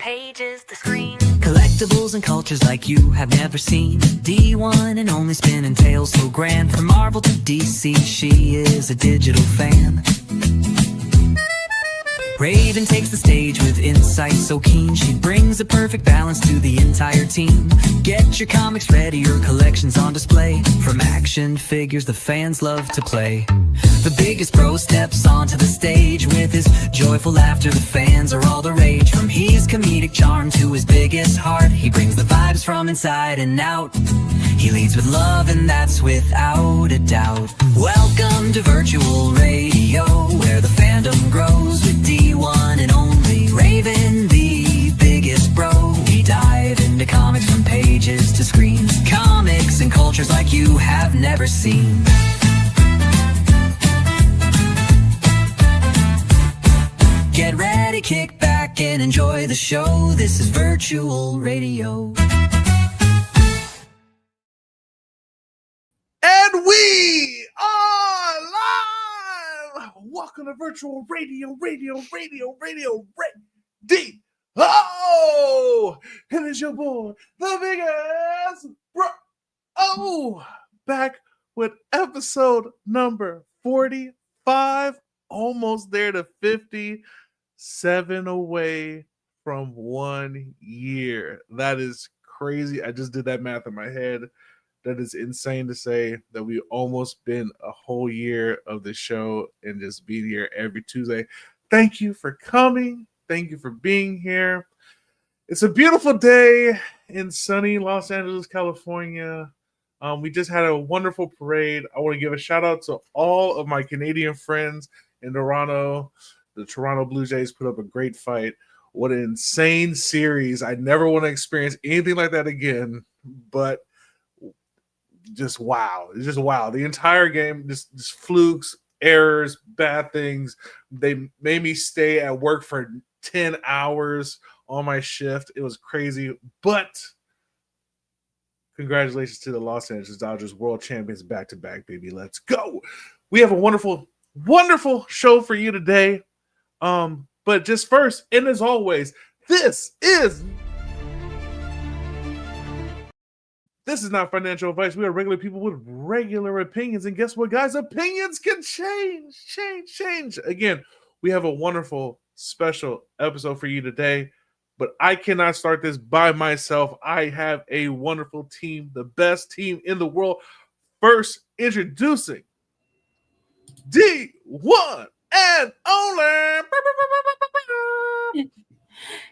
pages to screens. Collectibles and cultures like you have never seen. D1 and only spinning tales so grand. From Marvel to DC, she is a digital fan. Raven takes the stage with insight so keen. She brings a perfect balance to the entire team. Get your comics ready, your collection's on display. From action figures the fans love to play. The biggest pro steps onto the stage. With his joyful laughter, the fans are all the rage. From his comedic charm to his biggest heart, he brings the vibes from inside and out. He leads with love, and that's without a doubt. Welcome to virtual radio, where the fandom grows with D1 and only Raven, the biggest bro. We dive into comics from pages to screens. Comics and cultures like you have never seen. Get ready, kick back, and enjoy the show. This is virtual radio. And we are live! Welcome to virtual radio. Oh! And it's your boy, the biggest bro. Oh! Back with episode number 45. Almost there to 50. 7 away from 1 year. That is crazy. I just did that math in my head. That is insane to say that we almost been a whole year of the show and just being here every Tuesday. Thank you for coming. Thank you for being here. It's a beautiful day in sunny Los Angeles, California. We just had a wonderful parade. I want to give a shout out to all of my Canadian friends in Toronto. The Toronto Blue Jays put up a great fight. What an insane series. I never want to experience anything like that again, but just wow. It's just wow. The entire game, just flukes, errors, bad things. They made me stay at work for 10 hours on my shift. It was crazy, but congratulations to the Los Angeles Dodgers, world champions back-to-back, baby. Let's go. We have a wonderful show for you today. But just first, and as always, this is not financial advice. We are regular people with regular opinions. And guess what, guys? Opinions can change. Again, we have a wonderful special episode for you today, but I cannot start this by myself. I have a wonderful team, the best team in the world. First, introducing D1 and only.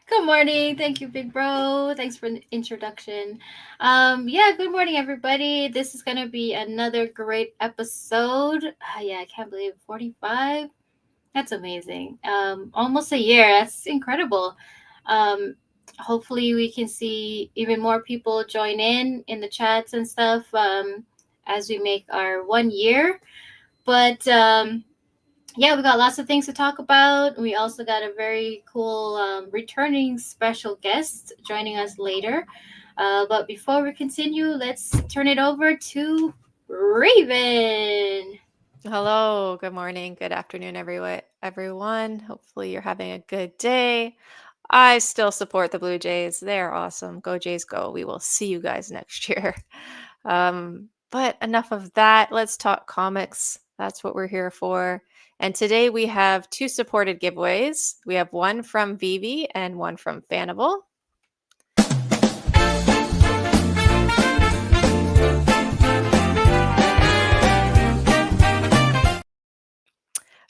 Good morning. Thank you, big bro. Thanks for the introduction. Good morning, everybody. This is going to be another great episode. I can't believe 45. That's amazing. Almost a year. That's incredible. Hopefully we can see even more people join in the chats and stuff as we make our 1 year. But we got lots of things to talk about. We also got a very cool returning special guest joining us later. But before we continue, let's turn it over to Raven. Hello, good morning, good afternoon, everyone. Hopefully you're having a good day. I still support the Blue Jays. They're awesome. Go Jays, go. We will see you guys next year. But enough of that. Let's talk comics. That's what we're here for. And today we have 2 supported giveaways. We have one from VeVe and one from Fanable.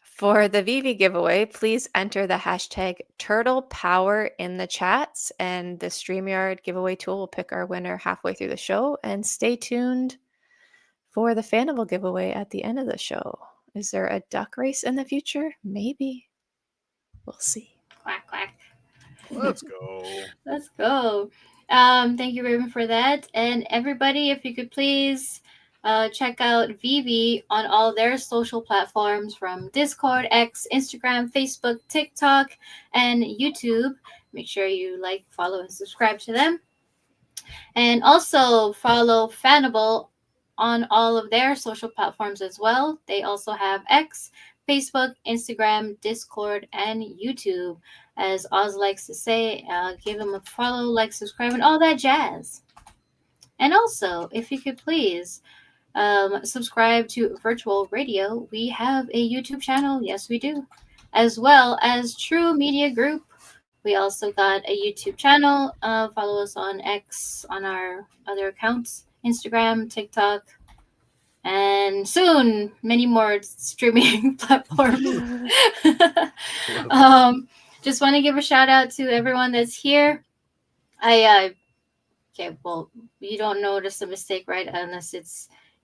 For the VeVe giveaway, please enter the hashtag TurtlePower in the chats, and the StreamYard giveaway tool will pick our winner halfway through the show. And stay tuned for the Fanable giveaway at the end of the show. Is there a duck race in the future? Maybe. We'll see. Quack, quack. Let's go. Let's go. Thank you, Raven, for that. And everybody, if you could please check out VeVe on all their social platforms from Discord, X, Instagram, Facebook, TikTok, and YouTube. Make sure you like, follow, and subscribe to them. And also follow Fanable on all of their social platforms as well. They also have X, Facebook, Instagram, Discord, and YouTube. As Oz likes to say, give him a follow, like, subscribe, and all that jazz. And also, if you could please subscribe to Virtual Radio, we have a YouTube channel. Yes, we do. As well as True Media Group. We also got a YouTube channel. Follow us on X, on our other accounts, Instagram, TikTok, and soon many more streaming platforms. Just want to give a shout out to everyone that's here. Okay, well, you don't notice a mistake, right? Unless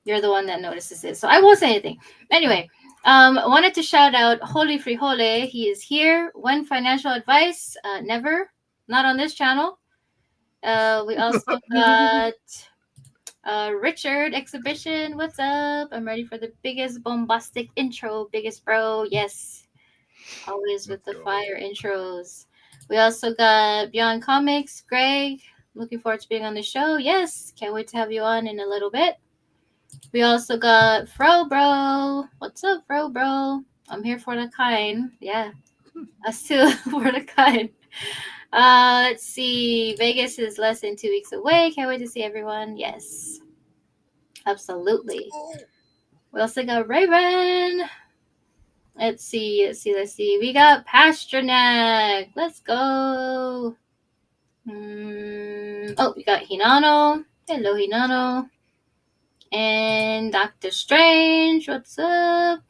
you're the one that notices it. So I won't say anything. Anyway, I wanted to shout out Holy Frijole. He is here. When financial advice, never, not on this channel. We also got Richard Exhibition. What's up? I'm ready for the biggest bombastic intro, biggest bro. Yes, always with the fire intros. We also got Beyond Comics, Greg. Looking forward to being on the show. Yes, can't wait to have you on in a little bit. We also got Fro Bro. What's up, Fro Bro? I'm here for the kind. Yeah, us too for the kind. Let's see. Vegas is less than 2 weeks away. Can't wait to see everyone. Yes, absolutely. We also got Raven. Let's see. We got Pasternak. Let's go. Oh, we got Hinano. Hello, Hinano. And Doctor Strange. What's up?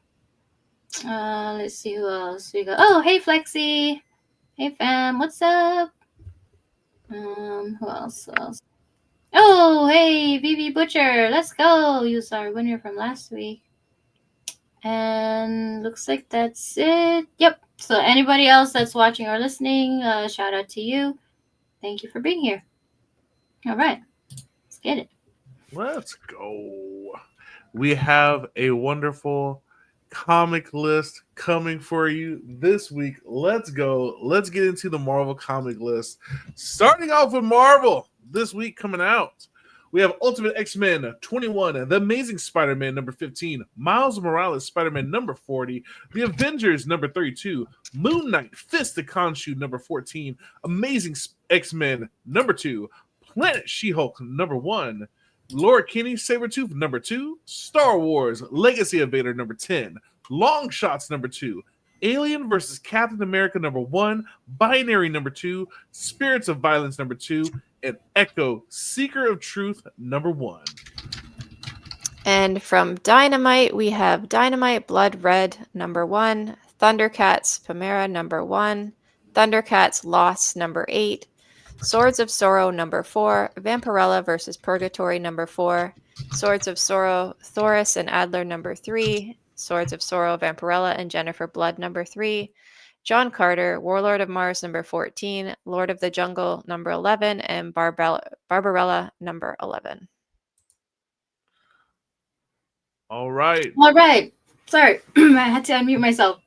Let's see who else we got. Oh, hey, Flexi. Hey, fam. What's up? Who else? Oh, hey, VeVe Butcher. Let's go. You was our winner from last week. And looks like that's it. Yep. So anybody else that's watching or listening, shout out to you. Thank you for being here. All right. Let's get it. Let's go. We have a wonderful comic list coming for you this week. Let's go. Let's get into the Marvel comic list. Starting off with Marvel this week coming out. We have Ultimate X-Men 21, The Amazing Spider-Man number 15, Miles Morales Spider-Man number 40, The Avengers number 32, Moon Knight Fist of Khonshu number 14, Amazing X-Men number 2, Planet She-Hulk number 1, Lord Kinney Sabretooth number 2, Star Wars Legacy of Vader number 10, Long Shots number 2, Alien versus Captain America number 1, Binary number 2, Spirits of Violence number 2, and Echo Seeker of Truth number 1. And from Dynamite, we have Dynamite Blood Red number 1, Thundercats Chimera number 1, Thundercats Lost number 8, Swords of Sorrow number 4, Vampirella versus Purgatory number 4, Swords of Sorrow Thoris and Adler number 3, Swords of Sorrow Vampirella and Jennifer Blood number 3, John Carter, Warlord of Mars number 14, Lord of the Jungle number 11, and Barbarella number 11. All right. Sorry, I had to unmute myself.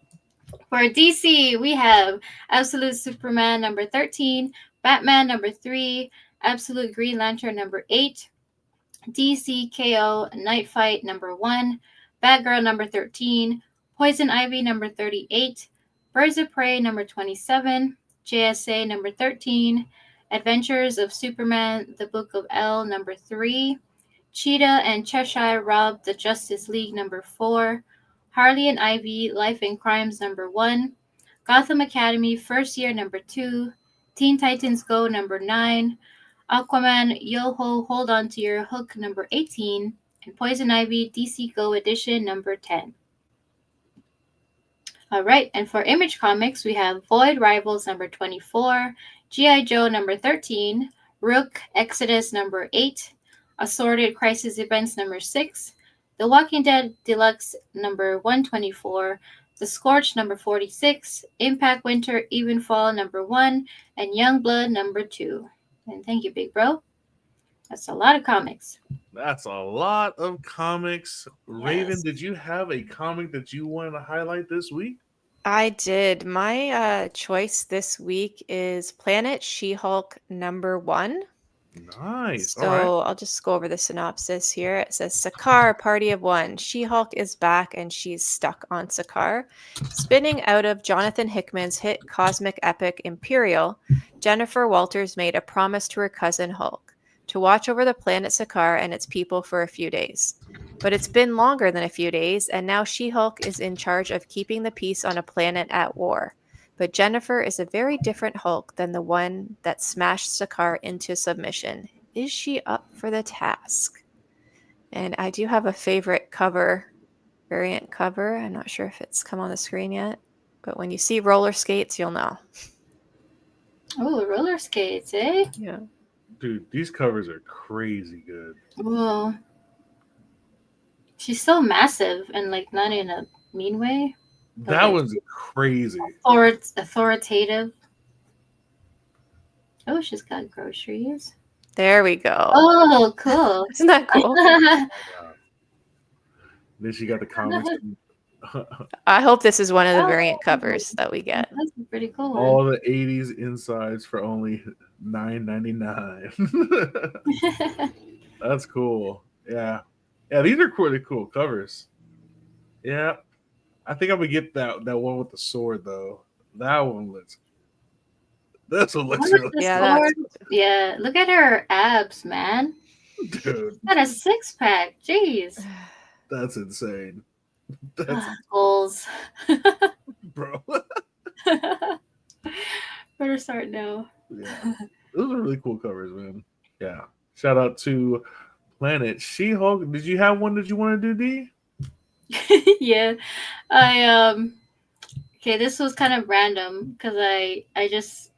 For DC, we have Absolute Superman number 13, Batman number 3, Absolute Green Lantern number 8, DC KO Night Fight number 1, Batgirl number 13, Poison Ivy number 38, Birds of Prey number 27, JSA number 13, Adventures of Superman, The Book of L number 3, Cheetah and Cheshire Rob, The Justice League number 4, Harley and Ivy, Life and Crimes number 1, Gotham Academy First Year number 2, Teen Titans Go number 9, Aquaman Yo-Ho Hold On to Your Hook number 18, and Poison Ivy DC Go Edition number 10. All right, and for Image Comics, we have Void Rivals number 24, G.I. Joe number 13, Rook Exodus number 8, Assorted Crisis Events number 6, The Walking Dead Deluxe number 124, The Scorch number 46, Impact Winter Even Fall number 1, and Youngblood number 2. And thank you, Big Bro. That's a lot of comics. That's a lot of comics. Raven, Yes. did you have a comic that you wanted to highlight this week? I did. My choice this week is Planet She-Hulk number 1. Nice. All right. So I'll just go over the synopsis here. It says Sakaar, Party of One. She-Hulk is back and she's stuck on Sakaar. Spinning out of Jonathan Hickman's hit cosmic epic Imperial, Jennifer Walters made a promise to her cousin Hulk to watch over the planet Sakaar and its people for a few days. But it's been longer than a few days, and now She-Hulk is in charge of keeping the peace on a planet at war. But Jennifer is a very different Hulk than the one that smashed Sakaar into submission. Is she up for the task? And I do have a favorite cover, variant cover. I'm not sure if it's come on the screen yet, but when you see roller skates, you'll know. Oh, roller skates, eh? Yeah. Dude, these covers are crazy good. Well, she's so massive and like not in a mean way. That one's crazy. Authoritative. Oh, she's got groceries. There we go. Oh, cool. Isn't that cool? Then she got the comics. I hope this is one of the variant covers that we get. That's a pretty cool one. All the 80s insides for only $9.99. That's cool. Yeah. Yeah, these are really cool covers. Yeah. I think I'm gonna get that one with the sword though. That one looks. This one looks really. Yeah, look at her abs, man. Dude, got a 6-pack. Jeez. That's insane. That's goals, bro. Better start now. Yeah, those are really cool covers, man. Yeah. Shout out to Planet She-Hulk. Did you have one that you want to do, D? Yeah, okay, this was kind of random because I just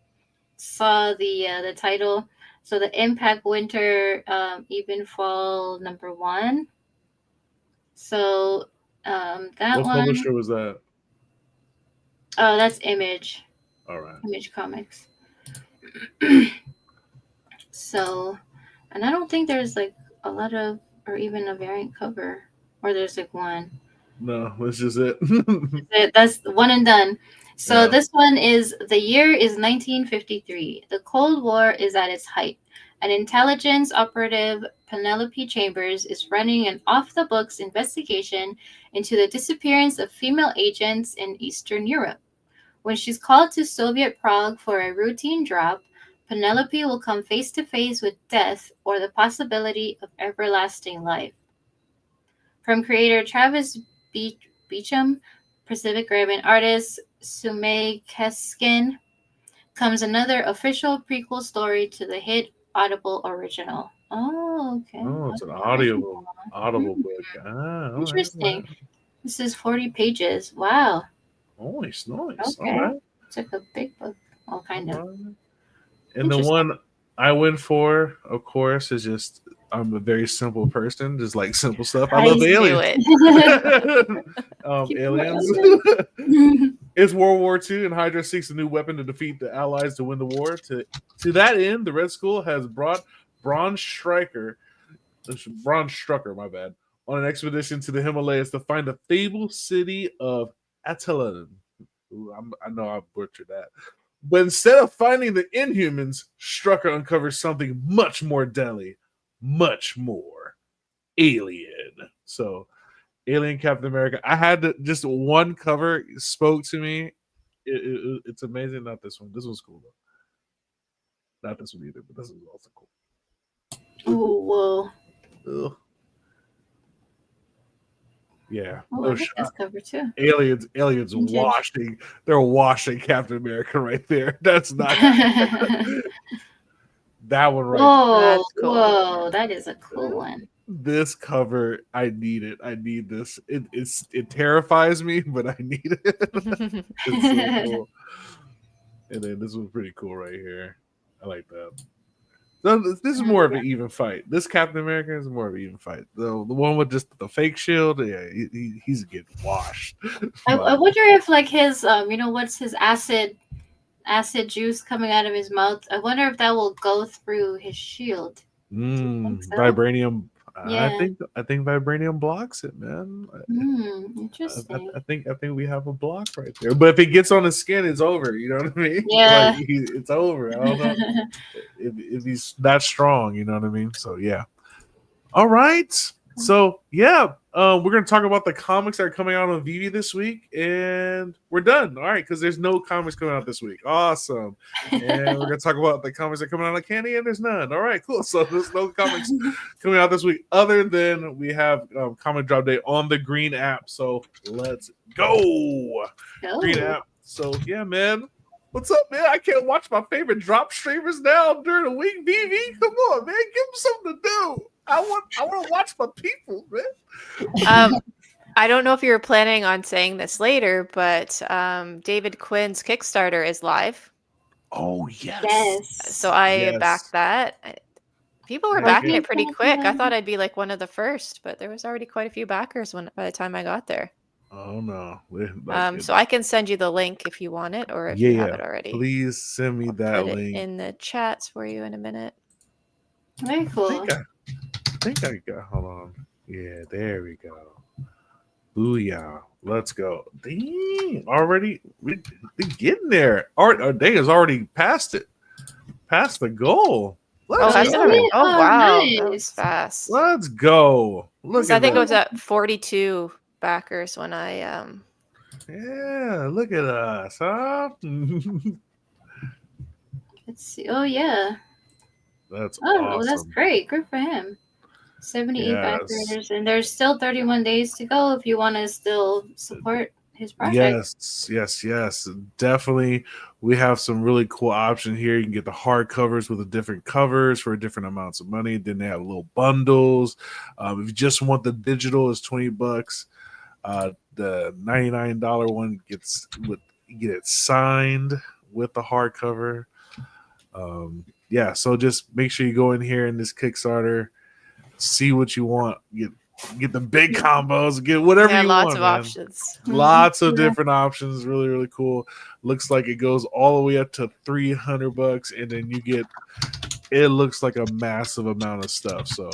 saw the title. So the Impact Winter Even Fall #1. So that what one. What publisher was that? Oh, that's Image. All right. Image Comics. So, and I don't think there's like a lot of, or even a variant cover, or there's like one. No, that's just it. That's one and done. So This one is, the year is 1953. The Cold War is at its height. An intelligence operative, Penelope Chambers, is running an off-the-books investigation into the disappearance of female agents in Eastern Europe. When she's called to Soviet Prague for a routine drop, Penelope will come face-to-face with death or the possibility of everlasting life. From creator Travis Beecham, Pacific Rim, and artist Sumei Keskin, comes another official prequel story to the hit Audible original. Oh, okay. Oh, it's an audible book. Ah, interesting. Right. This is 40 pages. Wow. Nice. Okay. All right. It's like a big book. All kind of. And the one I went for, of course, is just, I'm a very simple person, just like simple stuff. I love aliens. Aliens. It's World War II, and Hydra seeks a new weapon to defeat the Allies to win the war. To that end, the Red Skull has brought Braun Strucker, my bad, on an expedition to the Himalayas to find the fabled city of Attilan. I know I butchered that. But instead of finding the Inhumans, Strucker uncovers something much more deadly, much more alien. So, Alien Captain America. I had just one cover spoke to me. It's amazing. Not this one. This one's cool though. Not this one either, but this is also cool. Oh, whoa. Ugh. Yeah. Oh, I think this cover too. Aliens washing. They're washing Captain America right there. That's not that one right. Oh, that's cool. Whoa, that is a cool one. This cover, I need it. I need this. It terrifies me, but I need it. It's so cool. And then this one's pretty cool right here. I like that. So this is more of an even fight. This Captain America is more of an even fight. The one with just the fake shield, yeah, he's getting washed. I wonder if like his what's his acid juice coming out of his mouth. I wonder if that will go through his shield. Vibranium I Yeah. think vibranium blocks it, man. Interesting. I think we have a block right there. But if it gets on his skin, it's over. You know what I mean? Yeah. Like it's over. I don't know if he's that strong. You know what I mean? So yeah. All right. So yeah, we're gonna talk about the comics that are coming out on VeVe this week, and we're done. All right, because there's no comics coming out this week. Awesome. And we're gonna talk about the comics that are coming out of Candy, and there's none. All right, cool. So there's no comics coming out this week, other than we have comic drop day on the Green app. So let's go. Green app. So yeah, man. What's up, man? I can't watch my favorite drop streamers now during the week. VeVe, come on, man. Give them something to do. I want to watch my people, man. I don't know if you were planning on saying this later, but David Quinn's Kickstarter is live. Oh yes. Yes. So I backed that. People were backing it pretty quick. I thought I'd be like one of the first, but there was already quite a few backers by the time I got there. Oh no. So I can send you the link if you want it, or if you have it already. Please send me that link in the chats for you in a minute. Very cool. I think I got. Hold on. Yeah, there we go. Booyah! Let's go. Dang! Already, we're getting there. Our day is already past it. Past the goal. Let's go. Wow, Nice. that was fast. Let's go. Look at I think that. it was at 42 backers when I Yeah, look at us, huh? Let's see. Oh yeah. That's Oh, awesome. that's great. Good for him. 78 Yes. backers, and there's still 31 days to go if you want to still support his project. Yes. Definitely. We have some really cool options here. You can get the hard covers with the different covers for different amounts of money. Then they have little bundles. If you just want the digital, it's $20. The $99 one you get it signed with the hardcover. Yeah, so just make sure you go in here in this Kickstarter, see what you want, get the big combos, get whatever you want. Lots of options. Lots of different options. Really, really cool. Looks like it goes all the way up to $300, and then you get. It looks like a massive amount of stuff. So,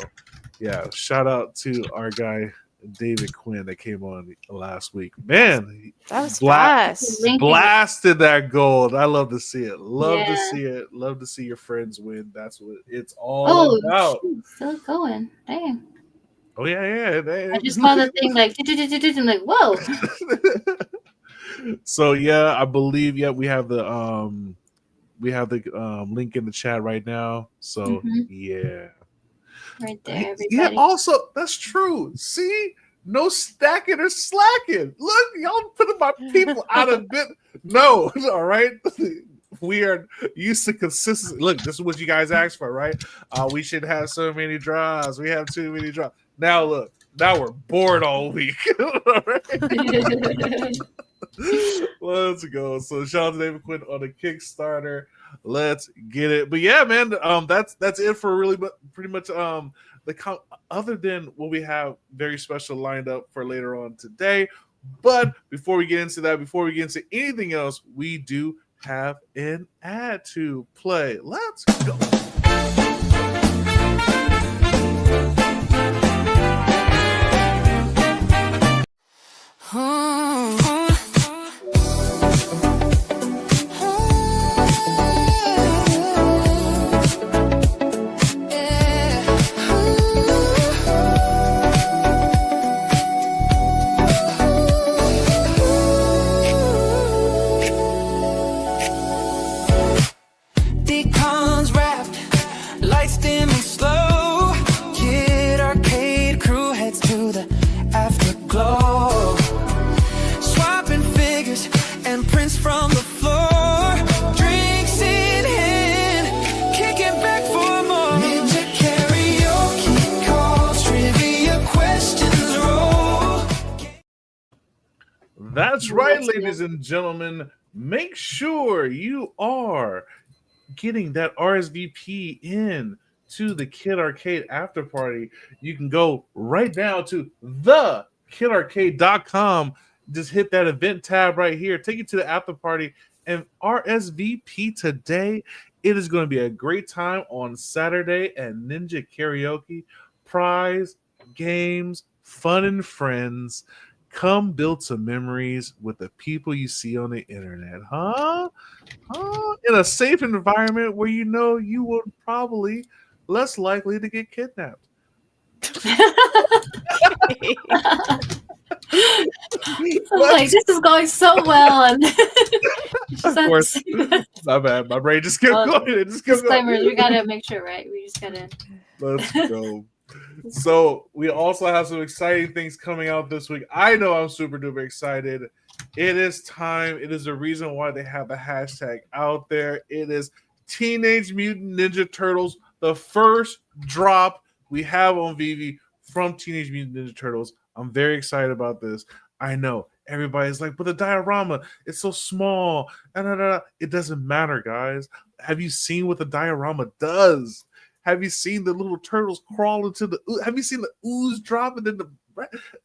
yeah, shout out to our guy David Quinn that came on last week. Man, that was fast. Blasted that gold. I love to see it. Love to see it. Love to see your friends win. That's what it's all about. Shoot, still going. Dang. Oh yeah. I just saw the thing like I'm like, whoa. So yeah, I believe we have the link in the chat right now. So yeah. Right there, everybody. Yeah, also, that's true. See? No stacking or slacking. Look, y'all putting my people out of bit. No, all right? We are used to consistency. Look, this is what you guys asked for, right? We should have so many draws. We have too many draws. Now, look. Now we're bored all week. All right? Let's go. So shout out to David Quinn on the Kickstarter. Let's get it. But yeah, man, that's it for really pretty much other than what we have very special lined up for later on today. But before we get into that, before we get into anything else, we do have an ad to play. Let's go. That's right, ladies and gentlemen. Make sure you are getting that RSVP in to the Kid Arcade after party. You can go right now to thekidarcade.com. Just hit that event tab right here. Take you to the after party and RSVP today. It is going to be a great time on Saturday at Ninja Karaoke. surprise, games, fun, and friends. Come build some memories with the people you see on the internet, huh? In a safe environment where you know you will probably less likely to get kidnapped. I was like, this is going so well. And Of course, my bad. My brain just kept going. It just kept disclaimers, going. we gotta make sure, right? We just gotta. Let's go. So we also have some exciting things coming out this week. I know I'm super duper excited. It is time. It is the reason why they have the hashtag out there. It is Teenage Mutant Ninja Turtles, the first drop we have on VeVe from Teenage Mutant Ninja Turtles. I'm very excited about this. I know everybody's like, but the diorama, it's so small. It doesn't matter, guys. Have you seen what the diorama does? Have you seen the little turtles crawl into the? Have you seen the ooze dropping in the?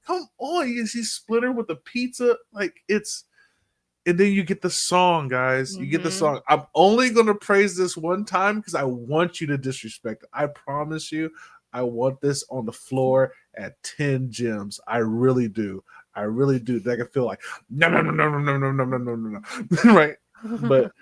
Come on, you see Splinter with the pizza, like it's. And then you get the song, guys. You get the song. I'm only gonna praise this one time because I want you to disrespect it. I promise you, I want this on the floor at 10 gems. I really do. I really do. That I can feel like no, right? But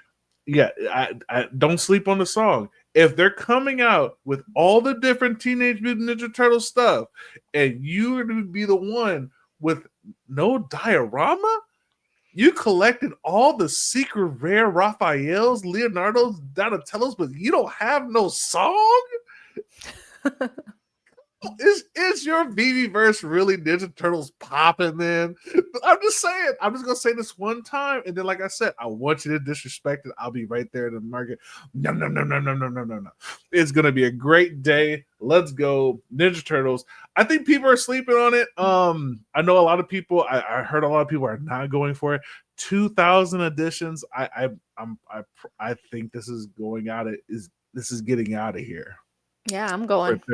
yeah, I don't sleep on the song. If they're coming out with all the different Teenage Mutant Ninja Turtle stuff, and you're going to be the one with no diorama, you collected all the secret rare Raphaels, Leonardo's, Donatello's, but you don't have no song? Is your VeVe-verse really Ninja Turtles popping, man? I'm just saying. I'm just going to say this one time. And then, like I said, I want you to disrespect it. I'll be right there in the market. No. It's going to be a great day. Let's go. Ninja Turtles. I think people are sleeping on it. I know a lot of people, I heard a lot of people are not going for it. 2,000 editions. I think this is going out. This is getting out of here. Yeah, I'm going for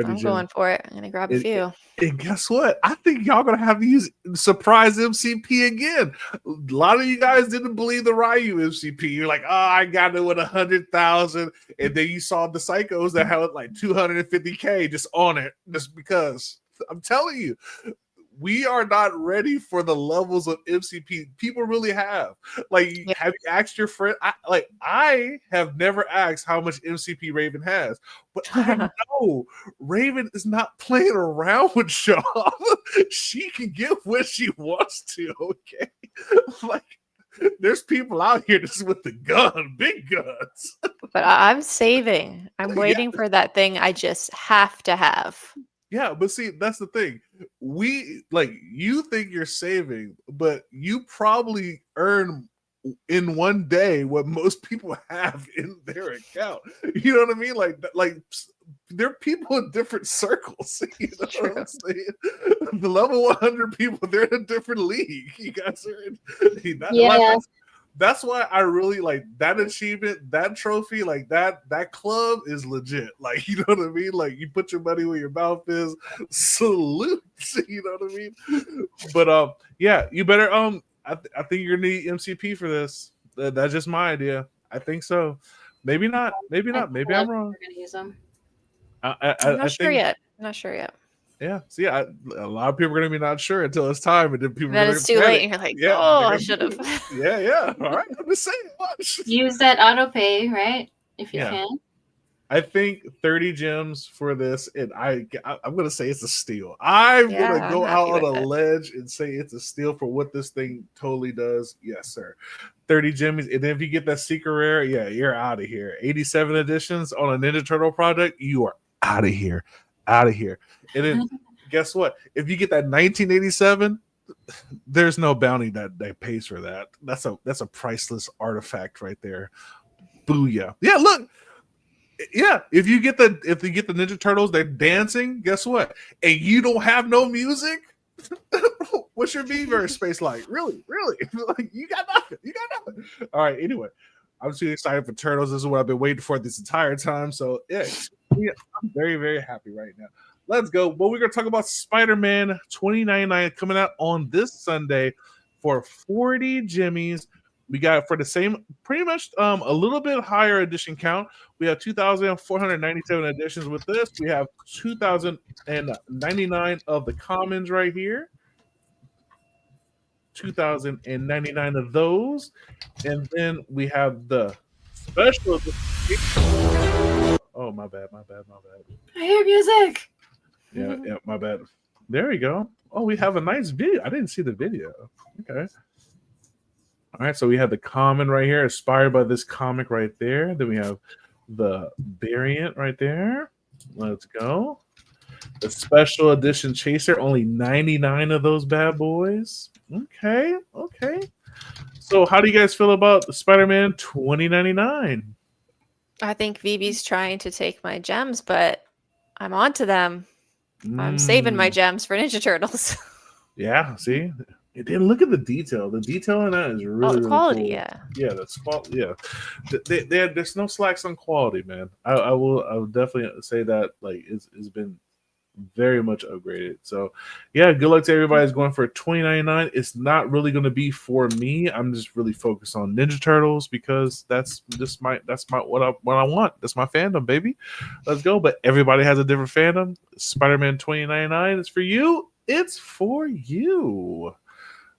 it. I'm gonna grab a few. And guess what? I think y'all gonna have to use surprise MCP again. A lot of you guys didn't believe the Ryu MCP. You're like, oh, I got it with 100,000, and then you saw the psychos that had like 250K just on it, just because. I'm telling you, we are not ready for the levels of MCP people really have. Like, have you asked your friend? I have never asked how much MCP Raven has, but I know Raven is not playing around with Shaw. She can get what she wants to. Okay, like there's people out here just with the gun, big guns. But I'm saving. I'm waiting for that thing I just have to have. Yeah, but see, that's the thing. You think you're saving, but you probably earn in one day what most people have in their account. You know what I mean? Like there are people in different circles. You know what I'm saying? The level 100 people, they're in a different league. You guys are that's why I really like that achievement, that trophy, like that club is legit. Like, you know what I mean? Like, you put your money where your mouth is. Salute. You know what I mean? But yeah, you better I think you're gonna need MCP for this. That's just my idea. I think so. Maybe not. Maybe I'm wrong. We're gonna use them. I'm not sure yet. Yeah, see, a lot of people are going to be not sure until it's time, and then people. Then it's too late, and you're like, I should have. Yeah. All right, I'm just saying. Watch. Use that auto pay, right? If you can. I think 30 gems for this, and I'm going to say it's a steal. I'm going to go out on a ledge and say it's a steal for what this thing totally does. Yes, sir. 30 gems, and then if you get that secret rare, you're out of here. 87 editions on a Ninja Turtle project, you are out of here. And then guess what? If you get that 1987, there's no bounty that pays for that. That's a priceless artifact right there. Booyah. Yeah, look. Yeah, if you get the Ninja Turtles, they're dancing, guess what? And you don't have no music? What's your VeVe space like? Really? Like, you got nothing. All right, anyway. I'm too excited for Turtles. This is what I've been waiting for this entire time. So yeah, I'm very, very happy right now. Let's go. Well, we're going to talk about Spider-Man 2099 coming out on this Sunday for 40 jimmies. we got for the same, pretty much a little bit higher edition count. We have 2,497 editions with this. We have 2,099 of the commons right here. 2,099 of those, and then we have the special. Oh, my bad. I hear music. Yeah, my bad. There we go. Oh, we have a nice video. I didn't see the video. Okay. All right, so we have the common right here, inspired by this comic right there. Then we have the variant right there. Let's go. The special edition chaser, only 99 of those bad boys. Okay. So how do you guys feel about the Spider-Man 2099? I think VeVe's trying to take my gems, but I'm on to them. I'm saving my gems for Ninja Turtles. Yeah, see? And then look at the detail. The detail in that is really, the quality, really cool. Yeah, that's quality. Yeah, there's no slacks on quality, man. I will definitely say that like it's been very much upgraded. So yeah, good luck to everybody who's going for $20.99. It's not really going to be for me. I'm just really focused on Ninja Turtles because that's what I want. That's my fandom, baby. Let's go. But everybody has a different fandom. Spider-Man 2099 is for you. It's for you.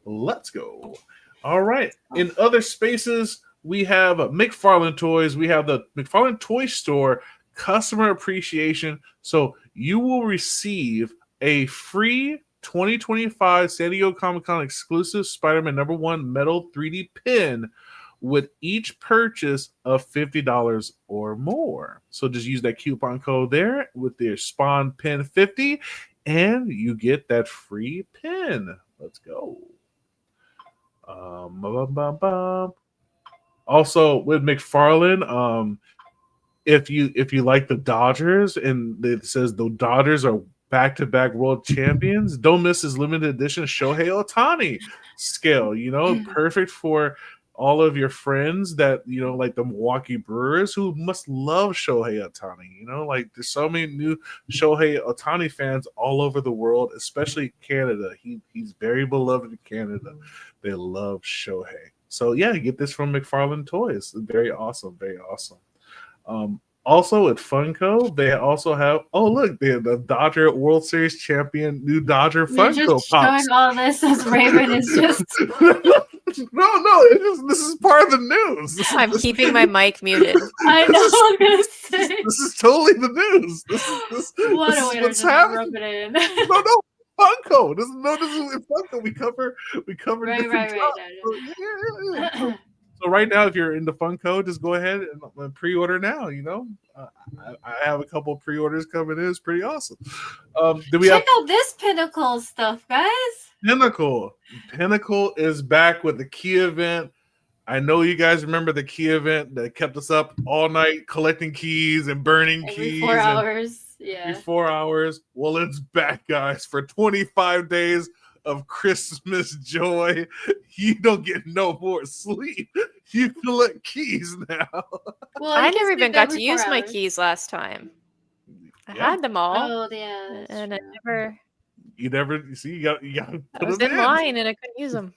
Let's go. All right. In other spaces, we have McFarlane Toys. We have the McFarlane Toy Store customer appreciation. So you will receive a free 2025 San Diego Comic-Con exclusive Spider-Man #1 metal 3D pin with each purchase of $50 or more. So just use that coupon code there with their Spawn Pin 50 and you get that free pin. Let's go. Also with McFarlane, if you like the Dodgers and it says the Dodgers are back-to-back world champions, don't miss his limited edition Shohei Ohtani scale. Perfect for all of your friends that like the Milwaukee Brewers who must love Shohei Ohtani. Like there's so many new Shohei Ohtani fans all over the world, especially Canada. He's very beloved in Canada. They love Shohei. So yeah, get this from McFarlane Toys. Very awesome. Also at Funko, they also have they have the Dodger World Series champion new Dodger Funko You're just Pops. showing all this as Raven is just No, this is part of the news. I'm keeping my mic muted. I know I'm gonna say This is totally the news. This is what's happening. Rub it in. No, Funko. This is in Funko. We cover Right. Yeah. So right now, if you're into Funko, just go ahead and pre-order now. I have a couple pre-orders coming in. It's pretty awesome. Check out this Pinnacle stuff, guys. Pinnacle is back with the key event. I know you guys remember the key event that kept us up all night collecting keys and burning keys. 4 hours. Yeah. 4 hours. Well, it's back, guys, for 25 days of Christmas joy. You don't get no more sleep. You collect keys now. Well, I never even got to use my keys last time. I had them all. Oh yeah, and I never. You got. I was in line and I couldn't use them.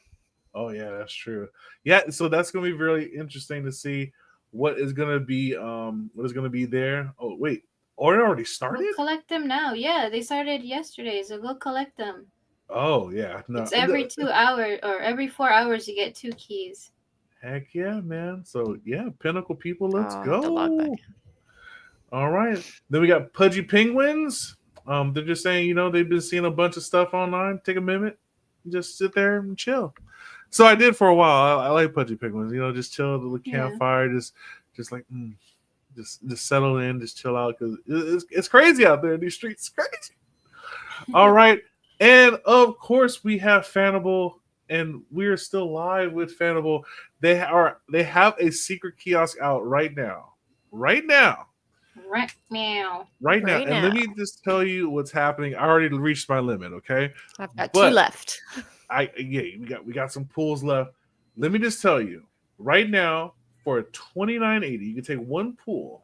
Oh yeah, that's true. Yeah, so that's gonna be really interesting to see what is gonna be there. Oh wait, it already started. Go collect them now. Yeah, they started yesterday, so go collect them. Oh yeah, no. It's every 2 hours or every 4 hours you get 2 keys. Heck yeah, man. So yeah, Pinnacle people, let's go. All right. Then we got Pudgy Penguins. They're just saying, they've been seeing a bunch of stuff online. Take a minute, just sit there and chill. So I did for a while. I like Pudgy Penguins. Just chill at the campfire, just like just settle in, just chill out because it's crazy out there in these streets. It's crazy. All right. And of course, we have Fanable, and we are still live with Fanable. They have a secret kiosk out right now. And let me just tell you what's happening. I already reached my limit. Okay, I've got 2 left. We got some pools left. Let me just tell you right now for $29.80, you can take 1 pool.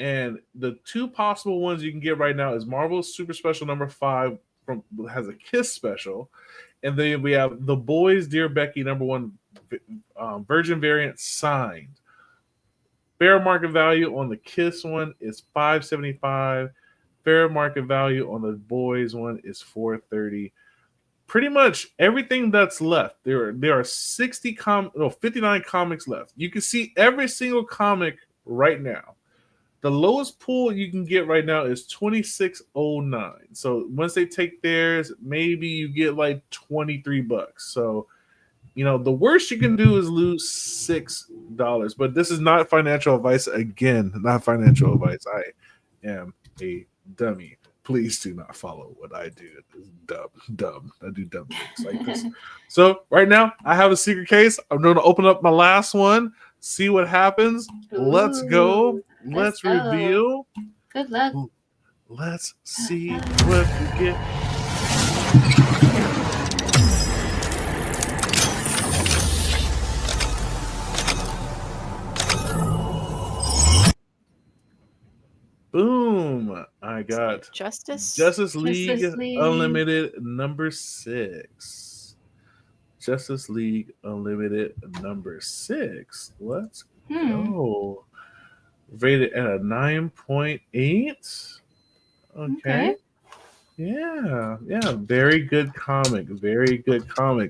And the 2 possible ones you can get right now is Marvel's Super Special #5 has a Kiss special, and then we have The Boys Dear Becky #1 Virgin variant signed. Fair market value on the Kiss one is $575. Fair market value on the Boys one is $430. Pretty much everything that's left. There are 59 comics left. You can see every single comic right now. The lowest pool you can get right now is $26.09. So once they take theirs, maybe you get like $23. So, the worst you can do is lose $6. But this is not financial advice. Again, not financial advice. I am a dummy. Please do not follow what I do. It's dumb. I do dumb things like this. So right now, I have a secret case. I'm going to open up my last one, see what happens. Let's go. Let's reveal. Good luck. Let's see what we get. Boom! I got Justice League Unlimited number 6. Justice League Unlimited number 6. Let's go. Rated at a 9.8. Okay. Yeah. Very good comic.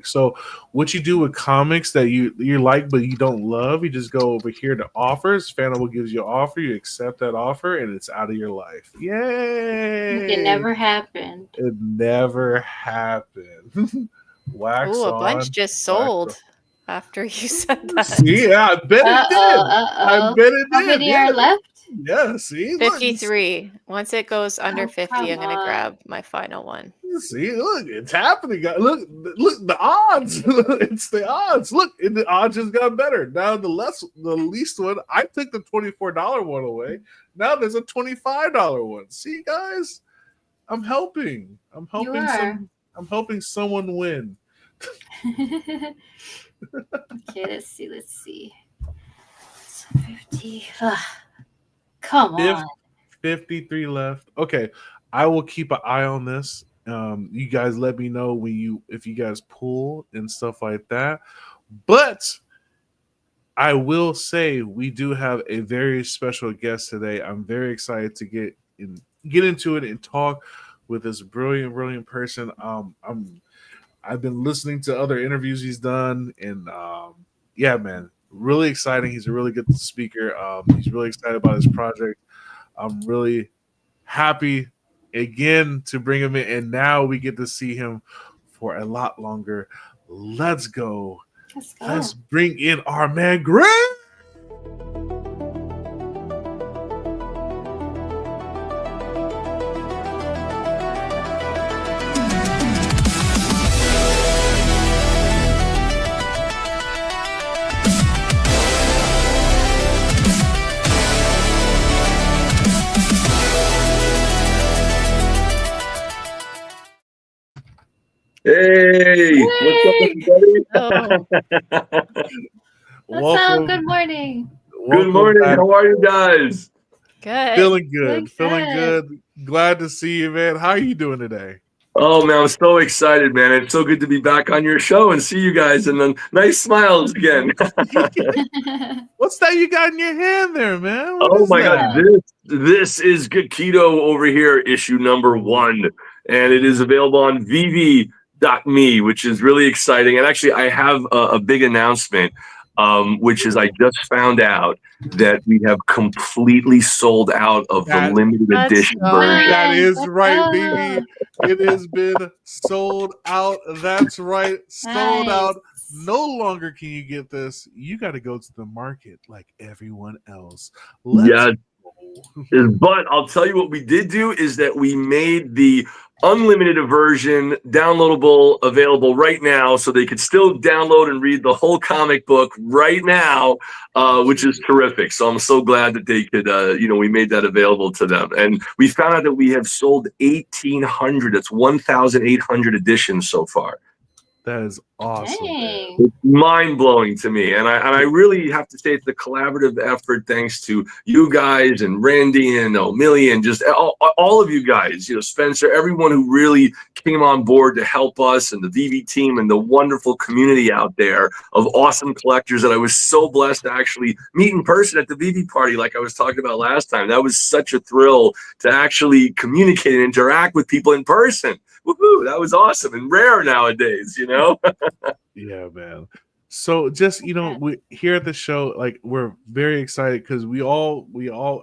So what you do with comics that you like but you don't love, you just go over here to offers. Fandom gives you an offer, you accept that offer, and it's out of your life. Yay! It never happened. Wax Ooh, a on, bunch just sold after you said that. See, yeah, I bet it did. I bet it did. How many are left? Yeah, see? 53. Once it goes under 50, I'm going to on. grab my final one. See, look, it's happening. Look, the odds. It's the odds. Look, and the odds just got better. Now the least one, I took the $24 one away. Now there's a $25 one. See, guys, I'm helping. I'm helping someone win. Okay, let's see. So 50. Come on. 53 left. Okay, I will keep an eye on this. You guys let me know if you guys pull and stuff like that. But I will say we do have a very special guest today. I'm very excited to get into it and talk with this brilliant person. I've been listening to other interviews he's done, and yeah, man, really exciting. He's a really good speaker. He's really excited about his project. I'm really happy again to bring him in, and now we get to see him for a lot longer. Let's go. Let's bring in our man Graig. Hey, what's up, everybody? What's up? Good morning. Good morning. How are you guys? Good. Feeling good. Glad to see you, man. How are you doing today? Oh, man, I'm so excited, man. It's so good to be back on your show and see you guys, and then nice smiles again. What's that you got in your hand there, man? Oh, my God. This is Gekido over here, issue number 1, and it is available on VeVe.me, which is really exciting. And actually, I have a big announcement, which is I just found out that we have completely sold out of the limited edition version. That is right, baby. It has been sold out. That's right. Sold out. No longer can you get this. You got to go to the market like everyone else. But I'll tell you what we did do is that we made the unlimited version downloadable available right now, so they could still download and read the whole comic book right now, which is terrific. So I'm so glad that they could, we made that available to them. And we found out that we have sold 1,800. That's 1,800 editions so far. That is awesome, man. Dang. It's mind-blowing to me, and I really have to say it's a collaborative effort thanks to you guys and Randy and O'Milly and just all of you guys, Spencer, everyone who really came on board to help us, and the VeVe team and the wonderful community out there of awesome collectors that I was so blessed to actually meet in person at the VeVe party like I was talking about last time. That was such a thrill to actually communicate and interact with people in person. Woohoo, that was awesome and rare nowadays, Yeah, man. So just we here at the show, like we're very excited because we all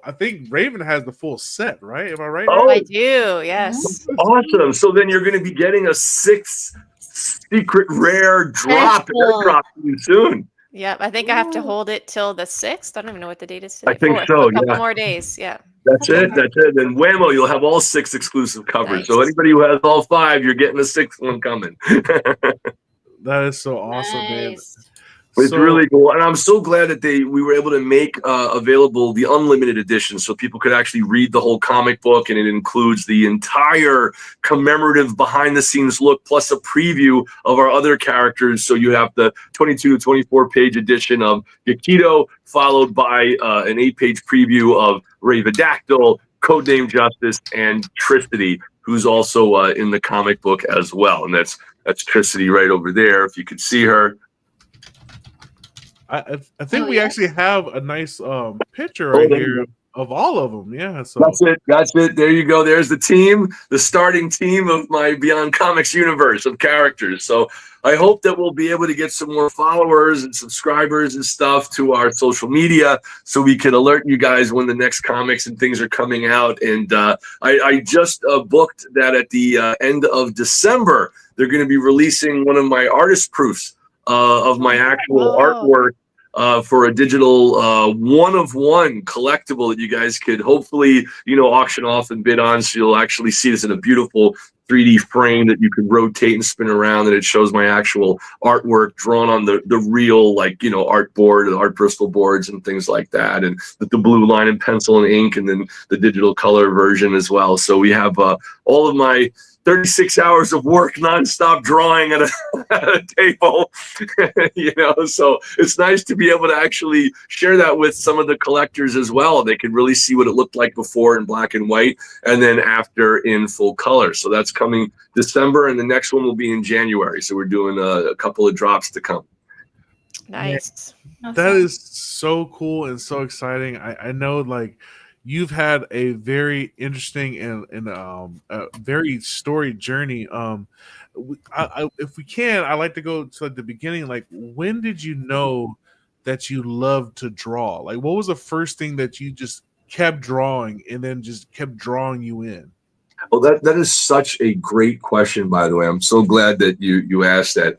I think Raven has the full set, right? Am I right? Oh, I do, yes. awesome. So then you're going to be getting a 6th secret rare drop, Cool. airdrop soon. Yep, I think I have to hold it till the 6th. I don't even know what the date is today. I think 4th. so, A couple yeah. more days, yeah. That's it. And whammo, you'll have all 6 exclusive covers. Nice. So anybody who has all 5, you're getting a 6th one coming. That is so awesome, man. Nice. It's So- really cool, and I'm so glad that we were able to make available the unlimited edition, so people could actually read the whole comic book, and it includes the entire commemorative behind-the-scenes look, plus a preview of our other characters. So you have the 22 to 24-page edition of Yakido, followed by an 8-page preview of Ravedactyl, Codename Justice, and Tricity, who's also in the comic book as well, and that's Tricity right over there. If you could see her. I think Oh, we yeah? actually have a nice picture right there you here of all of them. Yeah, so That's it. There you go. There's the team, the starting team of my BeyondComics universe of characters. So I hope that we'll be able to get some more followers and subscribers and stuff to our social media so we can alert you guys when the next comics and things are coming out. And I just booked that at the end of December, they're going to be releasing one of my artist proofs of my actual artwork. For a digital one-of-one collectible that you guys could hopefully, auction off and bid on. So you'll actually see this in a beautiful 3D frame that you can rotate and spin around, and it shows my actual artwork drawn on the real, art board, the art Bristol boards and things like that, and the blue line and pencil and ink, and then the digital color version as well. So we have all of my 36 hours of work nonstop drawing at a table, so it's nice to be able to actually share that with some of the collectors as well. They can really see what it looked like before in black and white and then after in full color. So that's coming December, and the next one will be in January. So we're doing a couple of drops to come. Nice. that is so cool and so exciting. I know, you've had a very interesting and a very storied journey. If we can, I like to go to the beginning. When did you know that you loved to draw? What was the first thing that you just kept drawing and then just kept drawing you in? Well, that is such a great question, by the way. I'm so glad that you asked that.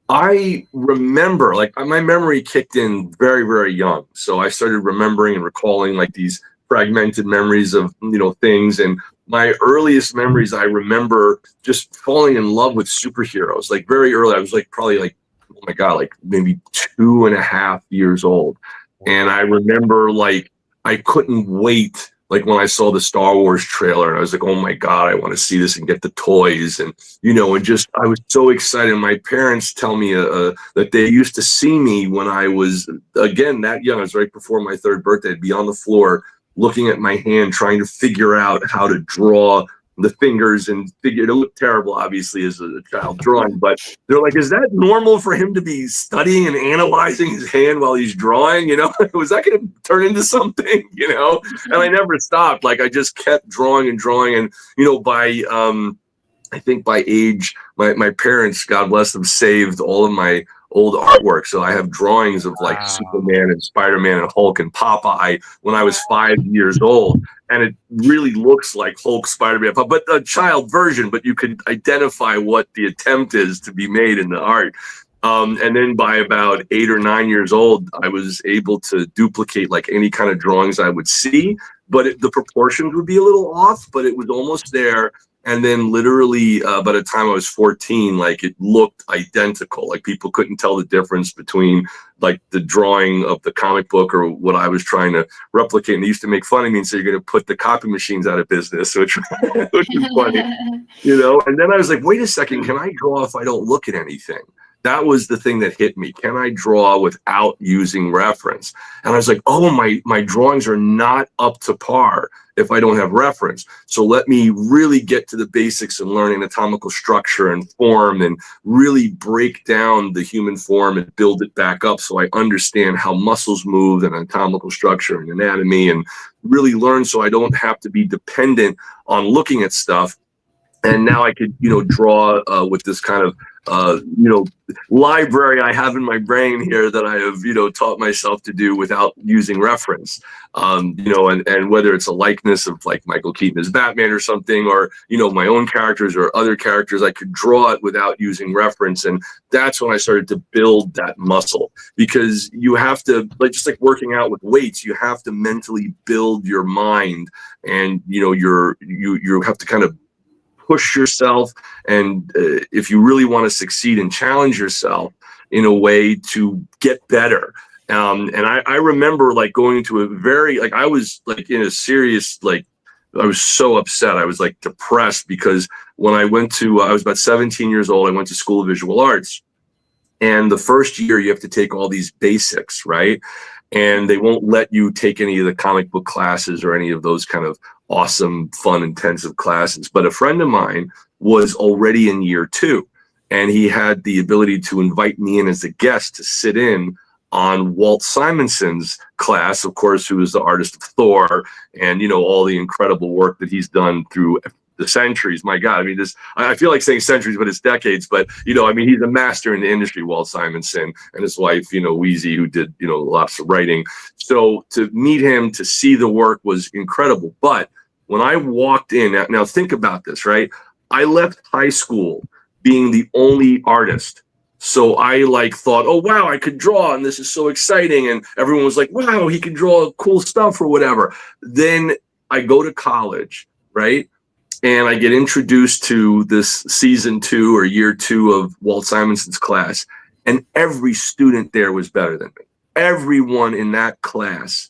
I remember, my memory kicked in very, very young. So I started remembering and recalling these fragmented memories of things, and my earliest memories, I remember just falling in love with superheroes very early. I was probably oh my god, maybe 2.5 years old, and I remember I couldn't wait when I saw the Star Wars trailer, and I was oh my god, I want to see this and get the toys, and and just I was so excited. My parents tell me that they used to see me when I was again that young. I was right before my 3rd birthday. I'd be on the floor looking at my hand, trying to figure out how to draw the fingers, and it looked terrible, obviously, as a child drawing, but they're is that normal for him to be studying and analyzing his hand while he's drawing? Was that going to turn into something? And I never stopped. I just kept drawing and drawing, and by I think by age, my parents, God bless them, saved all of my old artwork. So I have drawings of Superman and Spider-Man and Hulk and Popeye when I was 5 years old. And it really looks like Hulk, Spider-Man, but a child version, but you could identify what the attempt is to be made in the art. And then by about 8 or 9 years old, I was able to duplicate any kind of drawings I would see, but the proportions would be a little off, but it was almost there. And then literally by the time I was 14, like it looked identical. Like people couldn't tell the difference between like the drawing of the comic book or what I was trying to replicate. And they used to make fun of me and say, you're going to put the copy machines out of business, which is funny, you know? And then I was like, wait a second, can I draw if I don't look at anything? That was the thing that hit me. Can I draw without using reference? And I was like, oh, my drawings are not up to par if I don't have reference. So let me really get to the basics and learn anatomical structure and form and really break down the human form and build it back up so I understand how muscles move and anatomical structure and anatomy, and really learn so I don't have to be dependent on looking at stuff. And now I could, you know, draw with this kind of, you know, library I have in my brain here that I have, you know, taught myself to do without using reference. You know, and whether it's a likeness of like Michael Keaton as Batman or something, or, you know, my own characters or other characters, I could draw it without using reference. And that's when I started to build that muscle, because you have to, like, just like working out with weights, you have to mentally build your mind, and, you know, you have to kind of push yourself, and if you really want to succeed and challenge yourself in a way to get better. And I remember like going to a very, like, I was like in a serious, like, I was so upset. I was like depressed because when I went to, I was about 17 years old, I went to School of Visual Arts. And the first year you have to take all these basics, right? And they won't let you take any of the comic book classes or any of those kind of awesome, fun, intensive classes. But a friend of mine was already in year 2, and he had the ability to invite me in as a guest to sit in on Walt Simonson's class, of course, who is the artist of Thor, and, you know, all the incredible work that he's done through the centuries. My God, I mean, this, I feel like saying centuries, but it's decades. But, you know, I mean, he's a master in the industry, Walt Simonson, and his wife, you know, Wheezy, who did, you know, lots of writing. So to meet him, to see the work was incredible. But when I walked in, now think about this, right? I left high school being the only artist. So I like thought, oh, wow, I could draw, and this is so exciting. And everyone was like, wow, he can draw cool stuff or whatever. Then I go to college, right? And I get introduced to this season 2 or year 2 of Walt Simonson's class. And every student there was better than me. Everyone in that class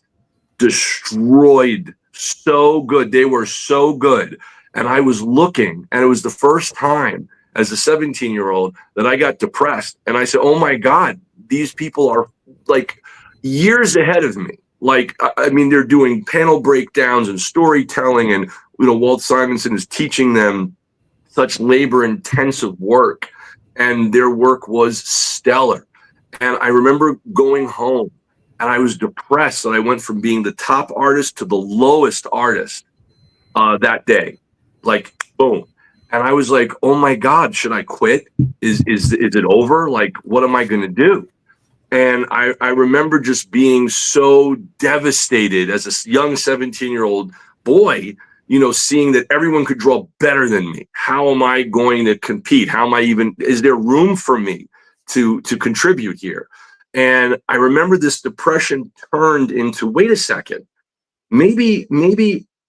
destroyed, so good. They were so good. And I was looking, and it was the first time as a 17-year-old that I got depressed. And I said, oh my God, these people are like years ahead of me. Like, I mean, they're doing panel breakdowns and storytelling, and, you know, Walt Simonson is teaching them such labor-intensive work, and their work was stellar. And I remember going home, and I was depressed that I went from being the top artist to the lowest artist that day. Like, boom. And I was like, oh my God, should I quit? Is it over? Like, what am I going to do? And I remember just being so devastated as a young 17-year-old boy, you know, seeing that everyone could draw better than me. How am I going to compete? How am I even, is there room for me to contribute here? And I remember this depression turned into, wait a second, maybe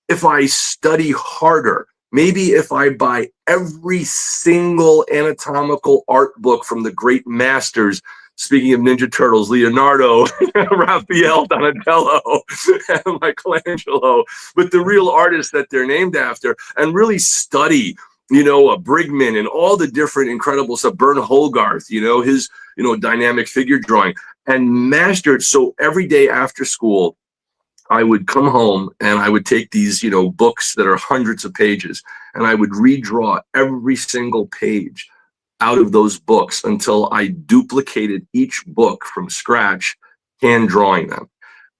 if I study harder, maybe if I buy every single anatomical art book from the great masters, speaking of Ninja Turtles, Leonardo, Raphael, Donatello, and Michelangelo, with the real artists that they're named after, and really study, you know, Brigman and all the different incredible stuff, Bern Hogarth, you know, his, you know, dynamic figure drawing, and master it. So every day after school, I would come home and I would take these, you know, books that are hundreds of pages, and I would redraw every single page out of those books until I duplicated each book from scratch, hand drawing them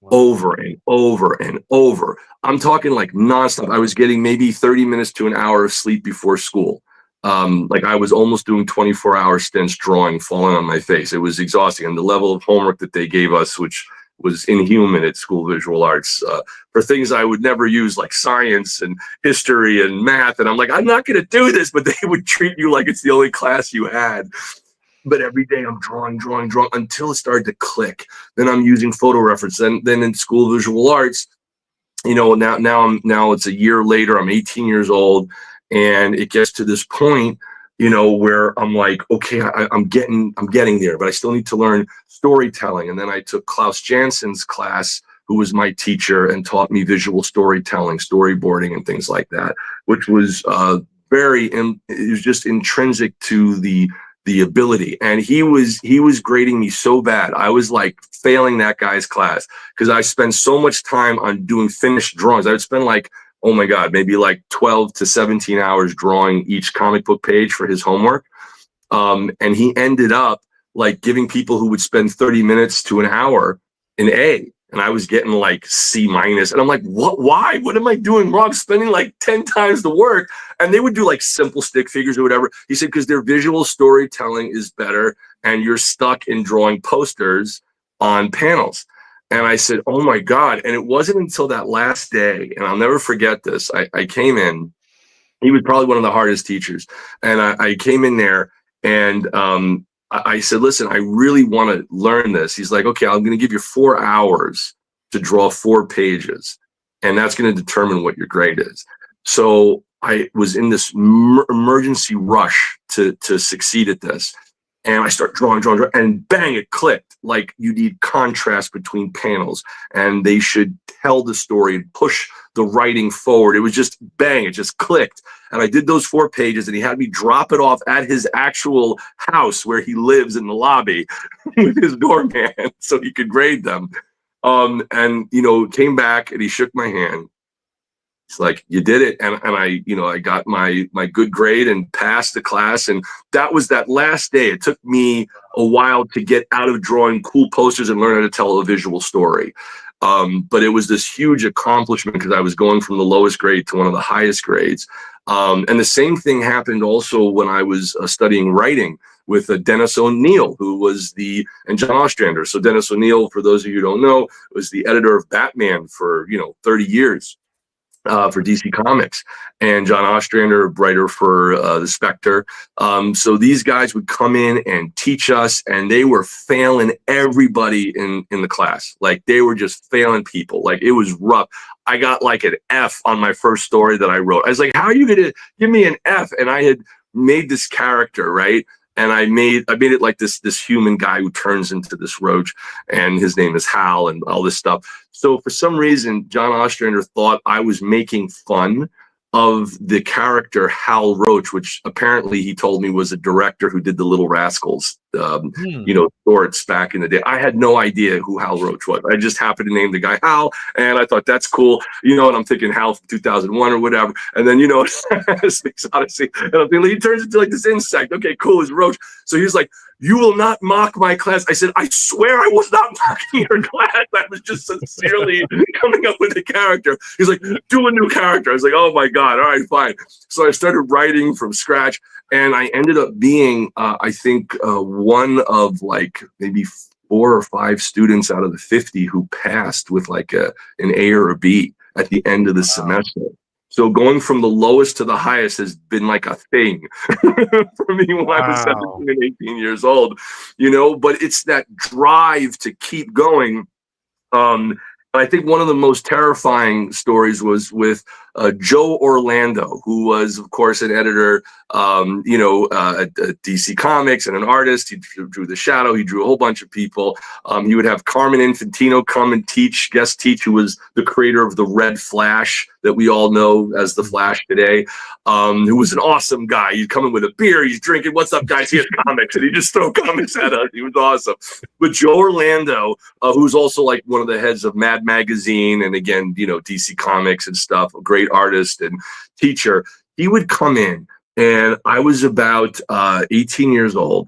over and over and over. I'm talking like nonstop. I was getting maybe 30 minutes to an hour of sleep before school. Like I was almost doing 24-hour stints drawing, falling on my face. It was exhausting. And the level of homework that they gave us, which was inhuman at School of Visual Arts, for things I would never use, like science and history and math. And I'm like, I'm not going to do this, but they would treat you like it's the only class you had. But every day I'm drawing until it started to click. Then I'm using photo reference. Then in School of Visual Arts, you know, now it's a year later, I'm 18 years old. And it gets to this point, you know, where I'm like, okay, I'm getting there, but I still need to learn storytelling. And then I took Klaus Jansen's class, who was my teacher and taught me visual storytelling, storyboarding, and things like that, which was it was just intrinsic to the ability. And he was grading me so bad. I was like failing that guy's class because I spent so much time on doing finished drawings. I would spend like, oh my God, maybe like 12 to 17 hours drawing each comic book page for his homework. And he ended up like giving people who would spend 30 minutes to an hour an A. And I was getting like C-. And I'm like, what? Why? What am I doing wrong? I'm spending like 10 times the work. And they would do like simple stick figures or whatever. He said, because their visual storytelling is better and you're stuck in drawing posters on panels. And I said, oh my God. And it wasn't until that last day, and I'll never forget this. I came in, he was probably one of the hardest teachers. And I came in there and I said, listen, I really want to learn this. He's like, okay, I'm going to give you 4 hours to draw 4 pages. And that's going to determine what your grade is. So I was in this emergency rush to succeed at this. And I start drawing, and bang, it clicked. Like you need contrast between panels and they should tell the story and push the writing forward. It was just bang, it just clicked. And I did those 4 pages and he had me drop it off at his actual house where he lives in the lobby with his doorman so he could grade them. And, you know, came back and he shook my hand. It's like, you did it. And I got my good grade and passed the class. And that was that last day. It took me a while to get out of drawing cool posters and learn how to tell a visual story. But it was this huge accomplishment because I was going from the lowest grade to one of the highest grades. And the same thing happened also when I was studying writing with Dennis O'Neil, who was and John Ostrander. So Dennis O'Neil, for those of you who don't know, was the editor of Batman for, 30 years. For DC Comics, and John Ostrander, writer for the Spectre. So these guys would come in and teach us, and they were failing everybody in the class. Like they were just failing people. Like it was rough. I got like an F on my first story that I wrote. I was like, how are you going to give me an F? And I had made this character, right? And I made it like this human guy who turns into this roach, and his name is Hal and all this stuff. So for some reason, John Ostrander thought I was making fun of the character Hal Roach, which apparently he told me was a director who did the Little Rascals, shorts back in the day. I had no idea who Hal Roach was. I just happened to name the guy Hal, and I thought that's cool, and I'm thinking Hal from 2001 or whatever. And then, Space Odyssey, and I'm thinking he turns into like this insect. Okay, cool, it's Roach. So he's like, you will not mock my class. I said, I swear I was not mocking your class. I was just sincerely coming up with a character. He's like, do a new character. I was like, oh my God, all right, fine. So I started writing from scratch, and I ended up being, I think, one of like maybe 4 or 5 students out of the 50 who passed with like an A or a B at the end of the semester. So going from the lowest to the highest has been like a thing for me when I was 17 and 18 years old, but it's that drive to keep going. I think one of the most terrifying stories was with Joe Orlando, who was, of course, an editor, at DC Comics and an artist. He drew The Shadow. He drew a whole bunch of people. He would have Carmen Infantino come and guest teach, who was the creator of the Red Flash that we all know as the Flash today, who was an awesome guy. He'd come in with a beer. He's drinking, what's up, guys? He has comics, and he'd just throw comics at us. He was awesome. But Joe Orlando, who's also like one of the heads of Mad Magazine and, again, DC Comics and stuff, a great artist and teacher, he would come in, and I was about 18 years old,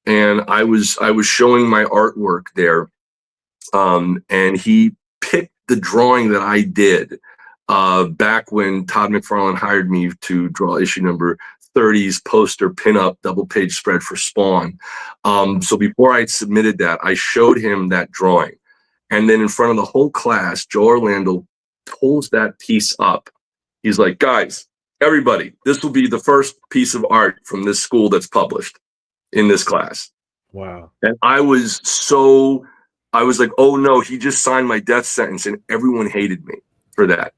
and I was showing my artwork there, and he picked the drawing that I did back when Todd McFarlane hired me to draw issue number 30's poster pinup double page spread for Spawn. So before I submitted that, I showed him that drawing, and then in front of the whole class, Joe Orlando pulls that piece up. He's like, guys, everybody, this will be the first piece of art from this school that's published in this class. Wow. And I was like, oh no, he just signed my death sentence, and everyone hated me for that.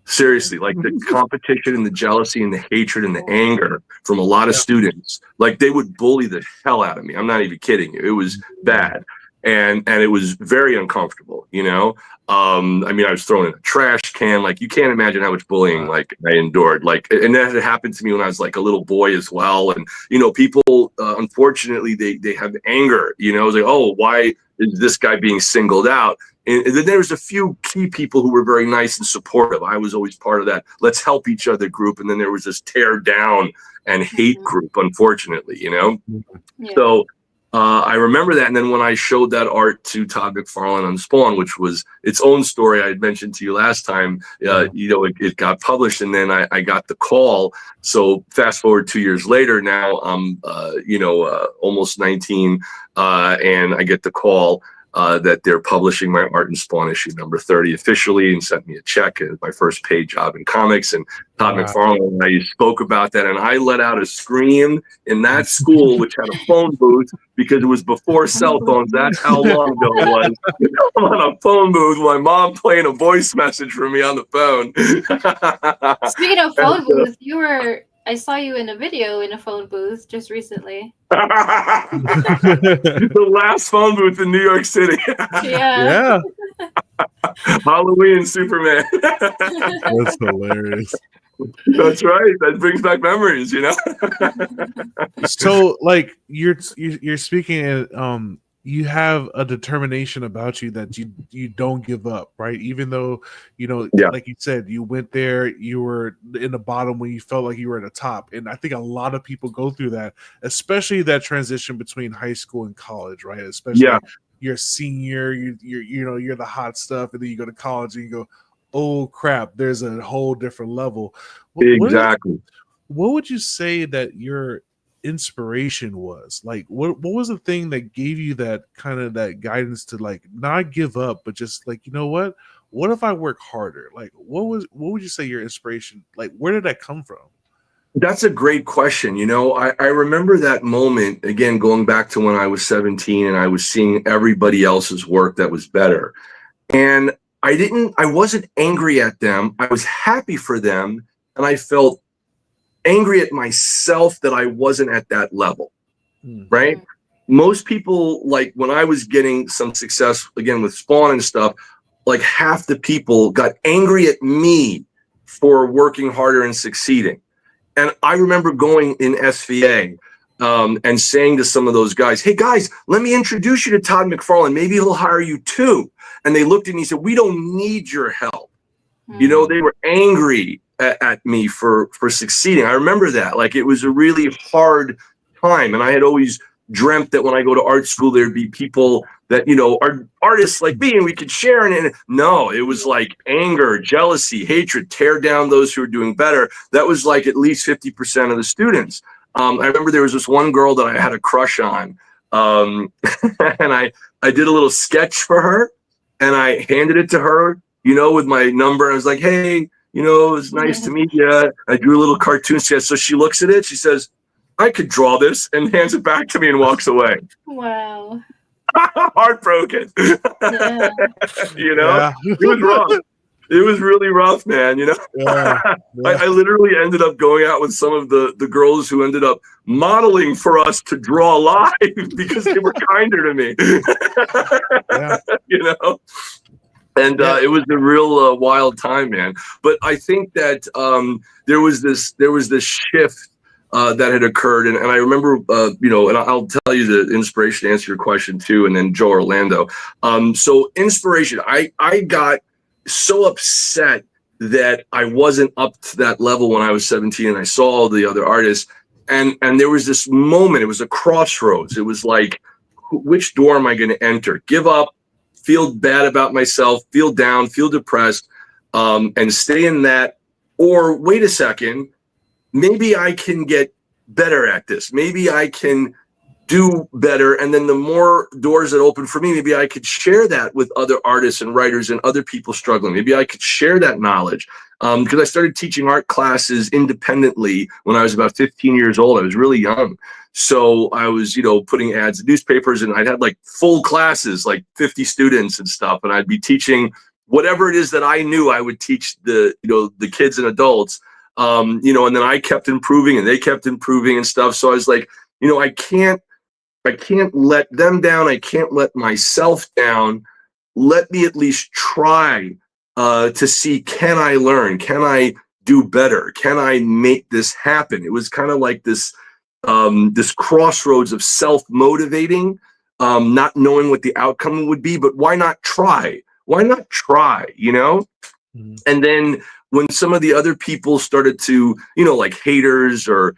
Seriously, like the competition and the jealousy and the hatred and the anger from a lot of students, like they would bully the hell out of me. I'm not even kidding you. It was bad. And it was very uncomfortable, you know? I mean, I was thrown in a trash can. Like, you can't imagine how much bullying, like, I endured. Like, and that had happened to me when I was, like, a little boy as well. And, you know, people, unfortunately, they have anger, you know? It's like, oh, why is this guy being singled out? And then there was a few key people who were very nice and supportive. I was always part of that let's help each other group. And then there was this tear down and hate group, unfortunately, you know? Yeah. So I remember that. And then when I showed that art to Todd McFarlane on Spawn, which was its own story I had mentioned to you last time, you know, it got published, and then I got the call. So fast forward 2 years later, now I'm, you know, almost 19, and I get the call that they're publishing my art in Spawn issue number 30 officially, and sent me a check as my first paid job in comics. And Todd McFarlane and I spoke about that, and I let out a scream in that school, which had a phone booth, because it was before cell phones. That's how long ago it was. I'm on a phone booth, my mom playing a voice message for me on the phone. Speaking of phone booth, I saw you in a video in a phone booth just recently. The last phone booth in New York City. Yeah. Halloween Superman. That's hilarious. That's right. That brings back memories, you know. So, like, you're speaking, and you have a determination about you that you don't give up, right? Even though, you know, like you said, you went there, you were in the bottom when you felt like you were at the top. And I think a lot of people go through that, especially that transition between high school and college, right? Especially you're a senior, you're the hot stuff, and then you go to college and you go, oh crap, there's a whole different level. Exactly. What would you say that your inspiration was? Like, what was the thing that gave you that kind of that guidance to, like, not give up, but just like, you know what if I work harder? Like, what would you say your inspiration, like, where did that come from? That's a great question. You know, I remember that moment, again, going back to when I was 17 and I was seeing everybody else's work that was better. And I wasn't angry at them. I was happy for them. And I felt angry at myself that I wasn't at that level, right? Most people, like, when I was getting some success, again, with Spawn and stuff, like, half the people got angry at me for working harder and succeeding. And I remember going in SVA and saying to some of those guys, hey guys, let me introduce you to Todd McFarlane. Maybe he'll hire you too. And they looked at me and said, we don't need your help. You know, they were angry at me for succeeding. I remember that. Like, it was a really hard time. And I had always dreamt that when I go to art school, there'd be people that, you know, are artists like me and we could share. And no, it was like anger, jealousy, hatred, tear down those who are doing better. That was like at least 50% of the students. I remember there was this one girl that I had a crush on. And I did a little sketch for her and I handed it to her, you know, with my number. I was like, hey, you know, it was nice to meet you. I drew a little cartoon sketch. So she looks at it. She says, I could draw this, and hands it back to me and walks away. Wow. Heartbroken. Yeah. You know, it was rough. It was really rough, man. You know, I literally ended up going out with some of the girls who ended up modeling for us to draw live because they were kinder to me. You know, and it was a real wild time, man. But I think that there was this shift that had occurred. And I remember, you know, and I'll tell you the inspiration to answer your question too, and then Joe Orlando. So inspiration, I got so upset that I wasn't up to that level when I was 17 and I saw all the other artists. And there was this moment, it was a crossroads. It was like, which door am I going to enter? Give up, feel bad about myself, feel down, feel depressed, and stay in that, or wait a second, maybe I can get better at this. Maybe I can do better. And then the more doors that open for me, maybe I could share that with other artists and writers and other people struggling. Maybe I could share that knowledge. Because I started teaching art classes independently when I was about 15 years old. I was really young. So I was, you know, putting ads in newspapers, and I'd had like full classes, like 50 students and stuff. And I'd be teaching, whatever it is that I knew, I would teach the kids and adults. And then I kept improving and they kept improving and stuff. So I was like, I can't let them down. I can't let myself down. Let me at least try to see, can I learn? Can I do better? Can I make this happen? It was kind of like this crossroads of self-motivating, not knowing what the outcome would be, but why not try? Why not try, Mhm. And then when some of the other people started to, like haters or,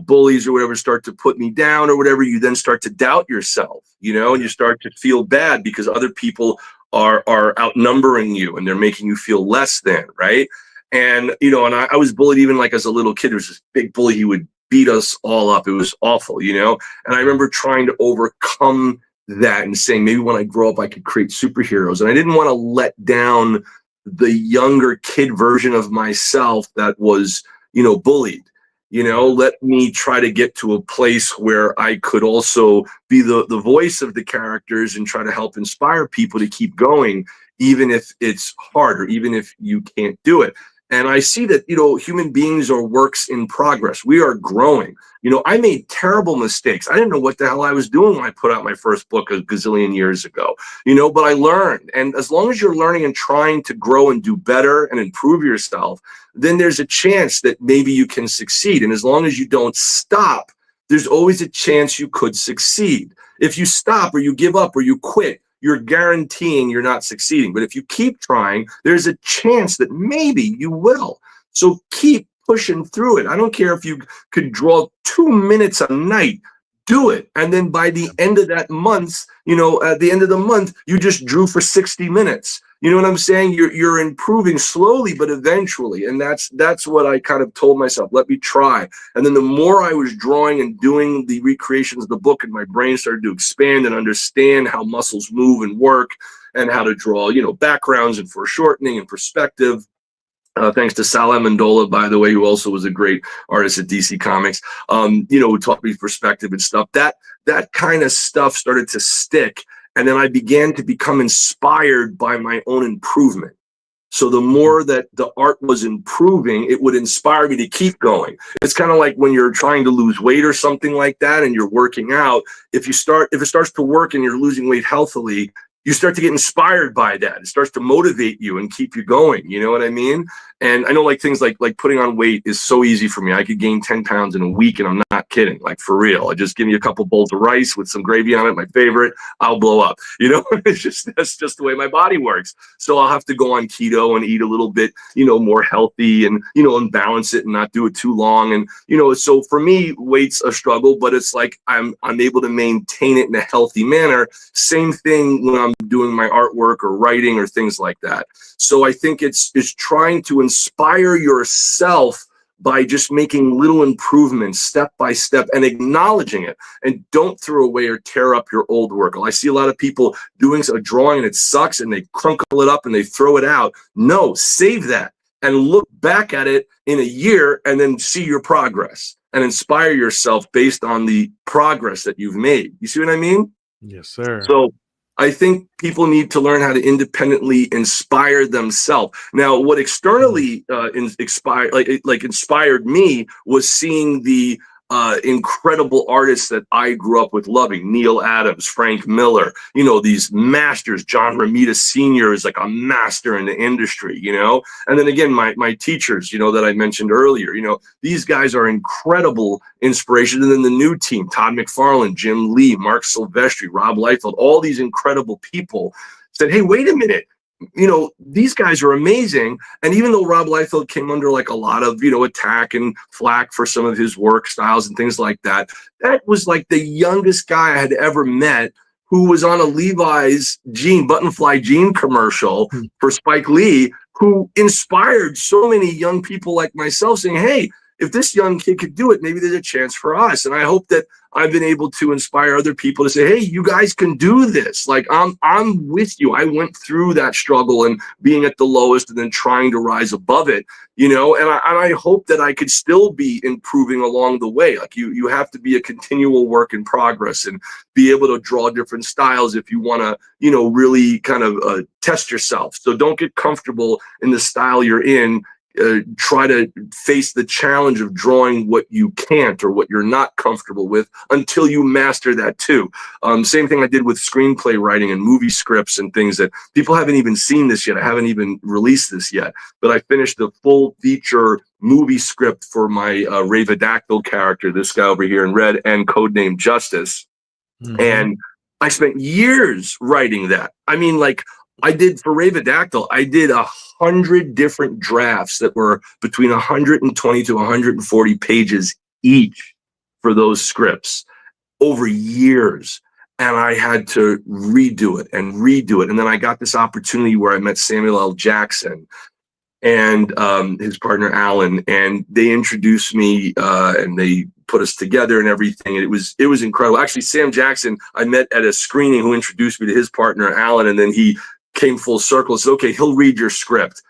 bullies or whatever, start to put me down or whatever, you then start to doubt yourself, and you start to feel bad because other people are outnumbering you and they're making you feel less than, right? And, and I was bullied even like as a little kid. There was this big bully. He would beat us all up. It was awful, And I remember trying to overcome that and saying, maybe when I grow up, I could create superheroes. And I didn't want to let down the younger kid version of myself that was, bullied. Let me try to get to a place where I could also be the voice of the characters and try to help inspire people to keep going, even if it's hard or even if you can't do it. And I see that, human beings are works in progress. We are growing. I made terrible mistakes. I didn't know what the hell I was doing when I put out my first book a gazillion years ago, but I learned. And as long as you're learning and trying to grow and do better and improve yourself, then there's a chance that maybe you can succeed. And as long as you don't stop, there's always a chance you could succeed. If you stop or you give up or you quit, you're guaranteeing you're not succeeding. But if you keep trying, there's a chance that maybe you will. So keep pushing through it. I don't care if you could draw 2 minutes a night, do it. And then by the end of that month, at the end of the month, you just drew for 60 minutes. You know what I'm saying? You're improving slowly, but eventually. And that's what I kind of told myself, let me try. And then the more I was drawing and doing the recreations of the book, and my brain started to expand and understand how muscles move and work and how to draw, backgrounds and foreshortening and perspective. Thanks to Sal Amendola, by the way, who also was a great artist at DC Comics, who taught me perspective and stuff. That kind of stuff started to stick. And then I began to become inspired by my own improvement. So the more that the art was improving, it would inspire me to keep going. It's kind of like when you're trying to lose weight or something like that, and you're working out. If it starts to work and you're losing weight healthily, you start to get inspired by that. It starts to motivate you and keep you going. You know what I mean? And I know like things like putting on weight is so easy for me. I could gain 10 pounds in a week, and I'm not kidding. Like for real. I just give me a couple bowls of rice with some gravy on it, my favorite, I'll blow up. That's just the way my body works. So I'll have to go on keto and eat a little bit, more healthy and, and balance it and not do it too long. And, so for me, weight's a struggle, but it's like I'm able to maintain it in a healthy manner. Same thing when I'm doing my artwork or writing or things like that. So I think it's trying to inspire yourself by just making little improvements step by step and acknowledging it, and don't throw away or tear up your old work. I see a lot of people doing a drawing and it sucks and they crunkle it up and they throw it out. No, save that and look back at it in a year and then see your progress and inspire yourself based on the progress that you've made. You see what I mean? Yes, sir. So I think people need to learn how to independently inspire themselves. Now, what externally inspired me was seeing the incredible artists that I grew up with loving. Neil Adams, Frank Miller, these masters. John Romita Sr. is like a master in the industry, And then again, my teachers, that I mentioned earlier, these guys are incredible inspiration. And then the new team, Todd McFarlane, Jim Lee, Mark Silvestri, Rob Liefeld, all these incredible people said, hey, wait a minute. These guys are amazing. And even though Rob Liefeld came under like a lot of, attack and flack for some of his work styles and things like that, that was like the youngest guy I had ever met who was on a Levi's buttonfly jean commercial for Spike Lee, who inspired so many young people like myself saying, hey, if this young kid could do it, maybe there's a chance for us. And I hope that I've been able to inspire other people to say, hey, you guys can do this. Like, I'm with you. I went through that struggle and being at the lowest and then trying to rise above it, you know, and I hope that I could still be improving along the way. Like, you have to be a continual work in progress and be able to draw different styles if you want to, you know, really kind of test yourself. So don't get comfortable in the style you're in. Try to face the challenge of drawing what you can't or what you're not comfortable with until you master that too. Same thing I did with screenplay writing and movie scripts and things that people haven't even seen this yet. I haven't even released this yet, but I finished the full feature movie script for my Ravedactyl character, this guy over here in red, and codenamed Justice. And I spent years writing that. I mean, like, I did for Ravedactyl, I did 100 different drafts that were between 120 to 140 pages each for those scripts over years. And I had to redo it and redo it. And then I got this opportunity where I met Samuel L. Jackson and his partner Alan, and they introduced me and they put us together and everything. And it was incredible. Actually, Sam Jackson, I met at a screening, who introduced me to his partner Alan, and then he came full circle and said, okay, he'll read your script.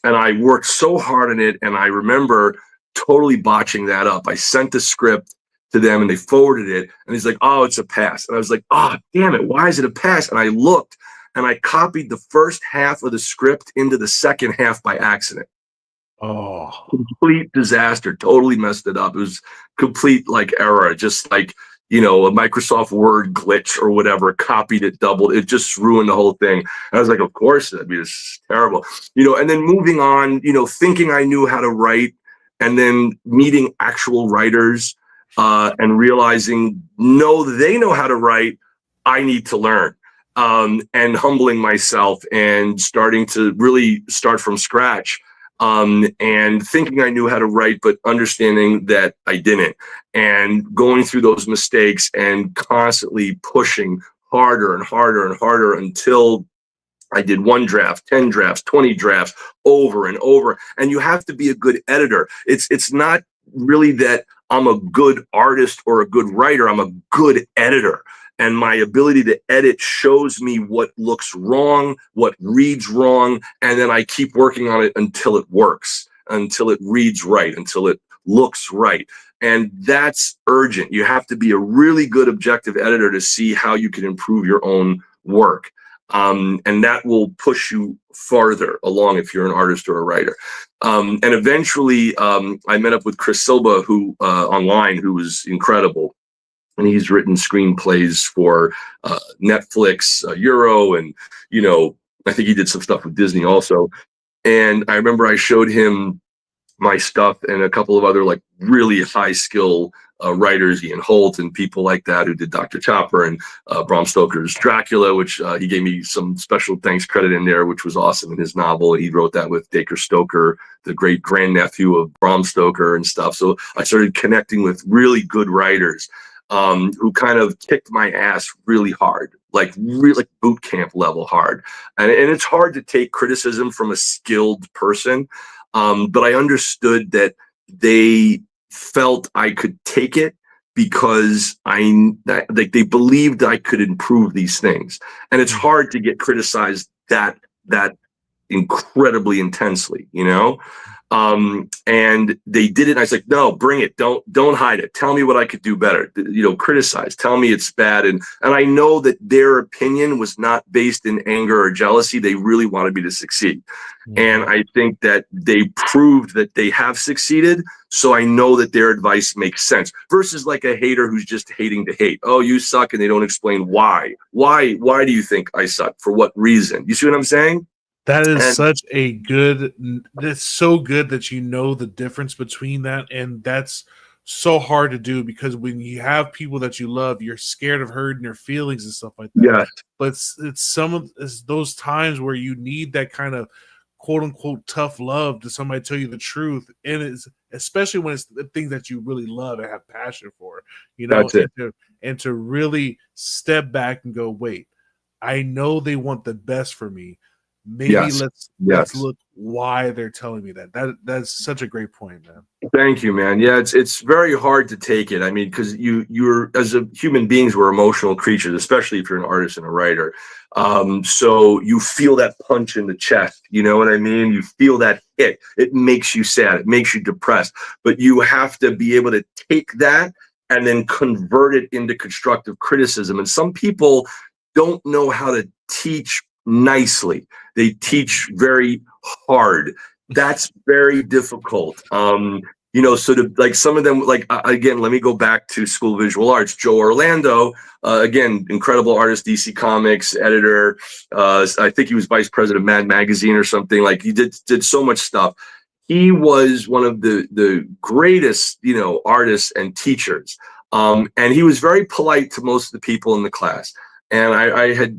And I worked so hard on it, and I remember totally botching that up. I sent the script to them and they forwarded it, and he's like, oh, it's a pass. And I was like, oh, damn it, why is it a pass? And I looked and I copied the first half of the script into the second half by accident. Oh, complete disaster. Totally messed it up. It was complete like error, just like, you know, a Microsoft Word glitch or whatever, copied it, doubled it, just ruined the whole thing. And I was like, of course, I mean, it's terrible, you know. And then moving on, you know, thinking I knew how to write, and then meeting actual writers and realizing, no, they know how to write, I need to learn. And humbling myself and starting to really start from scratch. And thinking I knew how to write, but understanding that I didn't, and going through those mistakes and constantly pushing harder and harder and harder until I did 1 draft, 10 drafts, 20 drafts over and over. And you have to be a good editor. It's not really that I'm a good artist or a good writer. I'm a good editor. And my ability to edit shows me what looks wrong, what reads wrong, and then I keep working on it until it works, until it reads right, until it looks right. And that's urgent. You have to be a really good objective editor to see how you can improve your own work. And that will push you farther along if you're an artist or a writer. And eventually, I met up with Chris Silva, who online, who was incredible. And he's written screenplays for Netflix, Euro, and, you know, I think he did some stuff with Disney also. And I remember I showed him my stuff and a couple of other like really high skill writers, Ian Holt and people like that, who did Dr. Chopper and Bram Stoker's Dracula, which he gave me some special thanks credit in there, which was awesome in his novel. He wrote that with Dacre Stoker, the great grandnephew of Bram Stoker and stuff. So I started connecting with really good writers who kind of kicked my ass really hard, like really like boot camp level hard. And it's hard to take criticism from a skilled person. But I understood that they felt I could take it because like they believed I could improve these things. And it's hard to get criticized that incredibly intensely, you know? And they did it. And I was like, no, bring it. Don't hide it. Tell me what I could do better. You know, criticize, tell me it's bad. And I know that their opinion was not based in anger or jealousy. They really wanted me to succeed. And I think that they proved that they have succeeded. So I know that their advice makes sense versus like a hater who's just hating to hate. Oh, you suck. And they don't explain why. Why do you think I suck? For what reason? You see what I'm saying? That is such a good, that's so good that you know the difference between that. And that's so hard to do because when you have people that you love, you're scared of hurting their feelings and stuff like that. Yes. But it's those times where you need that kind of quote unquote tough love to somebody tell you the truth. And it's especially when it's the things that you really love and have passion for, you know, and to really step back and go, wait, I know they want the best for me. maybe Yes. let's Yes. look why they're telling me that. That's such a great point, man. Thank you, man. Yeah, it's very hard to take it. I mean, because you're as a human beings, we're emotional creatures, especially if you're an artist and a writer. So you feel that punch in the chest. You know what I mean? You feel that hit. It makes you sad. It makes you depressed. But you have to be able to take that and then convert it into constructive criticism. And some people don't know how to teach nicely. They teach very hard. That's very difficult. So to like some of them, like again, let me go back to School of Visual Arts. Joe Orlando, again, incredible artist, DC Comics editor. I think he was vice president of Mad Magazine or something. Like he did so much stuff. He was one of the greatest, artists and teachers. And he was very polite to most of the people in the class. And I had,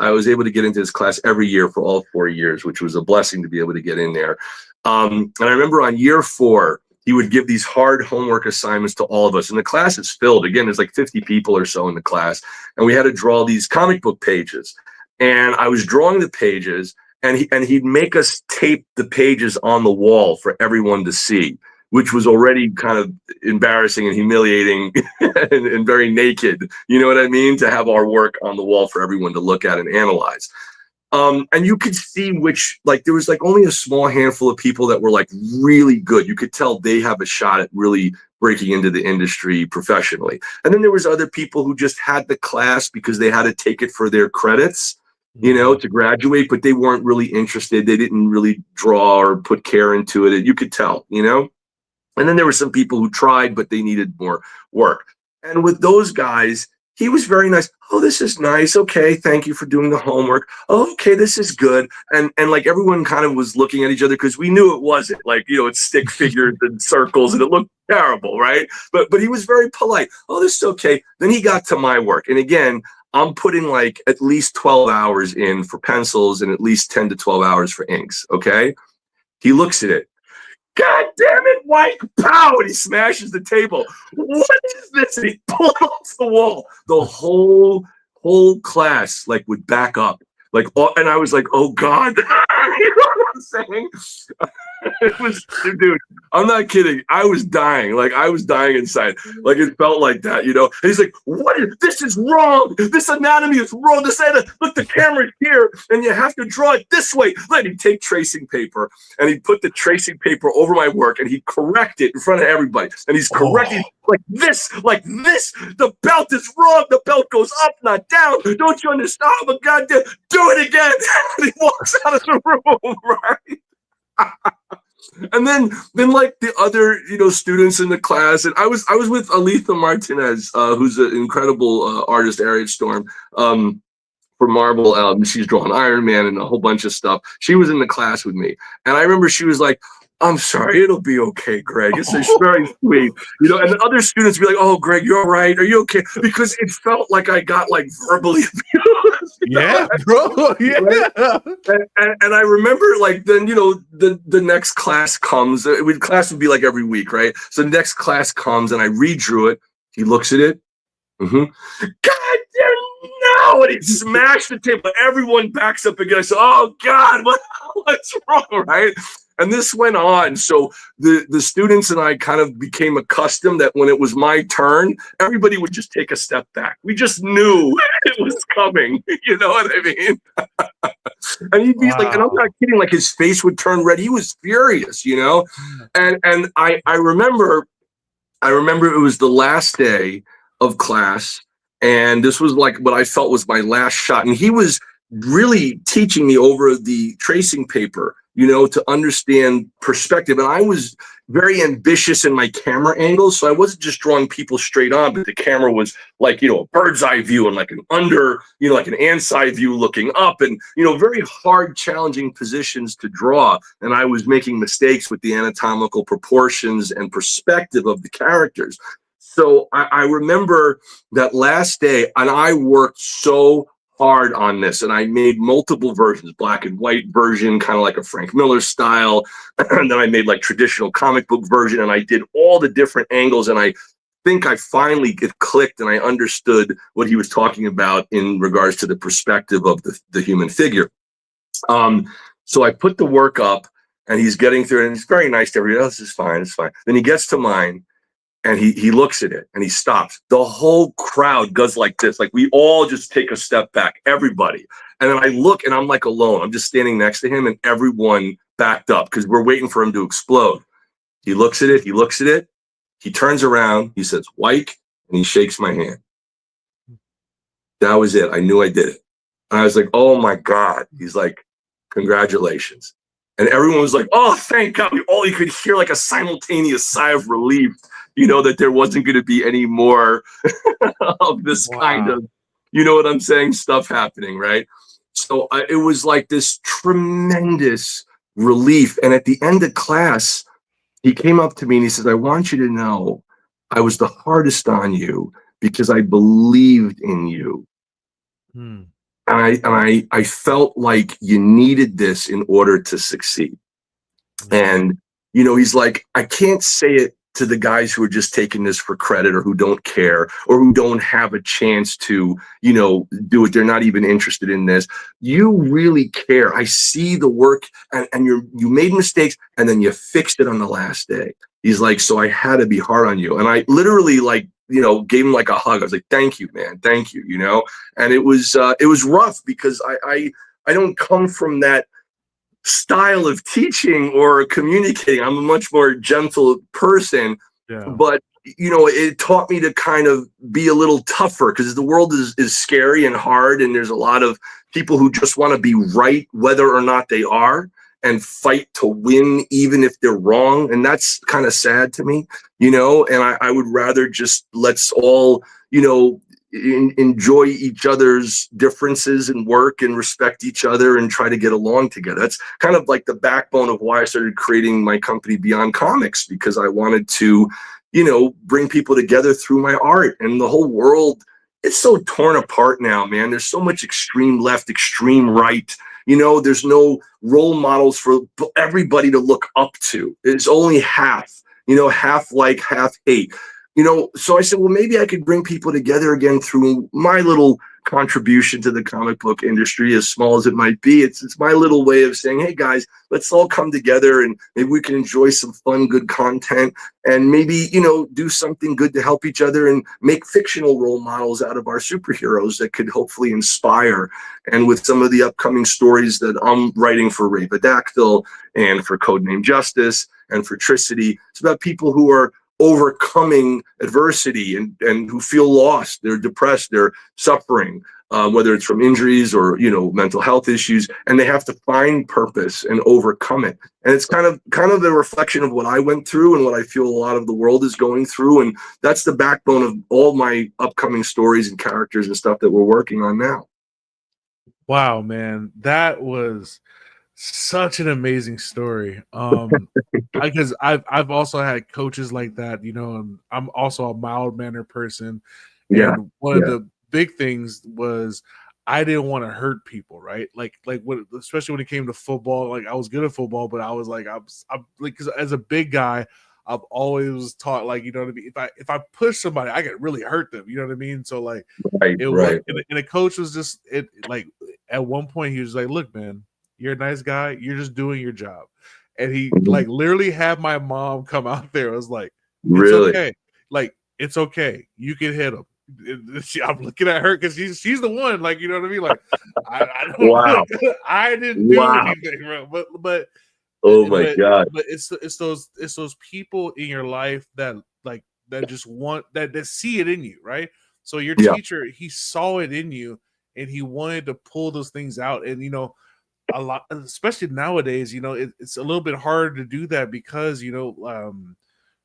I was able to get into his class every year for all 4 years, which was a blessing to be able to get in there. And I remember on year 4, he would give these hard homework assignments to all of us. And the class is filled. Again, there's like 50 people or so in the class. And we had to draw these comic book pages. And I was drawing the pages, and he'd make us tape the pages on the wall for everyone to see, which was already kind of embarrassing and humiliating and very naked. You know what I mean? To have our work on the wall for everyone to look at and analyze. And you could see which, like, there was like only a small handful of people that were like really good. You could tell they have a shot at really breaking into the industry professionally. And then there was other people who just had the class because they had to take it for their credits, to graduate, but they weren't really interested. They didn't really draw or put care into it. You could tell, And then there were some people who tried, but they needed more work. And with those guys, he was very nice. Oh, this is nice. Okay, thank you for doing the homework. Oh, okay, this is good. And like everyone kind of was looking at each other because we knew it wasn't. Like, it's stick figures and circles and it looked terrible, right? But he was very polite. Oh, this is okay. Then he got to my work. And again, I'm putting like at least 12 hours in for pencils and at least 10 to 12 hours for inks, okay? He looks at it. God damn it, Weich! Pow! And he smashes the table. What is this? And he pulls it off the wall. The whole class like would back up. And I was like, oh God. You know what I'm saying? It was, dude, I'm not kidding. I was dying. Like I was dying inside. Like it felt like that, And he's like, this is wrong. This anatomy is wrong. Look, the camera's here and you have to draw it this way. Let him take tracing paper and he'd put the tracing paper over my work and he'd correct it in front of everybody. And he's correcting like this. The belt is wrong. The belt goes up, not down. Don't you understand? Oh my God, do it again. And he walks out of the room, right? And then like the other students in the class, and I was with Aletha Martinez, who's an incredible artist, Ariad Storm, for Marvel. She's drawn Iron Man and a whole bunch of stuff. She was in the class with me, and I remember she was like, I'm sorry, it'll be okay, Graig. It's very sweet, And the other students be like, oh, Graig, you're all right. Are you okay? Because it felt like I got like verbally abused. Yeah, bro. Yeah. Right? And I remember like then, the next class comes. Class would be like every week, right? So the next class comes and I redrew it. He looks at it. God damn, no! And he smashed the table. Everyone backs up again. I said, oh God, what's wrong, right? And this went on. So the students and I kind of became accustomed that when it was my turn, everybody would just take a step back. We just knew it was coming. You know what I mean? And he'd be like, and I'm not kidding, like his face would turn red. He was furious, And I remember it was the last day of class. And this was like what I felt was my last shot. And he was really teaching me over the tracing paper, to understand perspective. And I was very ambitious in my camera angles. So I wasn't just drawing people straight on, but the camera was like, a bird's eye view and like an like an ants eye view looking up and, very hard, challenging positions to draw. And I was making mistakes with the anatomical proportions and perspective of the characters. So I remember that last day, and I worked so hard on this, and I made multiple versions, black and white version, kind of like a Frank Miller style, and then I made like traditional comic book version, and I did all the different angles, and I think I finally clicked and I understood what he was talking about in regards to the perspective of the human figure. So I put the work up, and he's getting through it, and it's very nice to everybody else. It's fine, it's fine. Then he gets to mine, and he looks at it, and he stops. The whole crowd goes like this. Like, we all just take a step back, everybody. And then I look, and I'm like alone. I'm just standing next to him, and everyone backed up because we're waiting for him to explode. He looks at it. He looks at it. He turns around. He says, "Weich," and he shakes my hand. That was it. I knew I did it. And I was like, "Oh my God." He's like, "Congratulations." And everyone was like, "Oh, thank God." All you could hear like a simultaneous sigh of relief, that there wasn't going to be any more of this kind of, what I'm saying, stuff happening, right? So it was like this tremendous relief. And at the end of class, he came up to me and he says, "I want you to know I was the hardest on you because I believed in you." And I felt like you needed this in order to succeed. And, he's like, "I can't say it to the guys who are just taking this for credit or who don't care or who don't have a chance to, do it. They're not even interested in this. You really care. I see the work and you made mistakes and then you fixed it on the last day." He's like, "So I had to be hard on you." And I literally gave him like a hug. I was like, "Thank you, man. Thank you." And it was rough because I don't come from that style of teaching or communicating. I'm a much more gentle person, but it taught me to kind of be a little tougher because the world is scary and hard, and there's a lot of people who just want to be right whether or not they are and fight to win even if they're wrong, and that's kind of sad to me, and I would rather just let's all enjoy each other's differences and work and respect each other and try to get along together. That's kind of like the backbone of why I started creating my company BeyondComics, because I wanted to, bring people together through my art. And the whole world, it's so torn apart now, man. There's so much extreme left, extreme right. There's no role models for everybody to look up to. It's only half, half like, half hate. So I said, well, maybe I could bring people together again through my little contribution to the comic book industry, as small as it might be. It's my little way of saying, hey guys, let's all come together and maybe we can enjoy some fun, good content and maybe, do something good to help each other and make fictional role models out of our superheroes that could hopefully inspire. And with some of the upcoming stories that I'm writing for Ray and for Codename Justice and for Tricity, it's about people who are overcoming adversity and who feel lost, they're depressed, they're suffering, whether it's from injuries or mental health issues, and they have to find purpose and overcome it. And it's kind of a reflection of what I went through and what I feel a lot of the world is going through, and that's the backbone of all my upcoming stories and characters and stuff that we're working on now. Wow, man, that was such an amazing story. Because I've also had coaches like that, and I'm also a mild-mannered person. And one of the big things was I didn't want to hurt people, right? Especially when it came to football. Like, I was good at football, but I was like, I'm like, because as a big guy, I've always taught, like, you know what I mean? If I push somebody, I could really hurt them. You know what I mean? So like, and the coach was just like at one point he was like, "Look, man, you're a nice guy. You're just doing your job." And he like literally had my mom come out there. I was like, "It's okay. Like, it's okay. You can hit him." I'm looking at her because she's the one. Like, you know what I mean? Like, I don't. I didn't do anything, bro. But oh my God! But it's those people in your life that like that just want that see it in you, right? So your teacher, he saw it in you, and he wanted to pull those things out, and a lot, especially nowadays, it's a little bit harder to do that because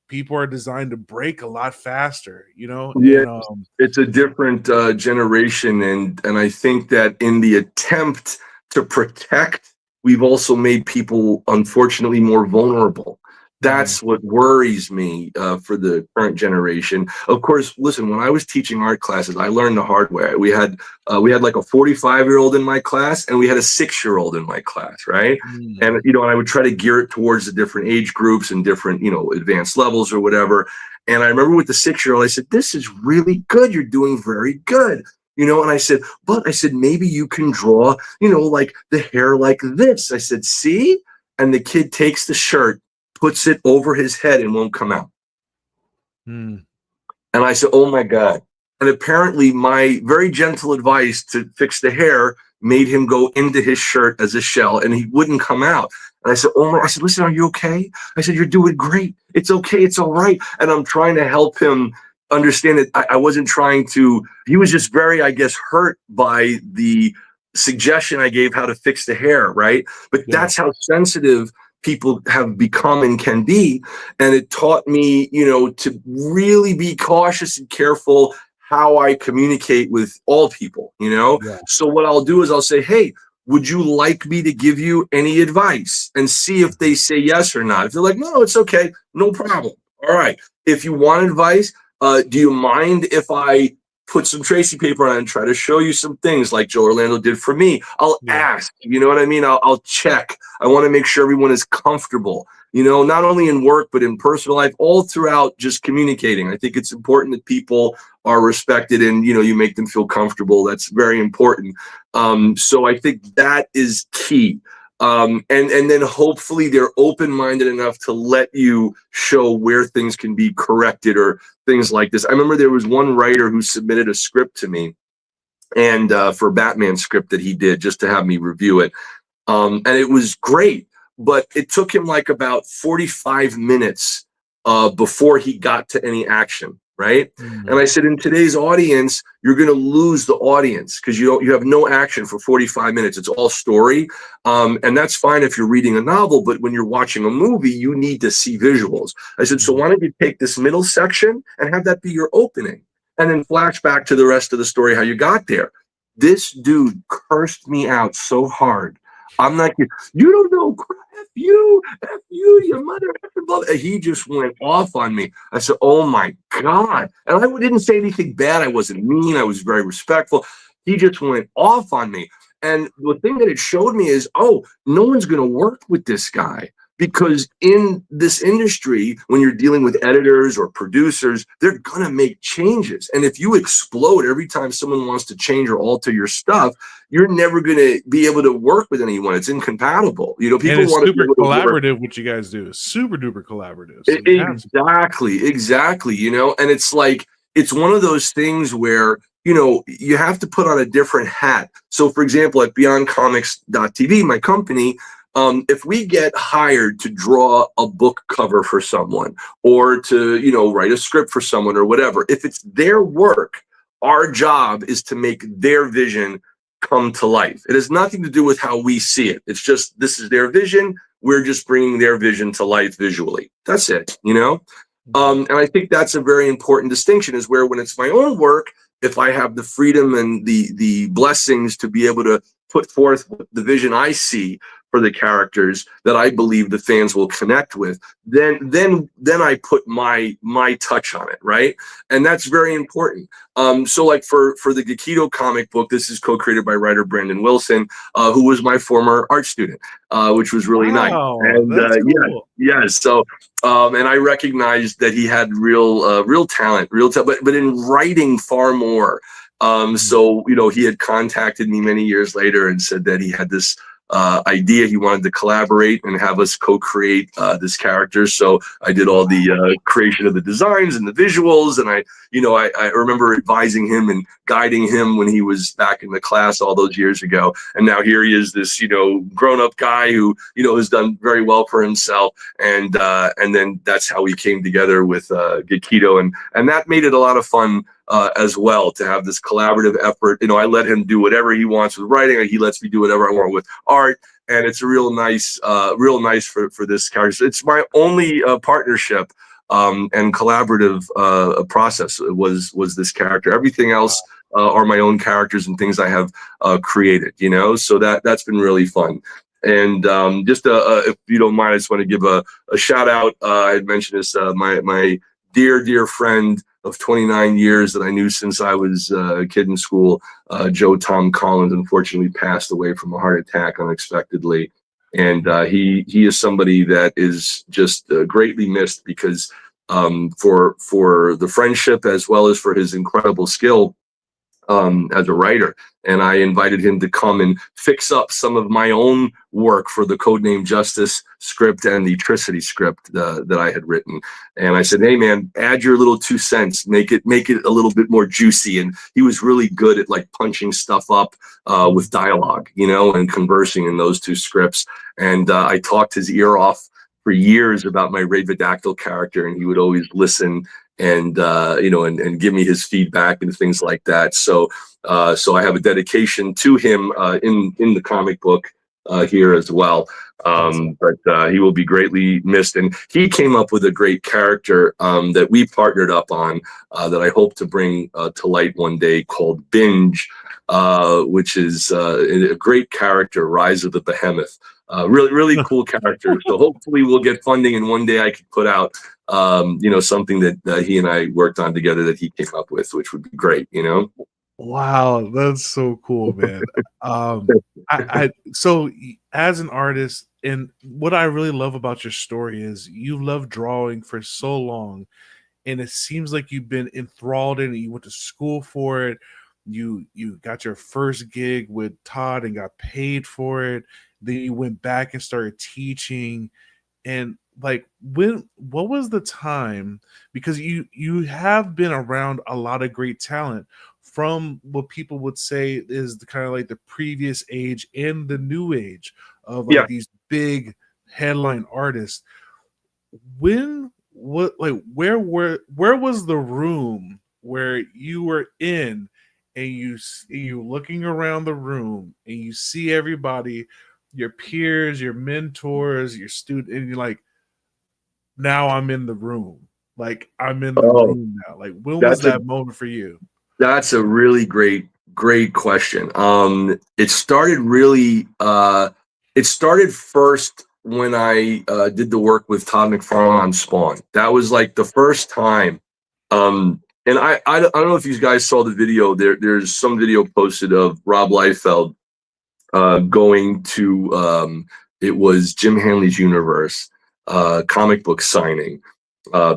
people are designed to break a lot faster, and, it's a different generation, and I think that in the attempt to protect, we've also made people unfortunately more vulnerable. That's what worries me for the current generation. Of course, listen, when I was teaching art classes, I learned the hard way. We had like a 45-year-old in my class, and we had a 6-year-old in my class, right? And and I would try to gear it towards the different age groups and different advanced levels or whatever. And I remember with the 6-year-old, I said, "This is really good. You're doing very good." you know, and I said, but I said, maybe you can draw, you know, like the hair like this. I said, see? And the kid takes the shirt, puts it over his head and won't come out. Mm. And I said, oh my God. And apparently my very gentle advice to fix the hair made him go into his shirt as a shell and he wouldn't come out. And I said, oh my, I said, listen, are you okay? I said, you're doing great. It's okay. It's all right. And I'm trying to help him understand that I wasn't trying to, he was just very, I guess, hurt by the suggestion I gave how to fix the hair, right? But that's how sensitive people have become and can be. And it taught me, you know, to really be cautious and careful how I communicate with all people, you know? So what I'll do is I'll say, hey, would you like me to give you any advice? And see if they say yes or not. If they're like, no, it's okay, no problem. All right. If you want advice, do you mind if I put some tracing paper on and try to show you some things like Joe Orlando did for me? I'll ask, you know what I mean? I'll check. I want to make sure everyone is comfortable, you know, not only in work, but in personal life, all throughout just communicating. I think it's important that people are respected and, you know, you make them feel comfortable. That's very important. So I think that is key. And then hopefully they're open-minded enough to let you show where things can be corrected or things like this. I remember there was one writer who submitted a script to me and for a Batman script that he did just to have me review it. And it was great, but it took him like about 45 minutes before he got to any action. Right. And I said, in today's audience, you're going to lose the audience because you have no action for 45 minutes. It's all story. And that's fine if you're reading a novel. But when you're watching a movie, you need to see visuals. I said, so why don't you take this middle section and have that be your opening and then flash back to the rest of the story, how you got there. This dude cursed me out so hard. I'm not kidding. You don't know. F you, your mother. He just went off on me. I said, oh my God. And I didn't say anything bad. I wasn't mean. I was very respectful. He just went off on me. And the thing that it showed me is, oh, no one's going to work with this guy. Because in this industry, when you're dealing with editors or producers, they're going to make changes. And if you explode every time someone wants to change or alter your stuff, you're never going to be able to work with anyone. It's incompatible. You know, people want to be able to collaborative. What you guys do is super duper collaborative. So exactly. You know, and it's like, it's one of those things where, you know, you have to put on a different hat. So for example, at BeyondComics.tv, my company, if we get hired to draw a book cover for someone or to, you know, write a script for someone or whatever, if it's their work, our job is to make their vision come to life. It has nothing to do with how we see it. It's just, this is their vision. We're just bringing their vision to life visually. That's it, you know? And I think that's a very important distinction is where when it's my own work, if I have the freedom and the blessings to be able to put forth the vision I see for the characters that I believe the fans will connect with, then I put my touch on it, right? And that's very important. So like for the Gekido comic book, this is co-created by writer Brandon Wilson, who was my former art student, which was really nice. And that's cool. yeah. So and I recognized that he had real talent, but in writing far more. So you know, he had contacted me many years later and said that he had this idea. He wanted to collaborate and have us co-create this character. So I did all the creation of the designs and the visuals. And I remember advising him and guiding him when he was back in the class all those years ago. And now here he is, this, you know, grown-up guy who, you know, has done very well for himself. And then that's how we came together with Gekido. And that made it a lot of fun as well, to have this collaborative effort. You know, I let him do whatever he wants with writing, and he lets me do whatever I want with art. And it's a real nice for this character. It's my only partnership and collaborative process was this character. Everything else are my own characters and things I have created, you know, so that's been really fun. And just if you don't mind, I just want to give a shout out. I had mentioned this, my dear friend of 29 years that I knew since I was a kid in school, Joe Tom Collins, unfortunately passed away from a heart attack unexpectedly. And he is somebody that is just greatly missed because for the friendship as well as for his incredible skill as a writer, and I invited him to come and fix up some of my own work for the Codename Justice script and the Tricity script that I had written. And I said, hey man, add your little 2 cents, make it a little bit more juicy. And he was really good at like punching stuff up with dialogue, you know, and conversing in those 2 scripts. And I talked his ear off for years about my Ravedactyl character, and he would always listen and you know, and give me his feedback and things like that. So so I have a dedication to him in the comic book here as well. But he will be greatly missed, and he came up with a great character that we partnered up on that I hope to bring to light one day, called Binge, which is a great character, Rise of the Behemoth. Really cool character. So hopefully we'll get funding, and one day I could put out you know, something that he and I worked on together that he came up with, which would be great, you know. Wow, that's so cool, man. So as an artist, and what I really love about your story is you love drawing for so long, and it seems like you've been enthralled in it. You went to school for it. You got your first gig with Todd and got paid for it. Then you went back and started teaching. And like, what was the time? Because you have been around a lot of great talent from what people would say is the kind of like the previous age and the new age of like these big headline artists. Where was the room where you were in, and you looking around the room and you see everybody, your peers, your mentors, your student, and you're like, now I'm in the room. Like, I'm in the room now. Like, when was that moment for you? That's a really great question. It started first when I did the work with Todd McFarlane on Spawn. That was like the first time. And I don't know if you guys saw the video. There's some video posted of Rob Liefeld going to it was Jim Hanley's Universe comic book signing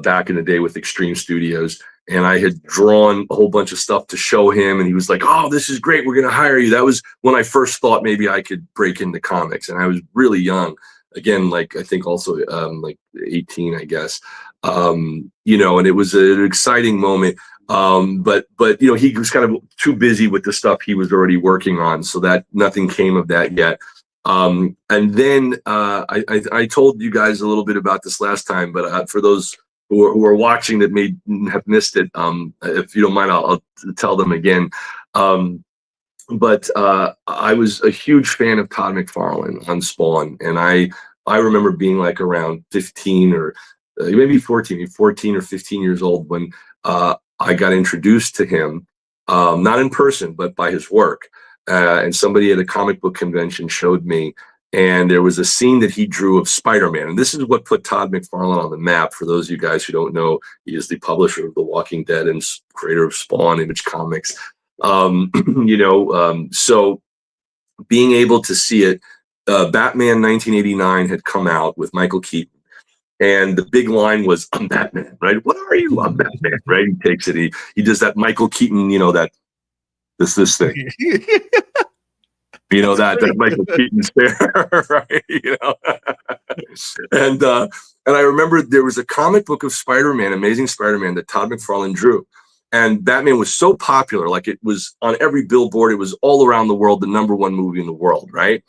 back in the day with Extreme Studios. And I had drawn a whole bunch of stuff to show him, and he was like, oh, this is great, we're going to hire you. That was when I first thought maybe I could break into comics, and I was really young. Again, like, I think also like 18, I guess. You know, and it was an exciting moment. But you know, he was kind of too busy with the stuff he was already working on, so that nothing came of that yet. And then I told you guys a little bit about this last time, but for those who are watching that may have missed it, if you don't mind, I'll tell them again. But I was a huge fan of Todd McFarlane on Spawn, and I remember being like around 15 or maybe 14 or 15 years old when I got introduced to him, not in person, but by his work. And somebody at a comic book convention showed me, and there was a scene that he drew of Spider-Man. And this is what put Todd McFarlane on the map. For those of you guys who don't know, he is the publisher of The Walking Dead and creator of Spawn, Image Comics. You know, so being able to see it, Batman 1989 had come out with Michael Keaton. And the big line was, I'm Batman, right? What are you? I'm Batman, right? He takes it. He does that Michael Keaton, you know, that this thing. You know, that Michael Keaton stare, right? You know, and I remember there was a comic book of Spider-Man, Amazing Spider-Man, that Todd McFarlane drew, and Batman was so popular, like it was on every billboard. It was all around the world, the #1 movie in the world, right?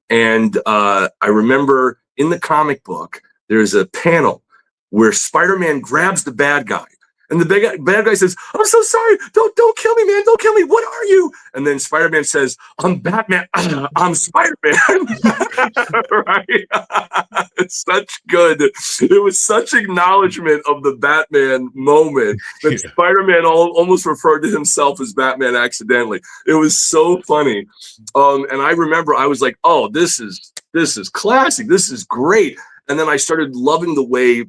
And I remember in the comic book, there's a panel where Spider-Man grabs the bad guy. And the bad guy says, I'm so sorry. Don't kill me, man. Don't kill me. What are you? And then Spider-Man says, I'm Batman. I'm Spider-Man. Right? It's such good. It was such acknowledgement of the Batman moment that Spider-Man almost referred to himself as Batman accidentally. It was so funny. And I remember I was like, oh, this is classic. This is great. And then I started loving the way,